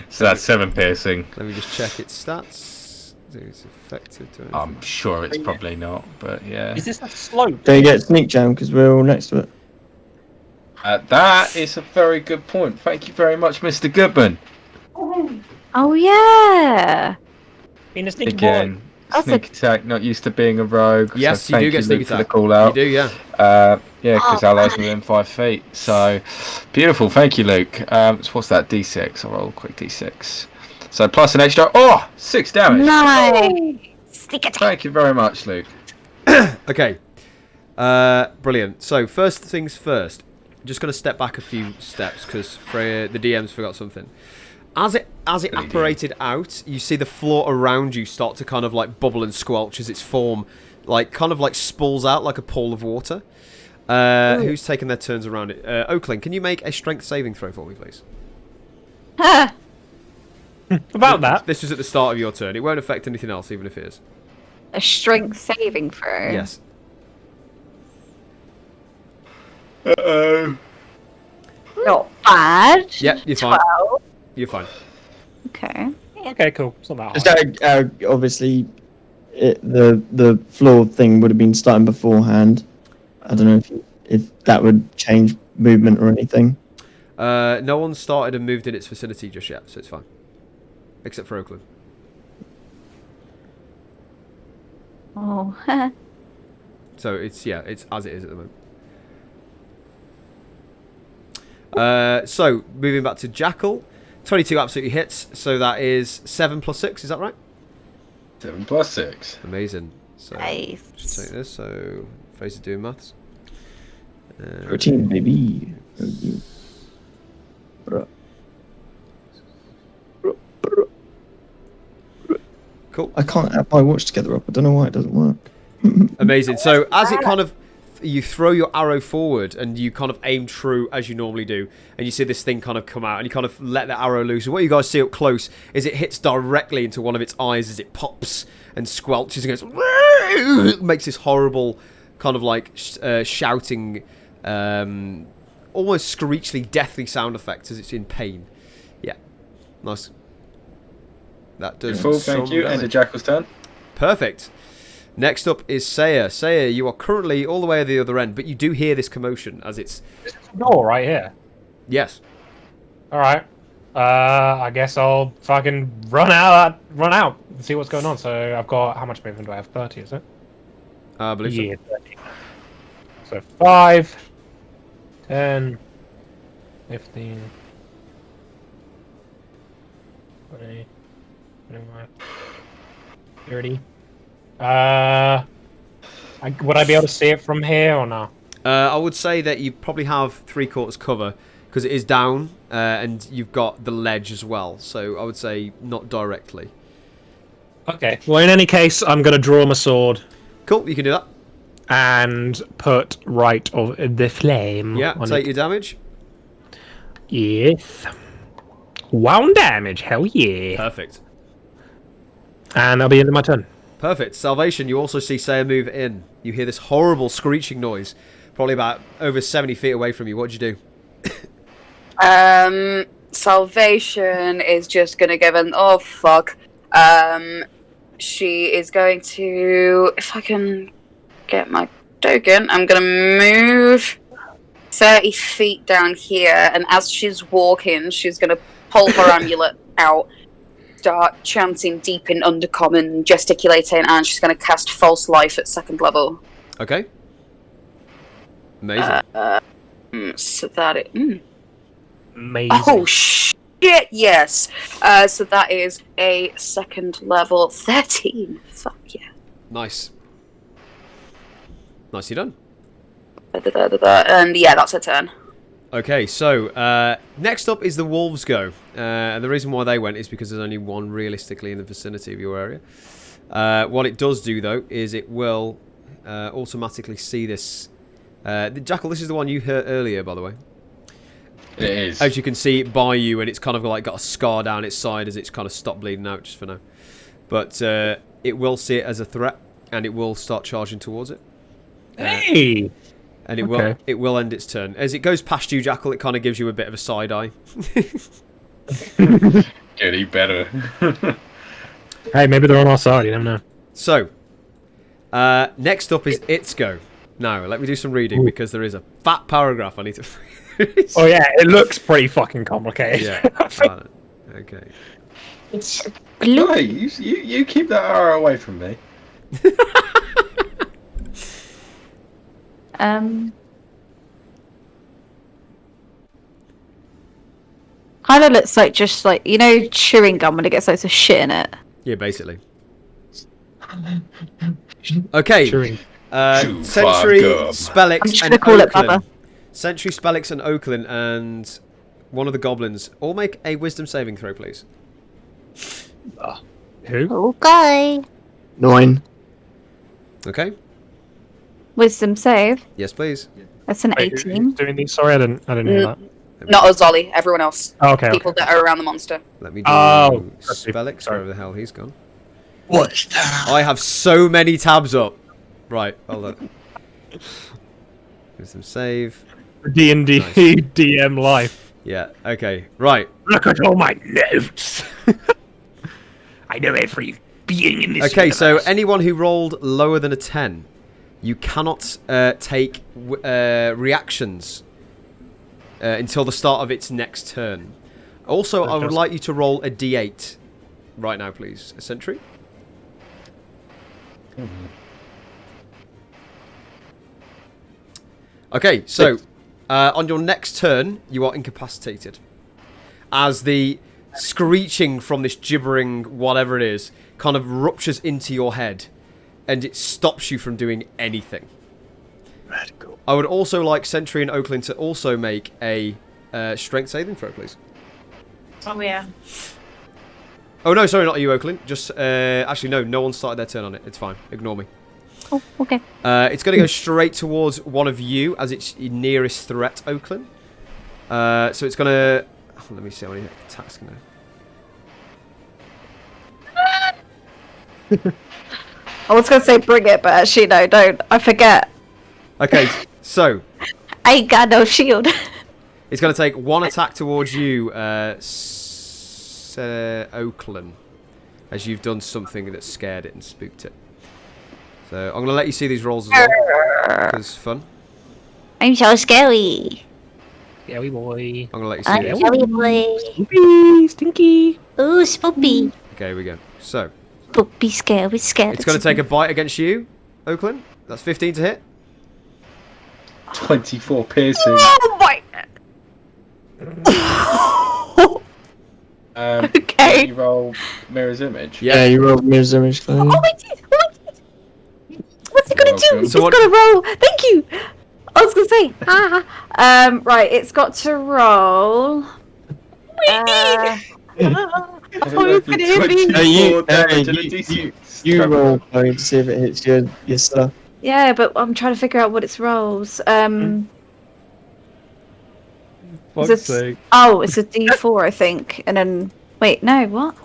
So that's 7 piercing. Let me just check its stats. It's effective to anything. I'm sure it's probably not, but yeah. Is this a slope? Don't you get sneak jam because we're all next to it? That is a very good point. Thank you very much, Mr. Goodman. Oh, yeah. In a sneaky Again, That's sneak attack, not used to being a rogue. Yes, so you do thank get sneak Luke, for attack. the call out. You do, yeah. Yeah, because allies within 5 feet. So, beautiful. Thank you, Luke. So what's that? D6. I'll roll a quick D6. So, plus an extra. Oh! 6 damage. Nice. Sneak attack. Thank you very much, Luke. Okay. Brilliant. So, first things first. Just going to step back a few steps because the DM's forgot something. As it apparated out, you see the floor around you start to kind of like bubble and squelch as its form kind of spools out like a pool of water. Who's taken their turns around it? Oakland, can you make a strength saving throw for me, please? About that. This is at the start of your turn. It won't affect anything else, even if it is. A strength saving throw. Yes. Not bad. Yeah, you're fine. 12. You're fine. Okay. Okay, cool. It's not that Just hard. obviously, the floor thing would have been starting beforehand. I don't know if that would change movement or anything. No one started and moved in its vicinity just yet, so it's fine. Except for Oakland. Oh. So it's as it is at the moment. So moving back to Jackal, 22 absolutely hits. So that is 7 plus 6. Is that right? 7 plus 6. Amazing. So Nice. just take this. So Fraser doing maths. 13, baby. Cool. I can't add my watch together up. I don't know why it doesn't work. Amazing. So as it kind of, you throw your arrow forward and you kind of aim true as you normally do, and you see this thing kind of come out and you kind of let the arrow loose. And what you guys see up close is it hits directly into one of its eyes as it pops and squelches and goes, makes this horrible kind of like shouting, almost screechly, deathly sound effect as it's in pain. Yeah, nice. That does. Beautiful, thank some you. End of damage. Jackal's turn. Perfect. Next up is Saya. Saya, you are currently all the way at the other end, but you do hear this commotion as it's... Door right here. Yes. Alright. I guess I'll fucking run out and see what's going on. So I've got, how much movement do I have? 30, is it? I believe so. Yeah, 30. So 5, 10, 15, 20, 25, 30. Would I be able to see it from here or no? I would say that you probably have 3/4 cover because it is down and you've got the ledge as well. So I would say not directly. Okay. Well, in any case, I'm going to draw my sword Cool, you can do that. and put right of the flame. Yeah, on take it. your damage. Yes. 1 damage. Hell yeah. Perfect. And that'll be the end of my turn. Perfect. Salvation, you also see Saya move in. You hear this horrible screeching noise, probably about over 70 feet away from you. What'd you do? Salvation is just gonna give an oh fuck. She is going to, if I can get my token, I'm gonna move 30 feet down here, and as she's walking, she's gonna pull her amulet out, start chanting deep in Undercommon, gesticulating, and she's gonna cast False Life at 2nd level. Okay. Amazing. So that it. Amazing. Oh shit! Yes. So that is a 2nd level 13. Fuck yeah. Nice. Nicely done. And yeah, that's her turn. Okay, so next up is the wolves go. And the reason why they went is because there's only one realistically in the vicinity of your area. What it does do, though, is it will automatically see this. Jackal, this is the one you hurt earlier, by the way. It is. As you can see by you, and it's kind of like got a scar down its side as it's kind of stopped bleeding out just for now. But it will see it as a threat, and it will start charging towards it. Hey! And Okay. it will end its turn. As it goes past you, Jackal, it kind of gives you a bit of a side eye. Getting better. Hey, maybe they're on our side, you never know. So, next up is its go. Now, let me do some reading because there is a fat paragraph I need to. Oh yeah, it looks pretty fucking complicated. Yeah. Okay. Hey, you keep that arrow away from me. Kind of looks like just like, you know, chewing gum when it gets loads of shit in it. Yeah, basically. Okay. Chewing. Sentry, gum. I'm Spellix, just and gonna call it Oaklin. Bubba. Sentry, Spellix, and Oaklin, and one of the goblins all make a wisdom saving throw, please. Who? Okay. 9. Okay. Wisdom save. Yes, please. That's an Wait, 18. who's doing these? Sorry, I didn't hear that. Not Ozolly, everyone else. Oh, okay. People that are around the monster. Let me do Oh, Spellix, sorry. wherever the hell he's gone. What's that? I have so many tabs up. Right, hold on. Wisdom save. D&D Nice. DM life. Yeah, okay. Right. Look at all my notes. I know every being in this Okay, so universe. anyone who rolled lower than a 10, you cannot take reactions until the start of its next turn. Also, I would like you to roll a d8 right now, please. A sentry. Okay, so on your next turn, you are incapacitated. As the screeching from this gibbering whatever it is kind of ruptures into your head, and it stops you from doing anything. Radical. I would also like Sentry and Oaklin to also make a strength saving throw, please. Oh yeah. Oh no, sorry, not you, Oaklin. Just actually no one started their turn on it. It's fine. Ignore me. Oh, okay. It's going to go straight towards one of you as its nearest threat, Oaklin. So it's going to. Let me see how many attacks can I was going to say bring it, but actually, no, don't. I forget. Okay, so I ain't got no shield. it's going to take one attack towards you, Oaklin, as you've done something that scared it and spooked it. So I'm going to let you see these rolls as well, because it's fun. I'm so scary. Scary boy. I'm going to let you see I'm this. scary boy. Stinky, stinky. Ooh, spoopy. Okay, here we go. So Spoopy, scary, scary. it's going to take a bite against you, Oaklin. That's 15 to hit. 24 piercing. Oh my. Okay. You roll Mirror's Image. Yeah, you rolled Mirror's Image. Chloe. Oh, I did. Oh, I did. What's it gonna do? welcome. It's So what- gonna roll. Thank you. I was gonna say. Right. It's got to roll. I thought it was gonna hit me. You roll, Chloe, to see if it hits your stuff. Yeah, but I'm trying to figure out what its rolls. Fuck's Is it- sake. Oh, it's a D4, I think. And then wait, no, what?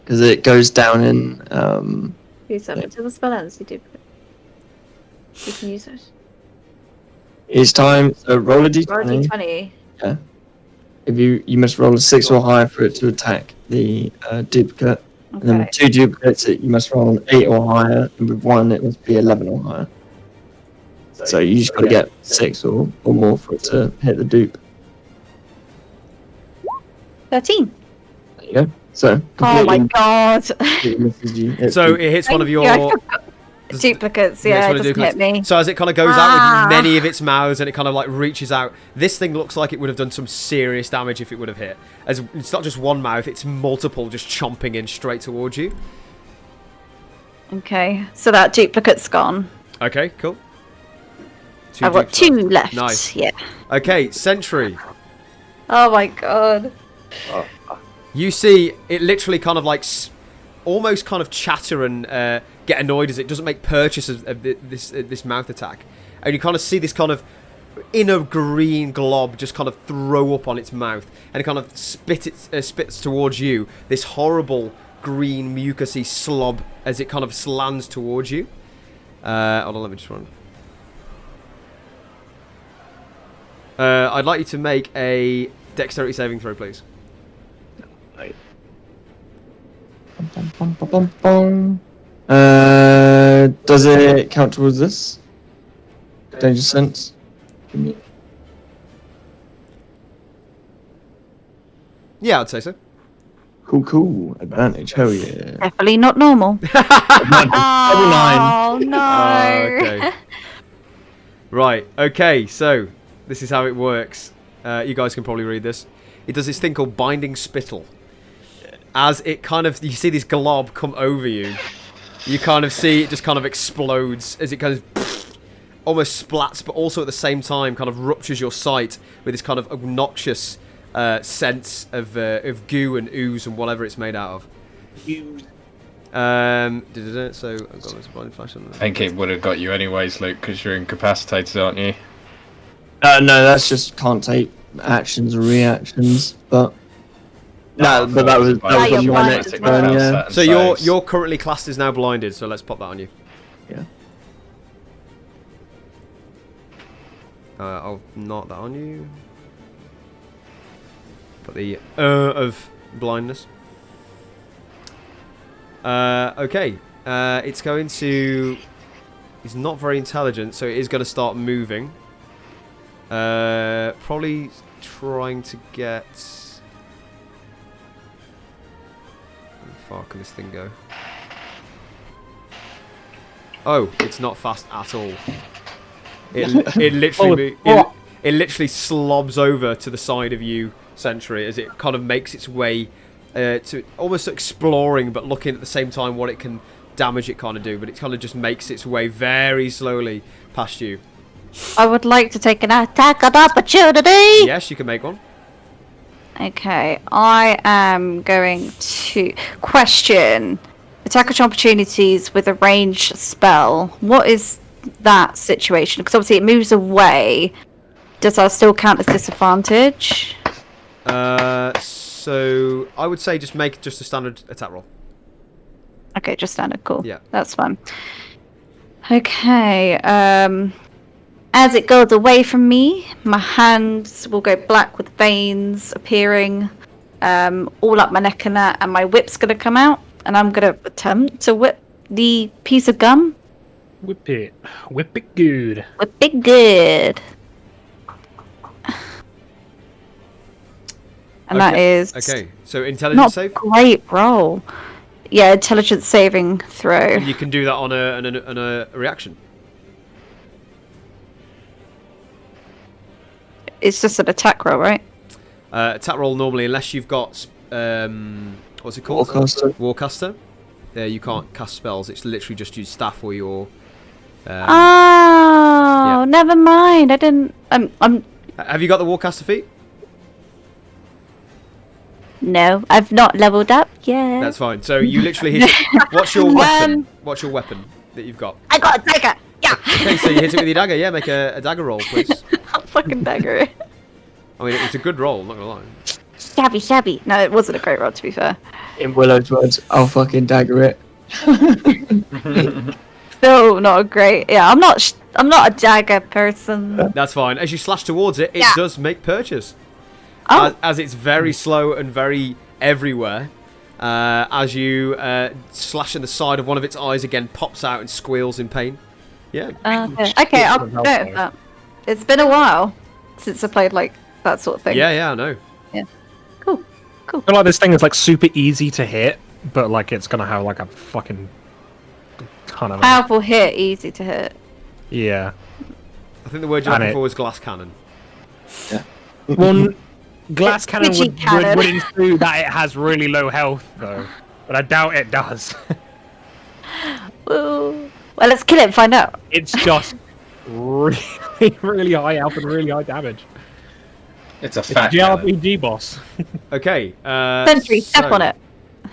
Because it goes down in Use that until the spell ends. You can use it. It's time. So roll a Roll a d20. d20. If you must roll a 6 or higher for it to attack the duplicate. And then with Okay. 2 duplicates, you must roll an 8 or higher, and with 1, it must be 11 or higher. So you just got to get 6 or more for it to hit the dupe. 13. There you go. So Oh my god. completely misses you. It's So dupe. it hits one of Thank you, I your. forgot. Duplicates, Yeah, it's yeah, one it of the doesn't hit duplicates. me. So as it kind of goes out Ah. with many of its mouths and it kind of like reaches out, this thing looks like it would have done some serious damage if it would have hit. As it's not just one mouth, it's multiple just chomping in straight towards you. Okay, so that duplicate's gone. Okay, cool. I've got dupes 2 left. Nice. Yeah. Okay, Sentry. Oh my god. You see it literally kind of like almost kind of chatter and get annoyed as it doesn't make purchases of this mouth attack. And you kind of see this kind of inner green glob just kind of throw up on its mouth. And it kind of spits towards you. This horrible green mucousy slob as it kind of slants towards you. Hold on, let me just run. I'd like you to make a dexterity saving throw, please. Does it count towards this? Danger sense? Yeah, I'd say so. Cool. Advantage, hell yeah. Definitely not normal. Double 9. Oh no. Okay. Right, okay, so this is how it works. You guys can probably read this. It does this thing called Binding Spittle. As it kind of, you see this glob come over you, you kind of see it just kind of explodes as it kind of almost splats, but also at the same time kind of ruptures your sight with this kind of obnoxious sense of goo and ooze and whatever it's made out of. So I've got this blind flash on I think it would have got you anyways, Luke, because you're incapacitated, aren't you? No, that's just can't take actions or reactions, but... No, but that was you're on my blind next as well. turn, yeah. So you're currently classed as now blinded, so let's pop that on you. Yeah. I'll knot that on you. Put the of blindness. Okay. It's going to... It's not very intelligent, so it is going to start moving. Probably trying to get... How far can this thing go? Oh, it's not fast at all. It literally it literally slobs over to the side of you, Sentry, as it kind of makes its way to almost exploring, but looking at the same time what it can damage it kind of do. But it kind of just makes its way very slowly past you. I would like to take an attack of opportunity. Yes, you can make one. Okay, I am going to question attack of opportunities with a ranged spell. What is that situation? Because obviously it moves away. Does that still count as disadvantage? So I would say just make just a standard attack roll. Okay, just standard. Cool. Yeah. That's fine. Okay. As it goes away from me, my hands will go black with veins appearing all up my neck and that, and my whip's going to come out, and I'm going to attempt to whip the piece of gum. Whip it. Whip it good. Whip it good. And that is Okay, so intelligence not save? great roll. Yeah, intelligence saving throw. And you can do that on a reaction. It's just an attack roll, right? Attack roll normally, unless you've got what's it called? Warcaster. Warcaster. You can't cast spells. It's literally just use staff or your. Oh, yeah. never mind. I didn't. I'm. Have you got the Warcaster feat? No, I've not leveled up yet. That's fine. So you literally hit. What's your weapon? What's your weapon that you've got? I got a dagger. Yeah. Okay, so you hit it with your dagger. Yeah, make a dagger roll, please. I'll fucking dagger it. I mean, it's a good roll. I'm not gonna lie. Shabby, shabby. No, it wasn't a great roll, to be fair. In Willow's words, I'll fucking dagger it. Still not great. Yeah, I'm not a dagger person. That's fine. As you slash towards it, it Yeah. does make purchase. Oh. As it's very slow and very everywhere. As you slash in the side of one of its eyes, again pops out and squeals in pain. Yeah. Okay, I'll note that. It's been a while since I played like that sort of thing. Yeah, I know. Cool. I feel like this thing is like super easy to hit, but like it's gonna have like a fucking ton of. Powerful hit, easy to hit. Yeah. I think the word you're looking for was glass cannon. One glass cannon Twitchy cannon. would include that it has really low health though, but I doubt it does. Ooh. Well, let's kill it and find out. It's just really, really high health and really high damage. It's a It's fat cannon. JRPG boss. Okay. Sentry, step on it.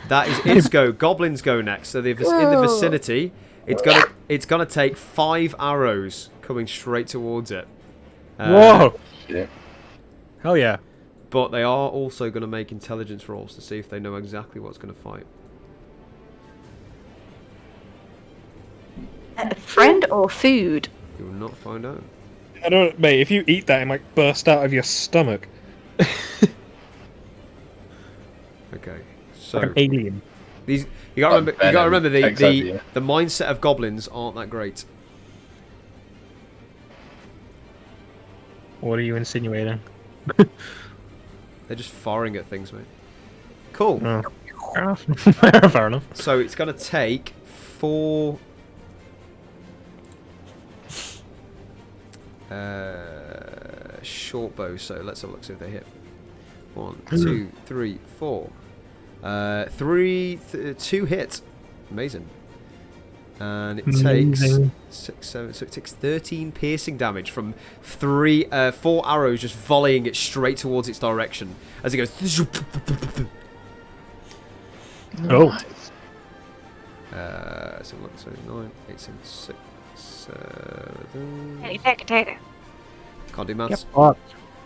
That is its go. Goblins go next. So in the vicinity, it's gonna take 5 arrows coming straight towards it. Whoa! Yeah. Hell yeah! But they are also gonna make intelligence rolls to see if they know exactly what's gonna fight. Friend or food? You will not find out. I don't, mate. If you eat that, it might burst out of your stomach. Okay. So Like an alien. these you gotta remember. You gotta remember Venom the mindset of goblins aren't that great. What are you insinuating? They're just firing at things, mate. Cool. Oh. Fair enough. Fair enough. So it's gonna take 4. Short bow. So let's have a look. See if they hit. 1, 2, 3, 4. 2 hits. Amazing. And it takes Amazing. 6, 7. So it takes 13 piercing damage from 4 arrows just volleying it straight towards its direction as it goes. Oh. So look. So 9, 8, 7, 6, 7. Hey, potato. Can't do maths. Yep.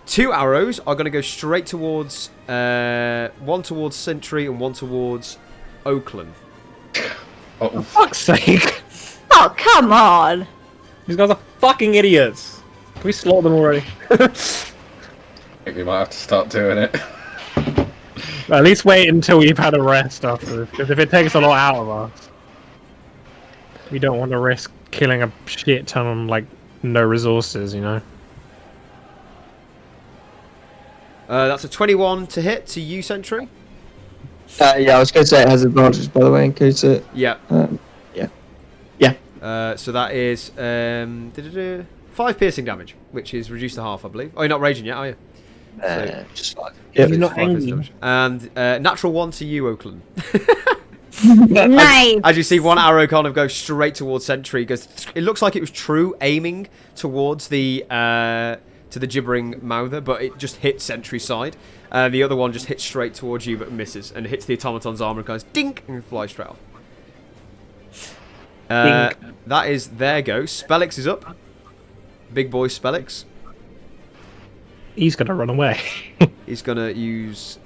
2 arrows are going to go straight towards, 1 towards Sentry and 1 towards Oakland. Oh, Fuck's sake! Oh, come on! These guys are fucking idiots. Can we slaughter them already? I think we might have to start doing it. At least wait until we've had a rest after, because if it takes a lot out of us, we don't want to risk killing a shit ton on like no resources, you know. That's a 21 to hit to you, Sentry. Yeah, I was going to say it has advantage, by the way, in case it. Yeah. So that is 5 piercing damage, which is reduced to half, I believe. Oh, you're not raging yet, are you? Just 5. You're Yep. not 5 piercing angry. damage. And natural 1 to you, Oakland. Nice! As you see, one arrow kind of goes straight towards Sentry. It looks like it was true aiming towards the to the gibbering mouther, but it just hits Sentry's side. The other one just hits straight towards you, but misses, and hits the automaton's armor and goes dink and flies straight off. That is their go. Spellix is up. Big boy Spellix. He's gonna run away. He's gonna use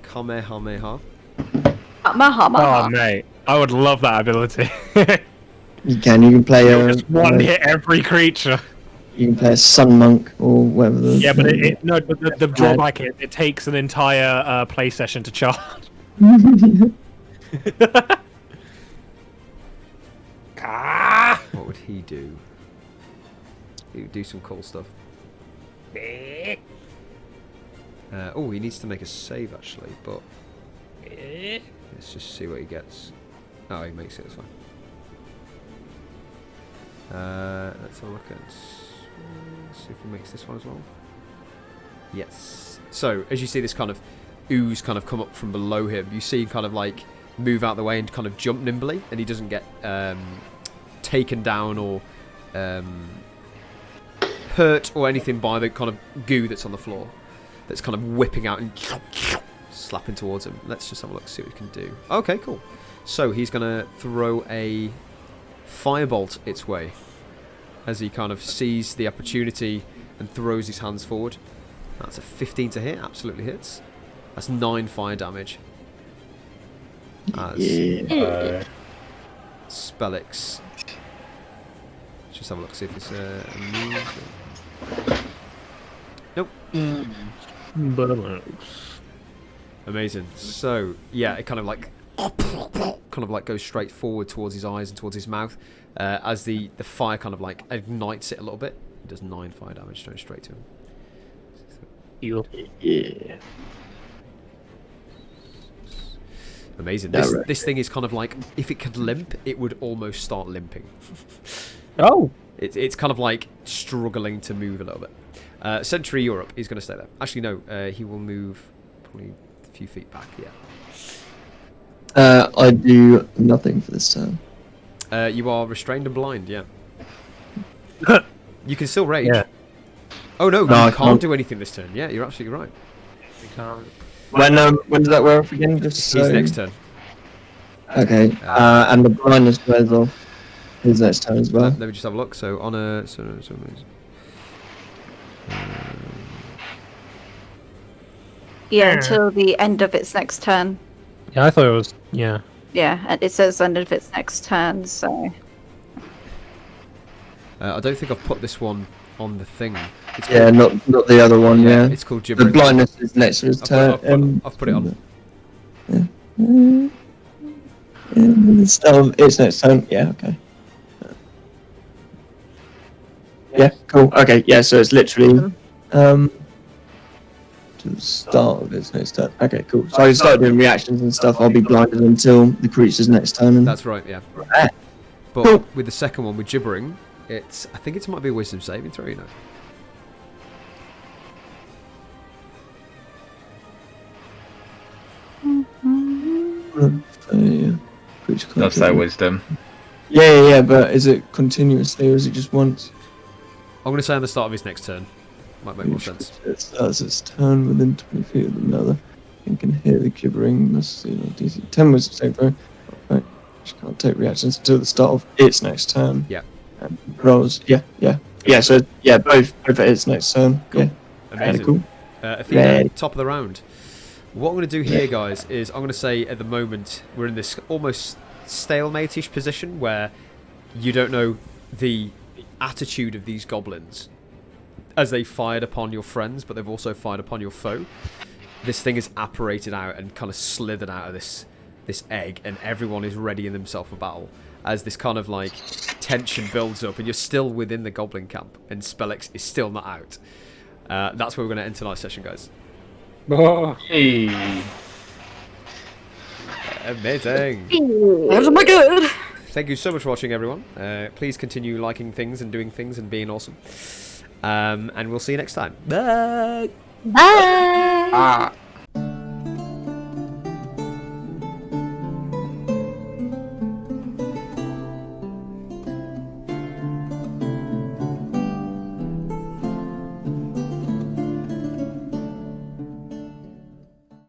Kamehameha. Oh mate, I would love that ability. You can play a. Just one hit every creature. You can play a Sun Monk or whatever. Yeah, but the drawback is it takes an entire play session to charge. What would he do? He would do some cool stuff. Oh, he needs to make a save actually, but let's just see what he gets. Oh, he makes it. It's fine. Let's have a look at. See if he makes this one as well. Yes. So as you see this kind of ooze kind of come up from below him, you see him kind of like move out the way and kind of jump nimbly, and he doesn't get taken down or hurt or anything by the kind of goo that's on the floor, that's kind of whipping out and slapping towards him. Let's just have a look, see what we can do. Okay, cool. So he's gonna throw a firebolt its way as he kind of sees the opportunity and throws his hands forward. That's a 15 to hit, absolutely hits. That's 9 fire damage. As Spellix. Let's just have a look, see if it's a move. Nope. Amazing. So yeah, it kind of like goes straight forward towards his eyes and towards his mouth, as the fire kind of like ignites it a little bit. It does 9 fire damage straight to him. Yeah. Amazing. This thing is kind of like, if it could limp, it would almost start limping. Oh. It's kind of like struggling to move a little bit. Century Europe, he's going to stay there. Actually, no, he will move probably a few feet back, yeah. I do nothing for this turn. You are restrained and blind, yeah. You can still rage. Yeah. Oh no, No, you I can't can't. do anything this turn. Yeah, you're absolutely right. We can't. When does that wear off again? Just His so... next turn. Okay. And the blindness wears off his next turn as well. Let me just have a look. So on a Yeah, until the end of its next turn. Yeah, I thought it was. Yeah. Yeah, and it says end of its next turn, so. I don't think I've put this one on the thing. It's Yeah, not the other one. Yeah. It's called The gibbering. blindness is next to his turn. I've put it on. It's next turn. Yeah. Okay. Yeah. Cool. Okay. Yeah. So it's literally to the start of its next turn. Okay. Cool. So I can start doing reactions and stuff. I'll be blinded until the creature's next turn. And That's right. Yeah. Right. But Cool. with the second one, with gibbering, I think it might be a wisdom saving throw. You know. Yeah. Creature That's control. their wisdom. Yeah. But is it continuously or is it just once? I'm going to say on the start of his next turn. Might make more sense. It starts its turn within 20 feet of another and can hear the gibbering. Must see DC 10 wisdom save throw. Right. She can't take reactions until the start of its next turn. Yeah. And rolls. Yeah. So both at its next turn. Cool. Yeah. Amazing. Cool. Athena, Ready. top of the round. What I'm going to do here, guys, is I'm going to say at the moment we're in this almost stalemate-ish position where you don't know the attitude of these goblins as they fired upon your friends, but they've also fired upon your foe. This thing is apparated out and kind of slithered out of this egg, and everyone is readying themselves for battle as this kind of like tension builds up, and you're still within the goblin camp, and Spellix is still not out. That's where we're going to end tonight's session, guys. Oh. Hey. Amazing. Oh my god! Thank you so much for watching, everyone. Please continue liking things and doing things and being awesome. And we'll see you next time. Bye. Bye.